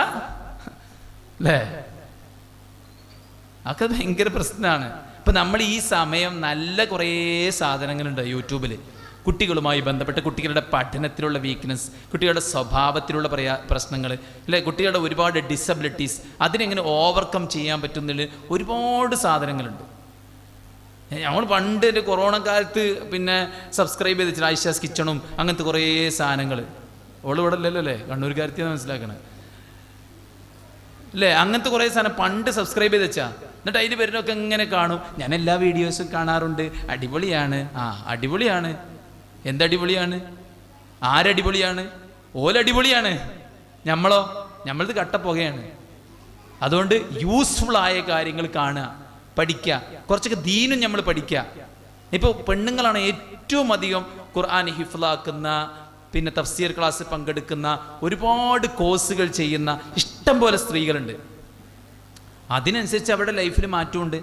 അല്ലേ? അതൊക്കെ ഭയങ്കര പ്രശ്നമാണ്. ഇപ്പം നമ്മൾ ഈ സമയം നല്ല കുറേ സാധനങ്ങളുണ്ട് യൂട്യൂബിൽ, കുട്ടികളുമായി ബന്ധപ്പെട്ട് കുട്ടികളുടെ പഠനത്തിലുള്ള വീക്ക്നെസ്, കുട്ടികളുടെ സ്വഭാവത്തിലുള്ള പ്രശ്നങ്ങൾ അല്ലെ, കുട്ടികളുടെ ഒരുപാട് ഡിസബിലിറ്റീസ്, അതിനെങ്ങനെ ഓവർകം ചെയ്യാൻ പറ്റുന്നതിൽ ഒരുപാട് സാധനങ്ങളുണ്ട്. നമ്മൾ പണ്ട് എൻ്റെ കൊറോണ കാലത്ത് പിന്നെ സബ്സ്ക്രൈബ് ചെയ്ത് വെച്ചാൽ ഐഷാസ് കിച്ചണും അങ്ങനത്തെ കുറേ സാധനങ്ങൾ. ഓൾ ഇവിടെ അല്ലല്ലോ അല്ലേ, കണ്ണൂർക്കാരത്തിയാണ് മനസ്സിലാക്കണേ അല്ലേ? അങ്ങനത്തെ കുറേ സാധനം പണ്ട് സബ്സ്ക്രൈബ് ചെയ്ത് വെച്ചാൽ, എന്നിട്ട് അതിൻ്റെ പേരിലൊക്കെ ഇങ്ങനെ കാണും. ഞാൻ എല്ലാ വീഡിയോസും കാണാറുണ്ട്, അടിപൊളിയാണ്. അടിപൊളിയാണ്. എന്തടിപൊളിയാണ്? ആരടിപൊളിയാണ്? ഓലടിപൊളിയാണ്. നമ്മളോ? നമ്മളത് കട്ടപ്പുകയാണ്. അതുകൊണ്ട് യൂസ്ഫുള്ളായ കാര്യങ്ങൾ കാണുക, പഠിക്കുക, കുറച്ചൊക്കെ ദീനും നമ്മൾ പഠിക്കുക. ഇപ്പോൾ പെണ്ണുങ്ങളാണ് ഏറ്റവും അധികം ഖുർആൻ ഹിഫ്ലാക്കുന്ന, പിന്നെ തഫ്സീർ ക്ലാസ് പങ്കെടുക്കുന്ന, ഒരുപാട് കോഴ്സുകൾ ചെയ്യുന്ന ഇഷ്ടം പോലെ സ്ത്രീകളുണ്ട്. അതിനനുസരിച്ച് അവരുടെ ലൈഫിൽ മാറ്റമുണ്ട്.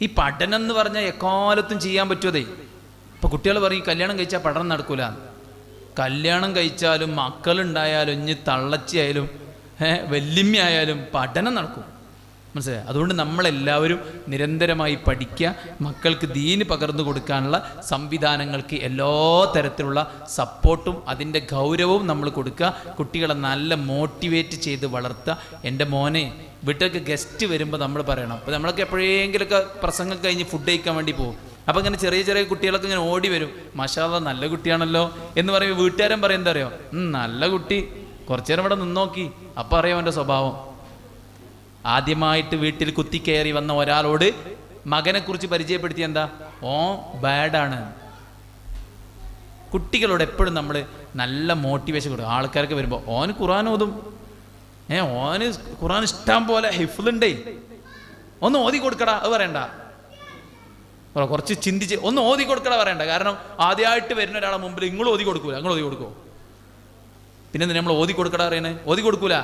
ഈ പഠനം എന്ന് പറഞ്ഞാൽ എക്കാലത്തും ചെയ്യാൻ പറ്റുമതേ. ഇപ്പോൾ കുട്ടികൾ പറയും കല്യാണം കഴിച്ചാൽ പഠനം നടക്കൂല. കല്യാണം കഴിച്ചാലും മക്കളുണ്ടായാലും ഇനി തള്ളച്ചിയായാലും വല്യമ്മയായാലും പഠനം നടക്കും. മനസ്സിലായി? അതുകൊണ്ട് നമ്മളെല്ലാവരും നിരന്തരമായി പഠിക്കുക, മക്കൾക്ക് ദീന് പകർന്നു കൊടുക്കാനുള്ള സംവിധാനങ്ങൾക്ക് എല്ലാ തരത്തിലുള്ള സപ്പോർട്ടും അതിൻ്റെ ഗൗരവവും നമ്മൾ കൊടുക്കുക. കുട്ടികളെ നല്ല മോട്ടിവേറ്റ് ചെയ്ത് വളർത്തുക. എൻ്റെ മോനെ വീട്ടിലേക്ക് ഗസ്റ്റ് വരുമ്പോൾ നമ്മൾ പറയണം. അപ്പോൾ നമ്മളൊക്കെ എപ്പോഴെങ്കിലുമൊക്കെ പ്രസംഗം കഴിഞ്ഞ് ഫുഡ് കഴിക്കാൻ വേണ്ടി പോകും. അപ്പോൾ ഇങ്ങനെ ചെറിയ ചെറിയ കുട്ടികളൊക്കെ ഇങ്ങനെ ഓടി വരും, മാഷാ അല്ലാഹ് നല്ല കുട്ടിയാണല്ലോ എന്ന് പറയുമ്പോൾ വീട്ടുകാരൻ പറയും എന്താ അറിയോ, നല്ല കുട്ടി, കുറച്ചു നേരം ഇവിടെ നിന്നോക്കി, അപ്പം അറിയാം അവൻ്റെ സ്വഭാവം. ആദ്യമായിട്ട് വീട്ടിൽ കുത്തിക്കയറി വന്ന ഒരാളോട് മകനെക്കുറിച്ച് പരിചയപ്പെടുത്തി എന്താ, ഓ ബാഡാണ്. കുട്ടികളോട് എപ്പോഴും നമ്മൾ നല്ല മോട്ടിവേഷൻ കൊടുക്കും. ആൾക്കാർക്ക് വരുമ്പോൾ ഓന് ഖുർആൻ ഓതും, ഓന് ഖുർആൻ ഇഷ്ടം പോലെ ഹിഫ്ളുണ്ടേ, ഒന്ന് ഓതി കൊടുക്കടാ, അത് പറയണ്ട. കുറച്ച് ചിന്തിച്ച് ഒന്ന് ഓതി കൊടുക്കടാ പറയണ്ട. കാരണം ആദ്യമായിട്ട് വരുന്ന ഒരാളെ മുമ്പിൽ നിങ്ങൾ ഓതി കൊടുക്കൂല, നിങ്ങൾ ഓതി കൊടുക്കുമോ? പിന്നെ നമ്മൾ ഓതി കൊടുക്കടാ അറിയണേ? ഓതി കൊടുക്കൂല,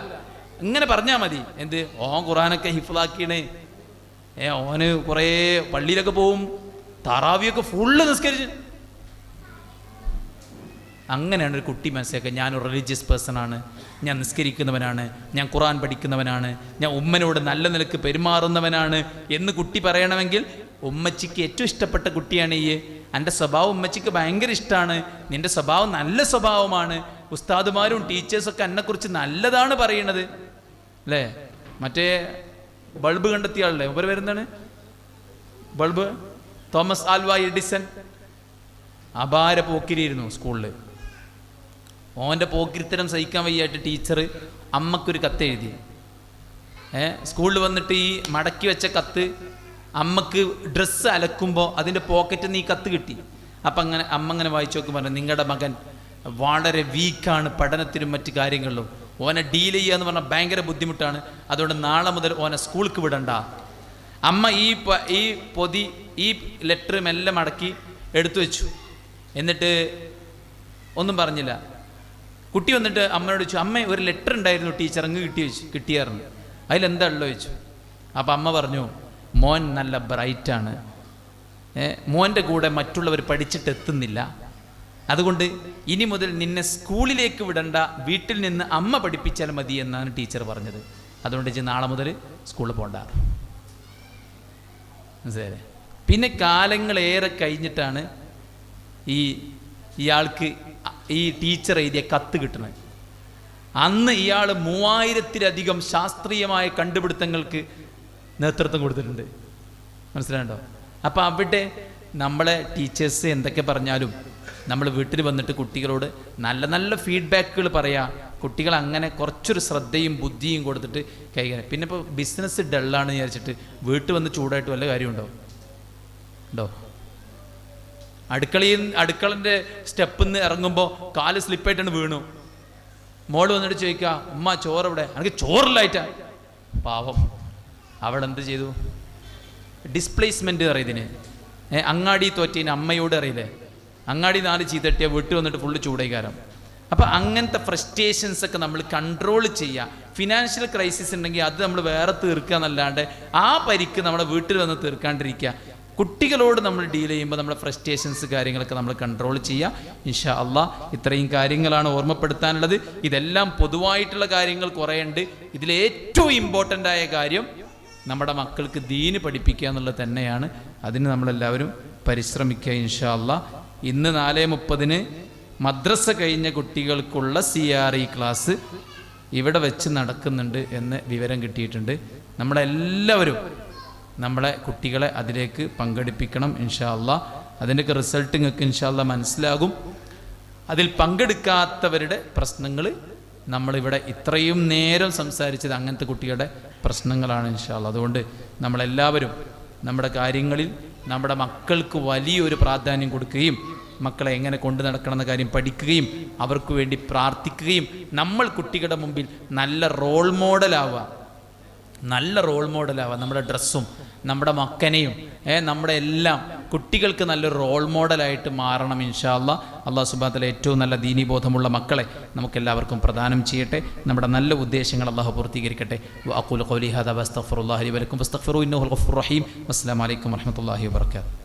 ഇങ്ങനെ പറഞ്ഞാൽ മതി. എന്ത് ഓൻ ഖുറാനൊക്കെ ഹിഫ്ളാക്കിയണേ, ഓന് കുറേ പള്ളിയിലൊക്കെ പോവും, തറാവിയൊക്കെ ഫുള്ള് നിസ്കരിച്ച്. അങ്ങനെയാണ് ഒരു കുട്ടി മനസ്സിലാക്കുക, ഞാനൊരു റിലീജിയസ് പേഴ്സണാണ്, ഞാൻ നിസ്കരിക്കുന്നവനാണ്, ഞാൻ ഖുറാൻ പഠിക്കുന്നവനാണ്, ഞാൻ ഉമ്മനോട് നല്ല നിലക്ക് പെരുമാറുന്നവനാണ് എന്ന് കുട്ടി പറയണമെങ്കിൽ ഉമ്മച്ചിക്ക് ഏറ്റവും ഇഷ്ടപ്പെട്ട കുട്ടിയാണ് ഈ, എൻ്റെ സ്വഭാവം ഉമ്മച്ചിക്ക് ഭയങ്കര ഇഷ്ടമാണ്, നിൻ്റെ സ്വഭാവം നല്ല സ്വഭാവമാണ്, ഉസ്താദുമാരും ടീച്ചേഴ്സൊക്കെ എന്നെക്കുറിച്ച് നല്ലതാണ് പറയണത് അല്ലേ. മറ്റേ ബൾബ് കണ്ടെത്തിയ ആളല്ലേ, ഇവർ വരുന്നതാണ് ബൾബ്, തോമസ് ആൽവ എഡിസൺ. അപാര പോക്കിരിയിരുന്നു സ്കൂളിൽ. ഓൻ്റെ പോക്കിരിത്തരം സഹിക്കാൻ വയ്യായിട്ട് ടീച്ചർ അമ്മക്കൊരു കത്ത് എഴുതി. സ്കൂളിൽ വന്നിട്ട് ഈ മടക്കി വെച്ച കത്ത് അമ്മക്ക് ഡ്രസ്സ് അലക്കുമ്പോൾ അതിൻ്റെ പോക്കറ്റിൽ നിന്ന് ഈ കത്ത് കിട്ടി. അപ്പം അമ്മ അങ്ങനെ വായിച്ചു നോക്കി പറഞ്ഞു, നിങ്ങളുടെ മകൻ വളരെ വീക്കാണ് പഠനത്തിനും മറ്റു കാര്യങ്ങളിലും, ഓനെ ഡീൽ ചെയ്യുക എന്ന് പറഞ്ഞാൽ ഭയങ്കര ബുദ്ധിമുട്ടാണ്, അതുകൊണ്ട് നാളെ മുതൽ ഓനെ സ്കൂൾക്ക് വിടണ്ട. അമ്മ ഈ പൊതി ഈ ലെറ്റർ മെല്ലെ മടക്കി എടുത്തു വെച്ചു. എന്നിട്ട് ഒന്നും പറഞ്ഞില്ല. കുട്ടി വന്നിട്ട് അമ്മയോട് ചോദിച്ചു, അമ്മ ഒരു ലെറ്റർ ഉണ്ടായിരുന്നു ടീച്ചർ അങ്ങ് കിട്ടിയായിരുന്നു, അതിലെന്താ ഉള്ളത് ചോദിച്ചു. അപ്പം അമ്മ പറഞ്ഞു, മോൻ നല്ല ബ്രൈറ്റാണ്, മോൻ്റെ കൂടെ മറ്റുള്ളവർ പഠിച്ചിട്ട് എത്തുന്നില്ല, അതുകൊണ്ട് ഇനി മുതൽ നിന്നെ സ്കൂളിലേക്ക് വിടണ്ട, വീട്ടിൽ നിന്ന് അമ്മ പഠിപ്പിച്ചാൽ മതി എന്നാണ് ടീച്ചർ പറഞ്ഞത്, അതുകൊണ്ട് നാളെ മുതൽ സ്കൂളിൽ പോകണ്ട. മനസ്സിലായില്ലേ? പിന്നെ കാലങ്ങളേറെ കഴിഞ്ഞിട്ടാണ് ഇയാൾക്ക് ഈ ടീച്ചർ എഴുതിയ കത്ത് കിട്ടുന്നത്. അന്ന് ഇയാൾ 3000-ലധികം ശാസ്ത്രീയമായ കണ്ടുപിടുത്തങ്ങൾക്ക് നേതൃത്വം കൊടുത്തിട്ടുണ്ട്. മനസ്സിലായോ? അപ്പം അവിടെ നമ്മളെ ടീച്ചേഴ്സ് എന്തൊക്കെ പറഞ്ഞാലും നമ്മൾ വീട്ടിൽ വന്നിട്ട് കുട്ടികളോട് നല്ല നല്ല ഫീഡ്ബാക്കുകൾ പറയാം. കുട്ടികൾ അങ്ങനെ കുറച്ചൊരു ശ്രദ്ധയും ബുദ്ധിയും കൊടുത്തിട്ട് കൈകാര്യം. പിന്നെ ഇപ്പോൾ ബിസിനസ് ഡള്ളാണെന്ന് വിചാരിച്ചിട്ട് വീട്ടിൽ വന്ന് ചൂടായിട്ട് വല്ല കാര്യമുണ്ടോ? ഉണ്ടോ? അടുക്കളൻ്റെ സ്റ്റെപ്പിൽ നിന്ന് ഇറങ്ങുമ്പോൾ കാല് സ്ലിപ്പായിട്ടാണ് വീണു. മോള് വന്നിട്ട് ചോദിക്കുക, ഉമ്മ ചോറെവിടെ? എനിക്ക് ചോറില്ലായിട്ടാ. പാവം, അവളെന്ത് ചെയ്തു? ഡിസ്പ്ലേസ്മെൻറ്റ് അറിയതിന്. അങ്ങാടി തോറ്റേന് അമ്മയോട് അറിയില്ലേ, അങ്ങാടി 4 ചീത്തട്ടിയ വീട്ടിൽ വന്നിട്ട് ഫുള്ള് ചൂടേക്കാരം. അപ്പം അങ്ങനത്തെ ഫ്രസ്ട്രേഷൻസൊക്കെ നമ്മൾ കൺട്രോൾ ചെയ്യുക. ഫിനാൻഷ്യൽ ക്രൈസിസ് ഉണ്ടെങ്കിൽ അത് നമ്മൾ വേറെ തീർക്കുക എന്നല്ലാണ്ട് ആ പരിക്ക് നമ്മുടെ വീട്ടിൽ വന്ന് തീർക്കാണ്ടിരിക്കുക. കുട്ടികളോട് നമ്മൾ ഡീൽ ചെയ്യുമ്പോൾ നമ്മുടെ ഫ്രസ്ട്രേഷൻസ് കാര്യങ്ങളൊക്കെ നമ്മൾ കൺട്രോൾ ചെയ്യുക. ഇൻഷാ അള്ളാഹ് ഇത്രയും കാര്യങ്ങളാണ് ഓർമ്മപ്പെടുത്താനുള്ളത്. ഇതെല്ലാം പൊതുവായിട്ടുള്ള കാര്യങ്ങൾ കുറേ ഉണ്ട്. ഇതിലേറ്റവും ഇമ്പോർട്ടൻ്റ് ആയ കാര്യം നമ്മുടെ മക്കൾക്ക് ദീന് പഠിപ്പിക്കുക എന്നുള്ളത് തന്നെയാണ്. അതിന് നമ്മളെല്ലാവരും പരിശ്രമിക്കുക ഇൻഷാ അള്ളാഹ്. ഇന്ന് 4:30 മദ്രസ കഴിഞ്ഞ കുട്ടികൾക്കുള്ള CRE ക്ലാസ് ഇവിടെ വെച്ച് നടക്കുന്നുണ്ട് എന്ന് വിവരം കിട്ടിയിട്ടുണ്ട്. നമ്മളെല്ലാവരും നമ്മളെ കുട്ടികളെ അതിലേക്ക് പങ്കെടുപ്പിക്കണം ഇൻഷാ അള്ളാഹ്. അതിൻ്റെയൊക്കെ റിസൾട്ട് നിങ്ങൾക്ക് ഇൻഷാ അള്ളാഹ് മനസ്സിലാകും. അതിൽ പങ്കെടുക്കാത്തവരുടെ പ്രശ്നങ്ങൾ നമ്മളിവിടെ ഇത്രയും നേരം സംസാരിച്ചത് അങ്ങനത്തെ കുട്ടികളുടെ പ്രശ്നങ്ങളാണ് ഇൻഷാ അള്ളാഹ്. അതുകൊണ്ട് നമ്മളെല്ലാവരും നമ്മുടെ കാര്യങ്ങളിൽ നമ്മുടെ മക്കൾക്ക് വലിയൊരു പ്രാധാന്യം കൊടുക്കുകയും മക്കളെ എങ്ങനെ കൊണ്ടു നടക്കണം എന്ന കാര്യം പഠിക്കുകയും അവർക്ക് വേണ്ടി പ്രാർത്ഥിക്കുകയും നമ്മൾ കുട്ടികളുടെ മുമ്പിൽ നല്ല റോൾ മോഡലാവുക. നമ്മുടെ ഡ്രസ്സും നമ്മുടെ മക്കനെയും നമ്മുടെ എല്ലാം കുട്ടികൾക്ക് നല്ലൊരു റോൾ മോഡലായിട്ട് മാറണം ഇൻഷാ അള്ളാഹ്. അള്ളാഹു സുബ്ഹാനഹു വ തആല ഏറ്റവും നല്ല ദീനീബോധമുള്ള മക്കളെ നമുക്കെല്ലാവർക്കും പ്രദാനം ചെയ്യട്ടെ. നമ്മുടെ നല്ല ഉദ്ദേശങ്ങൾ അള്ളാഹു പൂർത്തീകരിക്കട്ടെ. വഅഖൂലു ഖൗലി ഹാദാ വഅസ്തഗ്ഫിറുല്ലാഹ ലി വലക്കും ഫസ്തഗ്ഫിറൂ ഇന്നഹു അൽ ഗഫൂറുർ റഹീം. അസ്സലാമു അലൈക്കും വറഹ്മത്തുള്ളാഹി വബറകാതുഹു.